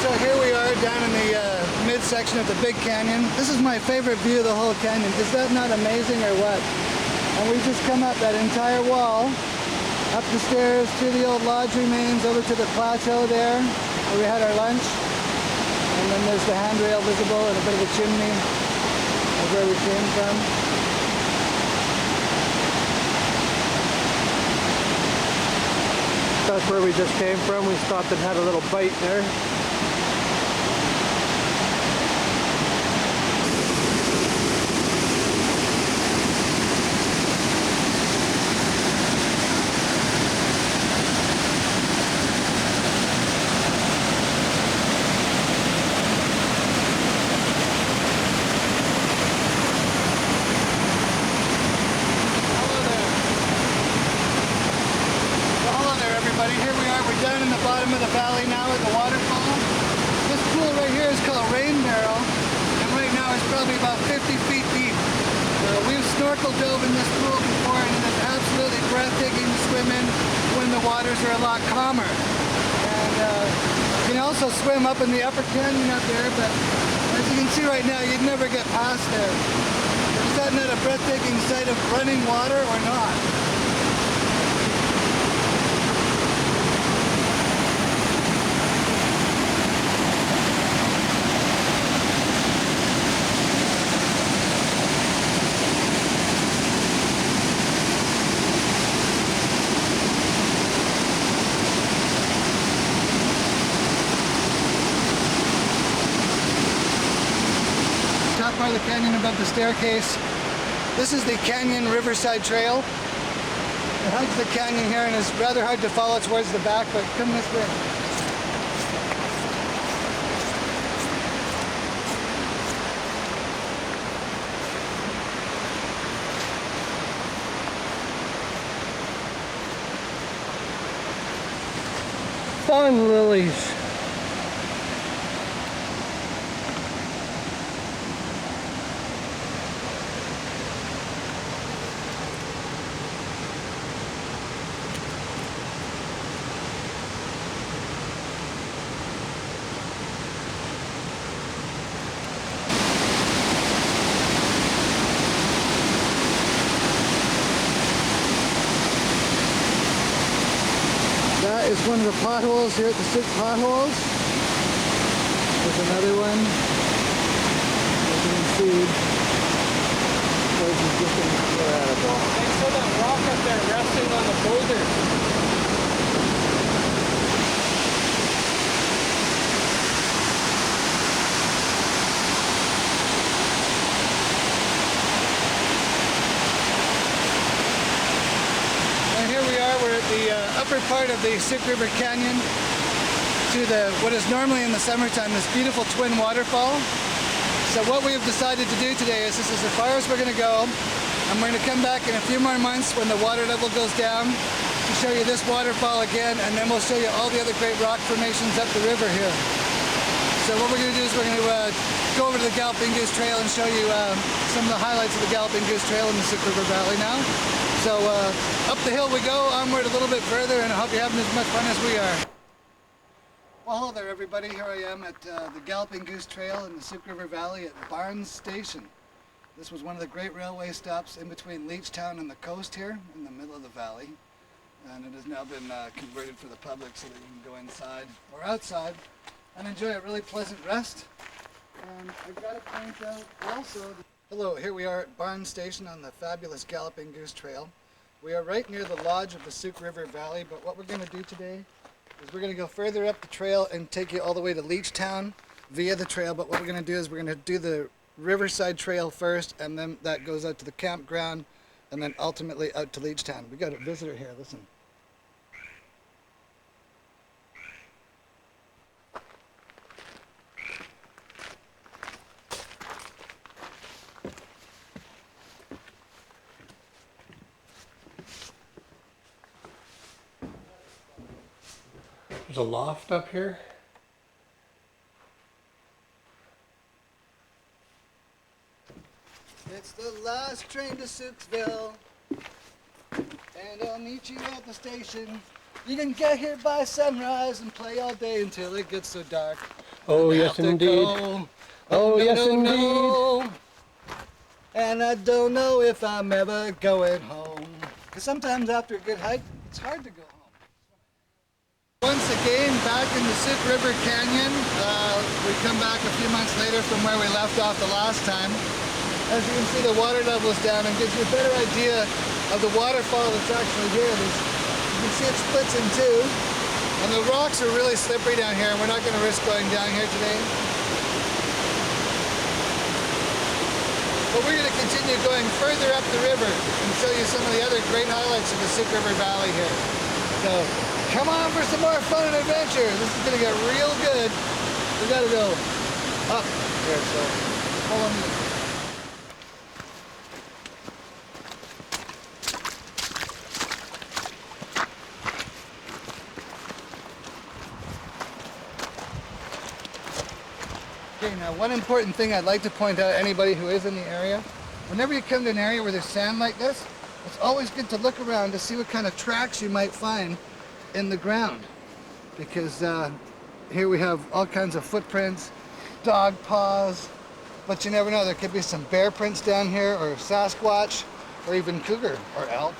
So here we are down in the midsection of the big canyon. This is my favorite view of the whole canyon. Is that not amazing or what? And we just come up that entire wall, up the stairs to the old lodge remains, over to the plateau there, where we had our lunch. And then there's the handrail visible and a bit of a chimney of where we came from. That's where we just came from. We stopped and had a little bite there. in the bottom of the valley now at the waterfall. This pool right here is called Rain Barrel, and right now it's probably about 50 feet deep. We've snorkel dove in this pool before, and it is absolutely breathtaking to swim in when the waters are a lot calmer. And you can also swim up in the upper canyon up there, but as you can see right now, you'd never get past there. Is that not a breathtaking sight of running water or not? Part of the canyon above the staircase. This is the Canyon Riverside Trail. It hugs the canyon here and is rather hard to follow towards the back, but come this way. Fun lilies. That is one of the potholes here at the Sooke potholes. There's another one. As you can see, this is just incredible. I saw that rock up there resting on the boulder. We're at the upper part of the Sooke River Canyon to what is normally in the summertime this beautiful twin waterfall. So what we have decided to do today is this is as far as we're going to go, and we're going to come back in a few more months when the water level goes down to show you this waterfall again, and then we'll show you all the other great rock formations up the river here. So what we're going to do is we're going to go over to the Galloping Goose Trail and show you some of the highlights of the Galloping Goose Trail in the Sooke River Valley now. So up the hill we go, onward a little bit further, and I hope you're having as much fun as we are. Well, hello there everybody. Here I am at the Galloping Goose Trail in the Sooke River Valley at Barnes Station. This was one of the great railway stops in between Leechtown and the coast here in the middle of the valley. And it has now been converted for the public so that you can go inside or outside and enjoy a really pleasant rest. And I've got to point out also... Hello, here we are at Barnes Station on the fabulous Galloping Goose Trail. We are right near the lodge of the Sooke River Valley, but what we're going to do today is we're going to go further up the trail and take you all the way to Leechtown via the trail, but what we're going to do is we're going to do the Riverside Trail first, and then that goes out to the campground, and then ultimately out to Leechtown. We got a visitor here, listen. There's a loft up here. It's the last train to Sookesville, and I'll meet you at the station. You can get here by sunrise and play all day until it gets so dark. Oh, And I yes, have to indeed. go. Oh, no, yes, no, indeed. no. And I don't know if I'm ever going home. Because sometimes after a good hike, it's hard to go home. Once again, back in the Sooke River Canyon. We come back a few months later from where we left off the last time. As you can see, the water level is down and gives you a better idea of the waterfall that's actually here. You can see it splits in two. And the rocks are really slippery down here, and we're not going to risk going down here today. But we're going to continue going further up the river and show you some of the other great highlights of the Sooke River Valley here. So come on for some more fun and adventure. This is going to get real good. We got to go up here, so follow me. Okay, now one important thing I'd like to point out to anybody who is in the area, whenever you come to an area where there's sand like this, it's always good to look around to see what kind of tracks you might find in the ground. Because here we have all kinds of footprints, dog paws, but you never know, there could be some bear prints down here, or Sasquatch, or even cougar, or elk,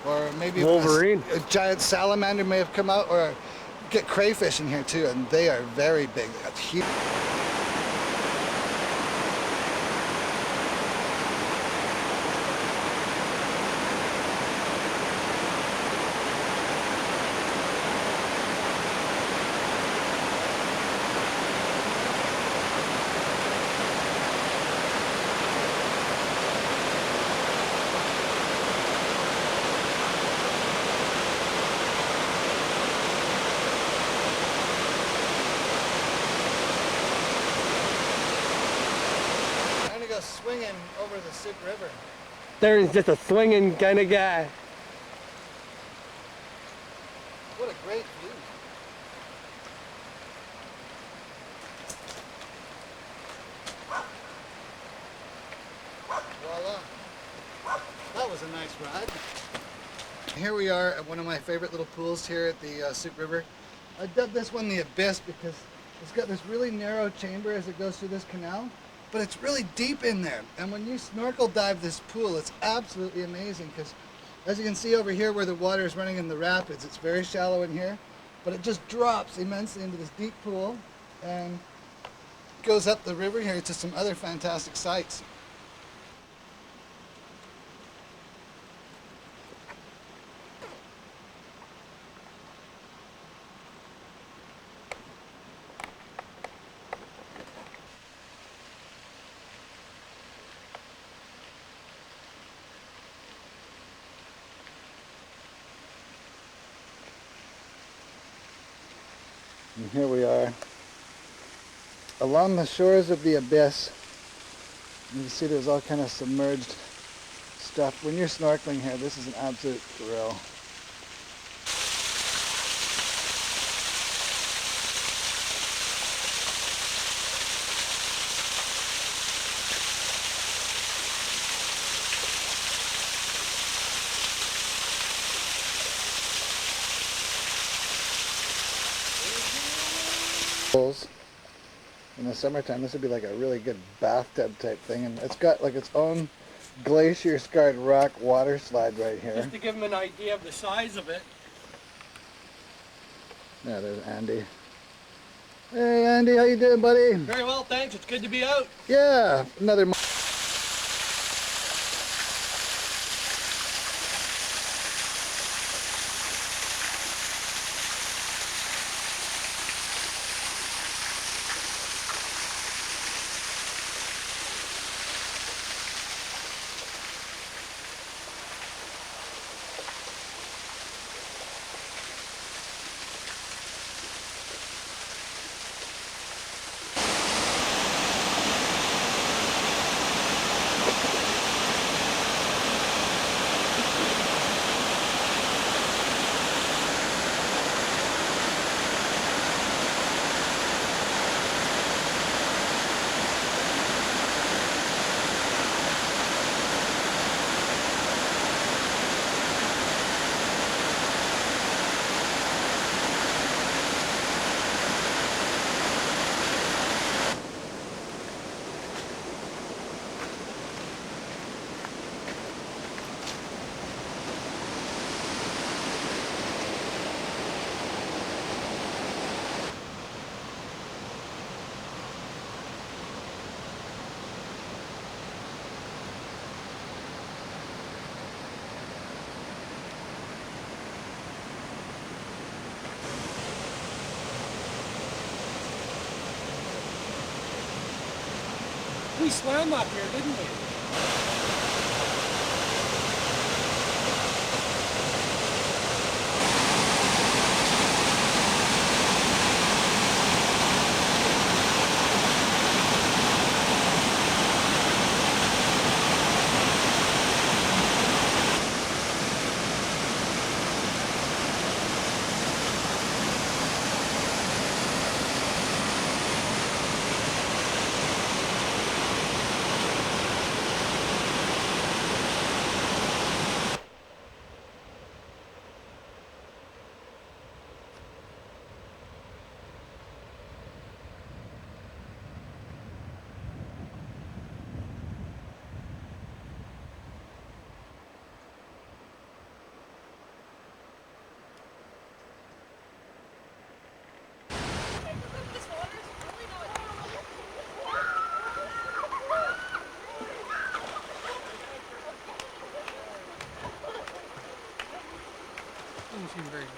or maybe Wolverine. a giant salamander may have come out, or get crayfish in here too, and they are very big. They got huge. Swinging over the Sooke River. Darren's just a swinging kind of guy. What a great view. Voila. That was a nice ride. Here we are at one of my favorite little pools here at the Sooke River. I dubbed this one the Abyss because it's got this really narrow chamber as it goes through this canal. But it's really deep in there, and when you snorkel dive this pool, it's absolutely amazing because as you can see over here where the water is running in the rapids, it's very shallow in here, but it just drops immensely into this deep pool and goes up the river here to some other fantastic sights. And here we are along the shores of the Abyss. You can see there's all kind of submerged stuff. When you're snorkeling here, this is an absolute thrill. In the summertime, this would be like a really good bathtub type thing, and it's got like its own glacier scarred rock water slide right here. Just to give him an idea of the size of it. Yeah, there's Andy. Hey Andy, how you doing, buddy? Very well, thanks. It's good to be out. Yeah, another. We swam up here, didn't we?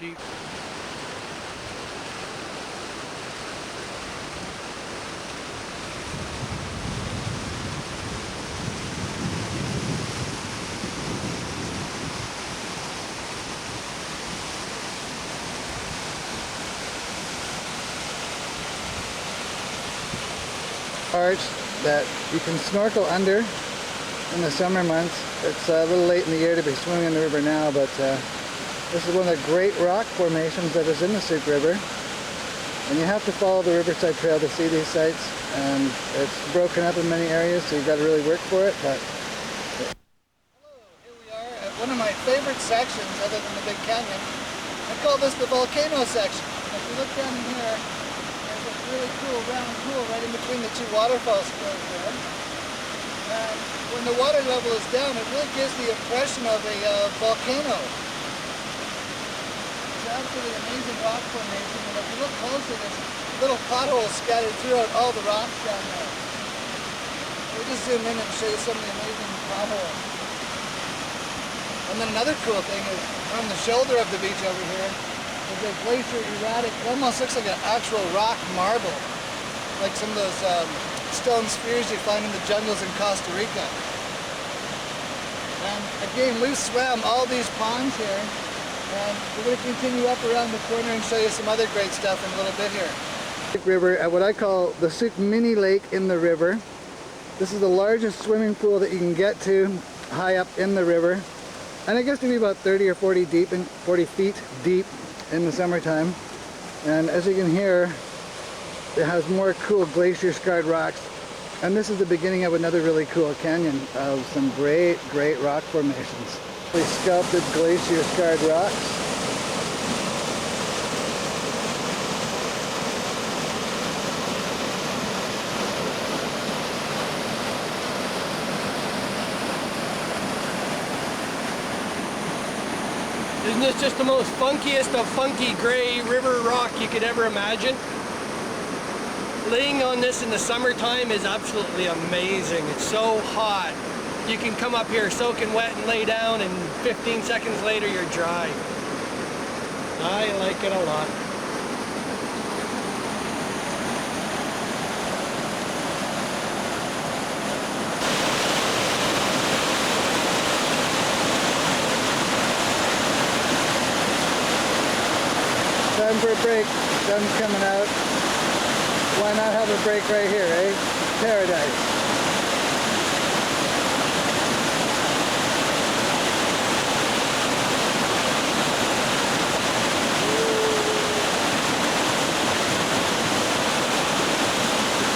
deep. Parts that you can snorkel under in the summer months. It's a little late in the year to be swimming in the river now, but this is one of the great rock formations that is in the Sooke River. And you have to follow the Riverside Trail to see these sites, and it's broken up in many areas, so you've got to really work for it. But hello, here we are at one of my favorite sections other than the Big Canyon. I call this the volcano section. If you look down here, there's a really cool round pool right in between the two waterfalls spills there. And when the water level is down, it really gives the impression of a volcano. It's absolutely amazing rock formation, and if you look closely, there's little potholes scattered throughout all the rocks down there. We'll just zoom in and show you some of the amazing potholes. And then another cool thing is, on the shoulder of the beach over here, there's a glacier erratic. It almost looks like an actual rock marble, like some of those stone spheres you find in the jungles in Costa Rica. And again, we swam all these ponds here, and we're going to continue up around the corner and show you some other great stuff in a little bit here. Sooke River at what I call the Sooke Mini Lake in the river. This is the largest swimming pool that you can get to high up in the river, and it gets to be about 30 or 40 deep and 40 feet deep in the summertime. And as you can hear, it has more cool glacier scarred rocks, and this is the beginning of another really cool canyon of some great rock formations. We sculpted glacier scarred rocks. Isn't this just the most funkiest of funky gray river rock you could ever imagine? Laying on this in the summertime is absolutely amazing. It's so hot. You can come up here soaking wet and lay down, and 15 seconds later you're dry. I like it a lot. Time for a break. Sun's coming out. Why not have a break right here, eh? Paradise.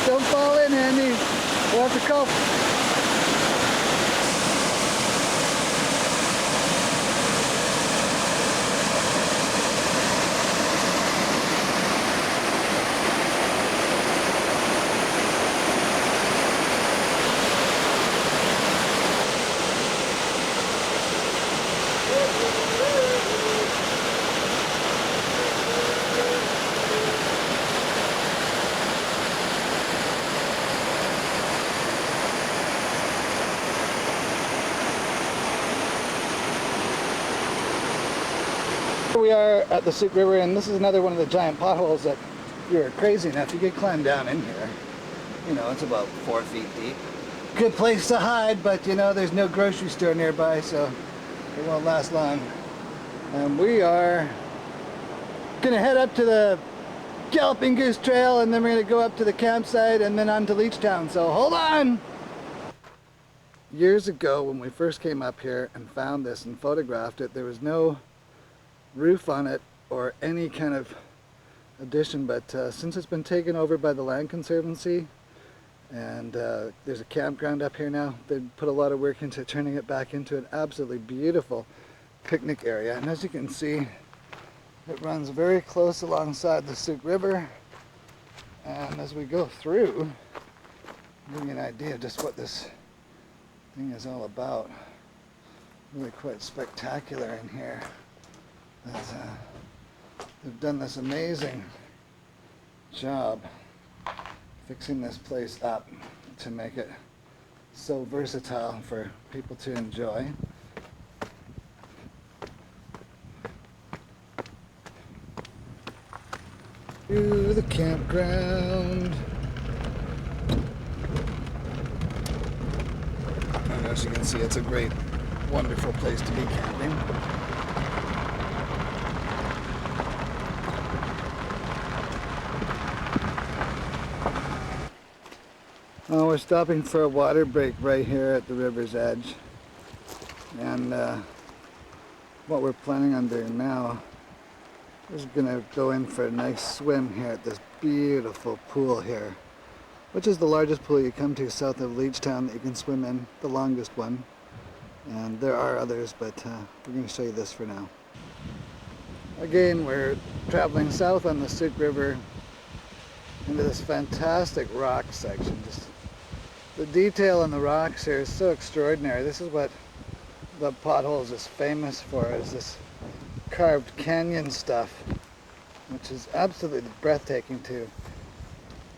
Don't fall in, Andy. We'll have to call. Here we are at the Sooke River, and this is another one of the giant potholes that, if you're crazy enough, you could climb down in here. You know, it's about 4 feet deep. Good place to hide, but you know, there's no grocery store nearby, so it won't last long. And we are gonna head up to the Galloping Goose Trail, and then we're gonna go up to the campsite and then on to Leechtown, so hold on! Years ago, when we first came up here and found this and photographed it, there was no roof on it or any kind of addition, but since it's been taken over by the Land Conservancy, and there's a campground up here now, they've put a lot of work into turning it back into an absolutely beautiful picnic area. And as you can see, it runs very close alongside the Sooke River, and as we go through, I'll give you an idea of just what this thing is all about. Really quite spectacular in here. They've done this amazing job fixing this place up to make it so versatile for people to enjoy. To the campground. And as you can see, it's a great, wonderful place to be camping. Oh, we're stopping for a water break right here at the river's edge. And what we're planning on doing now is gonna go in for a nice swim here at this beautiful pool here, which is the largest pool you come to south of Leechtown that you can swim in, the longest one. And there are others, but we're going to show you this for now. Again, we're traveling south on the Sooke River into this fantastic rock section. Just the detail on the rocks here is so extraordinary. This is what the Potholes is famous for, is this carved canyon stuff, which is absolutely breathtaking to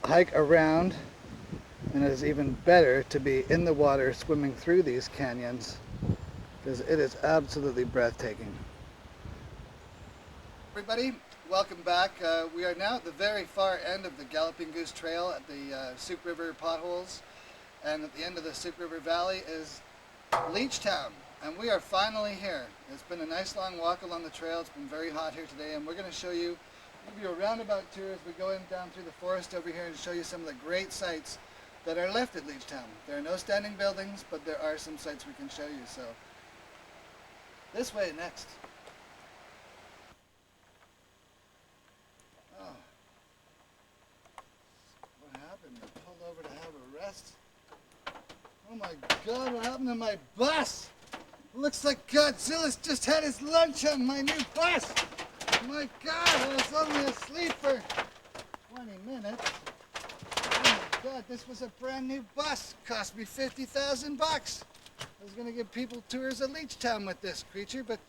hike around, and it is even better to be in the water swimming through these canyons, because it is absolutely breathtaking. Everybody, welcome back. We are now at the very far end of the Galloping Goose Trail at the Sooke River Potholes, and at the end of the Sooke River Valley is Leechtown, and we are finally here. It's been a nice long walk along the trail. It's been very hot here today, and we're going to show you, give you a roundabout tour as we go in down through the forest over here and show you some of the great sights that are left at Leechtown. There are no standing buildings, but there are some sights we can show you. So this way next. Oh, what happened? I pulled over to have a rest. Oh my God, what happened to my bus? Looks like Godzilla's just had his lunch on my new bus. My God, I was only asleep for 20 minutes. Oh my God, this was a brand new bus. Cost me 50,000 bucks. I was gonna give people tours of Leechtown with this creature, but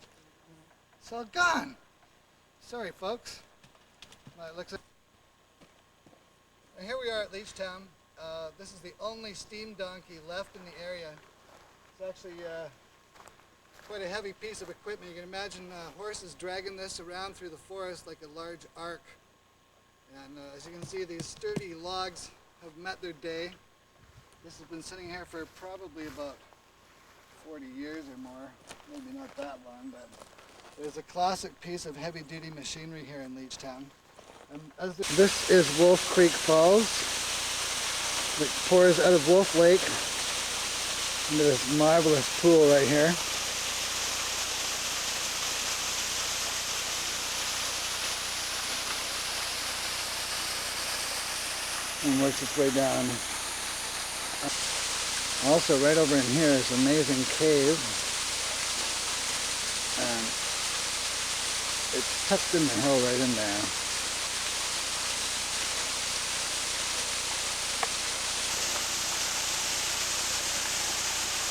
it's all gone. Sorry, folks. Well, it looks like... And here we are at Leechtown. This is the only steam donkey left in the area. It's actually quite a heavy piece of equipment. You can imagine horses dragging this around through the forest like a large ark. And as you can see, these sturdy logs have met their day. This has been sitting here for probably about 40 years or more. Maybe not that long, but there's a classic piece of heavy-duty machinery here in Leechtown. And as this is Wolf Creek Falls, that pours out of Wolf Lake into this marvelous pool right here. And works its way down. Also, right over in here is an amazing cave. And it's tucked in the hill right in there.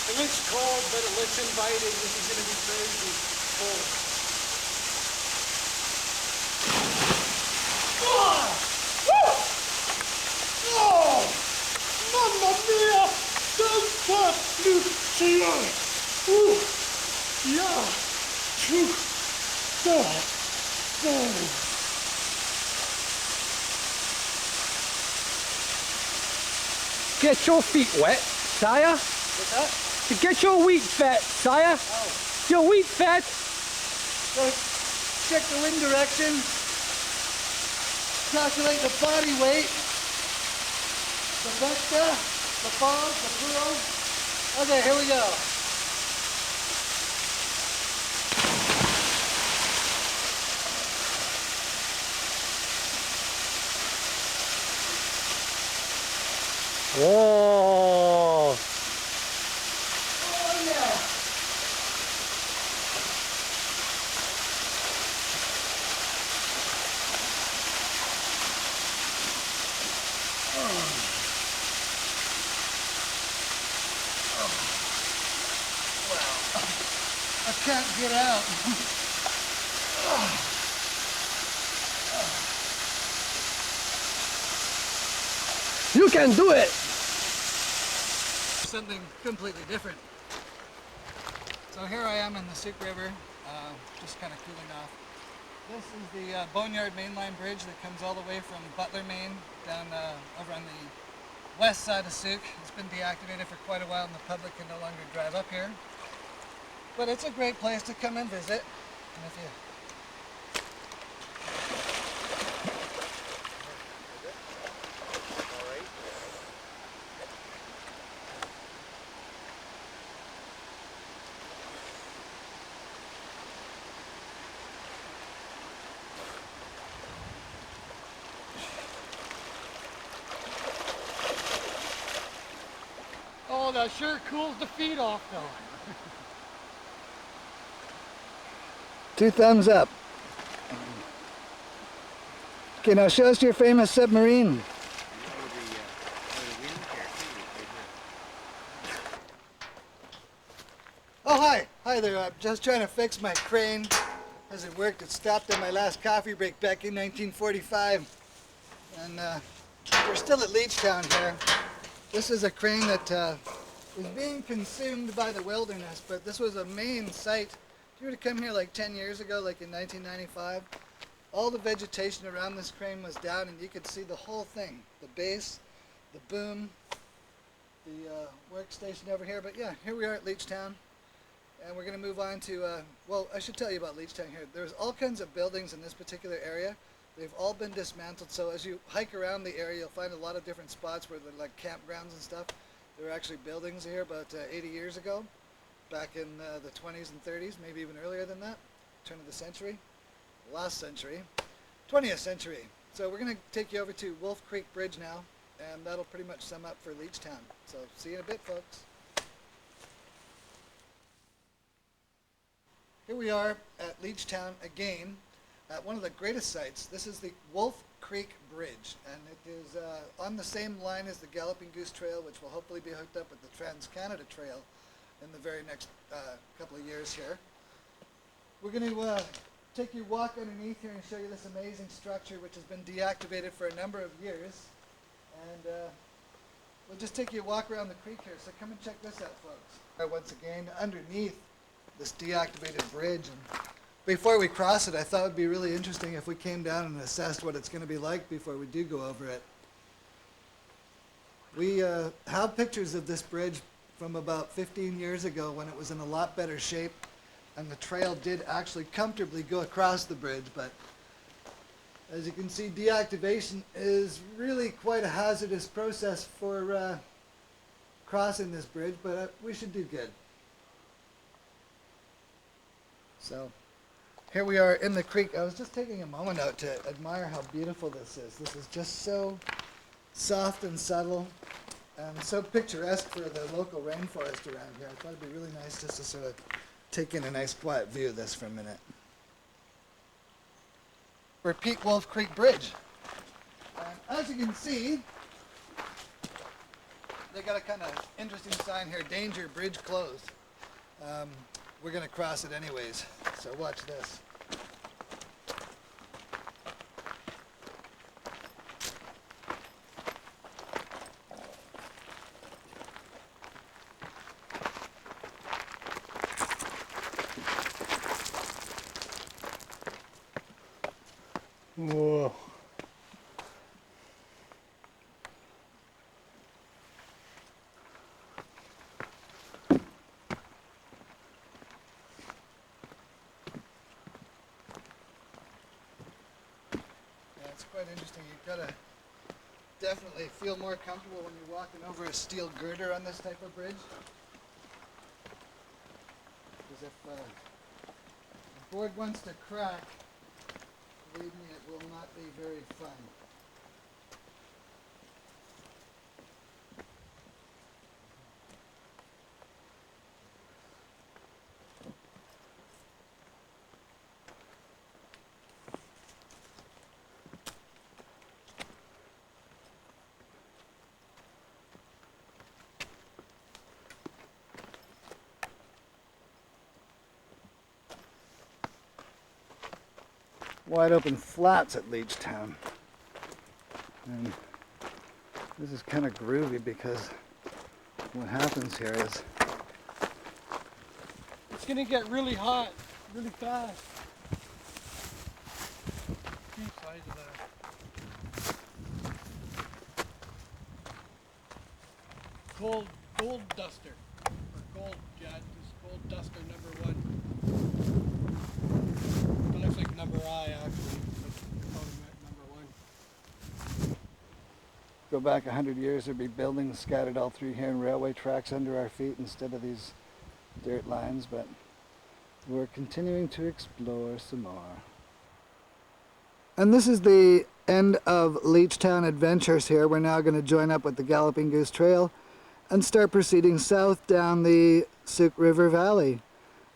It looks cold, but it looks inviting. This is going to be crazy cold. Oh! Mamma mia! Santa Lucia! Ooh! Yeah! Phew! Get your feet wet, sire. What's that? To get your wheat fat, sire. Oh. Your wheat fat. So check the wind direction. Calculate the body weight. The vector, the fog, the furrow. Okay, here we go. Whoa! Oh yeah. I can't get out. You can do it! Something completely different. So here I am in the Sooke River, just kind of cooling off. This is the Boneyard Mainline Bridge that comes all the way from Butler, Maine, down over on the west side of Sooke. It's been deactivated for quite a while and the public can no longer drive up here. But it's a great place to come and visit. And if you Oh, that sure cools the feet off though. 2 thumbs up. Okay, now show us your famous submarine. Oh, hi. Hi there. I'm just trying to fix my crane. Hasn't worked. It stopped at my last coffee break back in 1945. And we're still at Leechtown here. This is a crane that is being consumed by the wilderness, but this was a main site. If you were to come here like 10 years ago, like in 1995, all the vegetation around this crane was down and you could see the whole thing. The base, the boom, the workstation over here. But yeah, here we are at Leechtown. And we're going to move on to, well, I should tell you about Leechtown here. There's all kinds of buildings in this particular area. They've all been dismantled, so as you hike around the area, you'll find a lot of different spots where they're like campgrounds and stuff. There were actually buildings here about 80 years ago, back in the 20s and 30s, maybe even earlier than that, turn of the century, last century, 20th century. So we're going to take you over to Wolf Creek Bridge now, and that'll pretty much sum up for Leechtown. So see you in a bit, folks. Here we are at Leechtown again, at one of the greatest sites. This is the Wolf Creek Bridge, and it is on the same line as the Galloping Goose Trail, which will hopefully be hooked up with the Trans-Canada Trail in the very next couple of years here. We're going to take you walk underneath here and show you this amazing structure which has been deactivated for a number of years. And we'll just take you a walk around the creek here, so come and check this out, folks. Once again, underneath this deactivated bridge. And before we cross it, I thought it would be really interesting if we came down and assessed what it's going to be like before we do go over it. We have pictures of this bridge from about 15 years ago when it was in a lot better shape, and the trail did actually comfortably go across the bridge, but as you can see, deactivation is really quite a hazardous process for crossing this bridge, but we should do good. So here we are in the creek. I was just taking a moment out to admire how beautiful this is. This is just so soft and subtle and so picturesque for the local rainforest around here. I thought it'd be really nice just to sort of take in a nice quiet view of this for a minute. Repeat Wolf Creek Bridge. And as you can see, they got a kind of interesting sign here, danger, bridge closed. We're going to cross it anyways, so watch this. Whoa. It's quite interesting. You've got to definitely feel more comfortable when you're walking over a steel girder on this type of bridge. Because if the board wants to crack, believe me, it will not be very fun. Wide open flats at Leechtown. And this is kind of groovy because what happens here is It's gonna get really hot, really fast. Gold duster. Or gold, yeah, this gold duster #1. It looks like number I actually, but they call it #1. Go back 100 years, there'd be buildings scattered all through here and railway tracks under our feet instead of these dirt lines, but we're continuing to explore some more. And this is the end of Leechtown Adventures here. We're now going to join up with the Galloping Goose Trail and start proceeding south down the Sooke River Valley.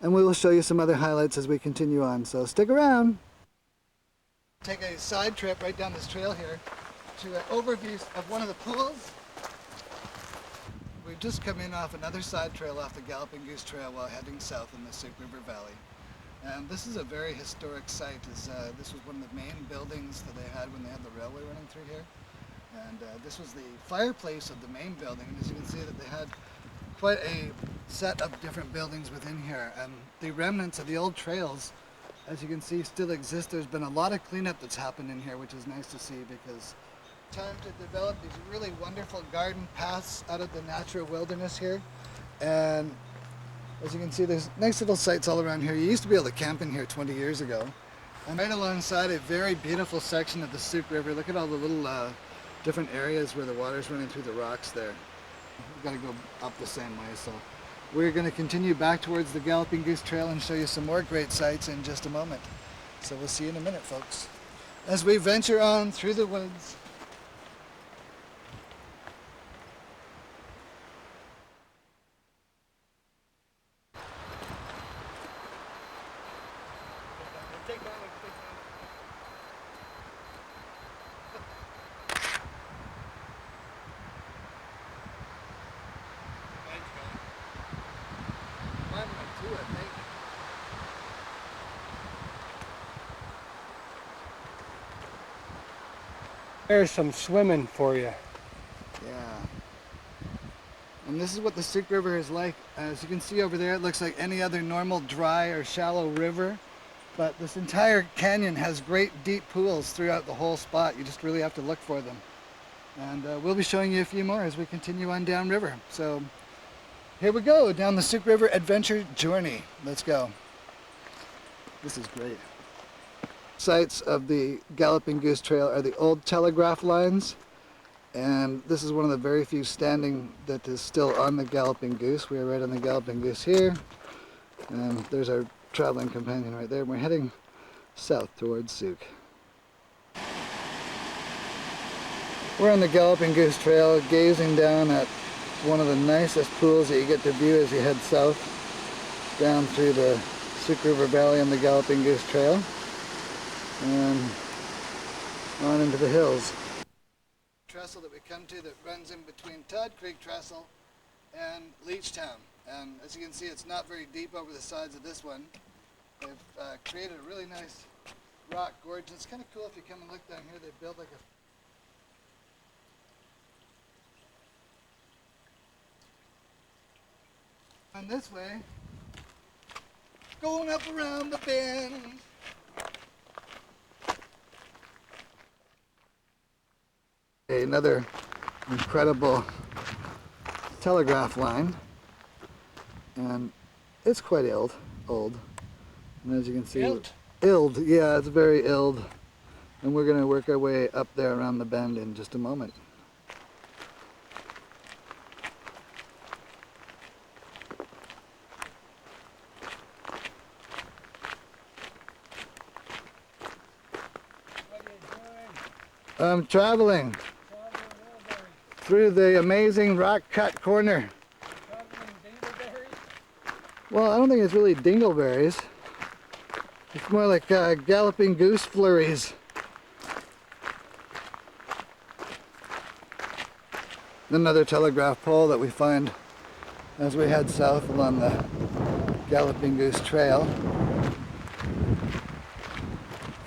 And we will show you some other highlights as we continue on, so stick around. Take a side trip right down this trail here to an overview of one of the pools. We've just come in off another side trail off the Galloping Goose Trail while heading south in the Sooke River Valley. And this is a very historic site. This was one of the main buildings that they had when they had the railway running through here. And this was the fireplace of the main building. And as you can see that they had quite a set of different buildings within here. And the remnants of the old trails, as you can see, still exist. There's been a lot of cleanup that's happened in here, which is nice to see because time to develop these really wonderful garden paths out of the natural wilderness here. And as you can see, there's nice little sites all around here. You used to be able to camp in here 20 years ago. And right alongside a very beautiful section of the Sooke River. Look at all the little different areas where the water's running through the rocks there. We've got to go up the same way, so we're going to continue back towards the Galloping Goose Trail and show you some more great sights in just a moment. So we'll see you in a minute, folks. As we venture on through the woods. There's some swimming for you. Yeah. And this is what the Sooke River is like. As you can see over there, it looks like any other normal dry or shallow river. But this entire canyon has great deep pools throughout the whole spot. You just really have to look for them. And we'll be showing you a few more as we continue on downriver. So here we go, down the Sooke River adventure journey. Let's go. This is great. Sites of the Galloping Goose Trail are the old telegraph lines, and this is one of the very few standing that is still on the Galloping Goose. We are right on the Galloping Goose here, and there's our traveling companion right there. We're heading south towards Sooke. We're on the Galloping Goose Trail, gazing down at one of the nicest pools that you get to view as you head south down through the Sooke River Valley on the Galloping Goose Trail and on into the hills. Trestle that we come to that runs in between Todd Creek Trestle and Leechtown, and as you can see, it's not very deep over the sides of this one. They've created a really nice rock gorge. It's kind of cool if you come and look down here. They built like a... And this way, going up around the bend. Another incredible telegraph line, and it's quite old. And as you can see, ild, yeah, it's very ild. And we're going to work our way up there around the bend in just a moment. I'm traveling through the amazing rock cut corner. Well, I don't think it's really dingleberries. It's more like galloping goose flurries. Another telegraph pole that we find as we head south along the Galloping Goose Trail.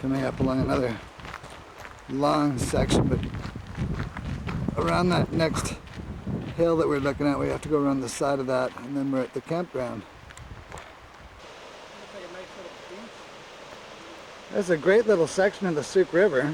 Coming up along another long section, but around that next hill that we're looking at, we have to go around the side of that, and then we're at the campground. There's a great little section of the Sooke River.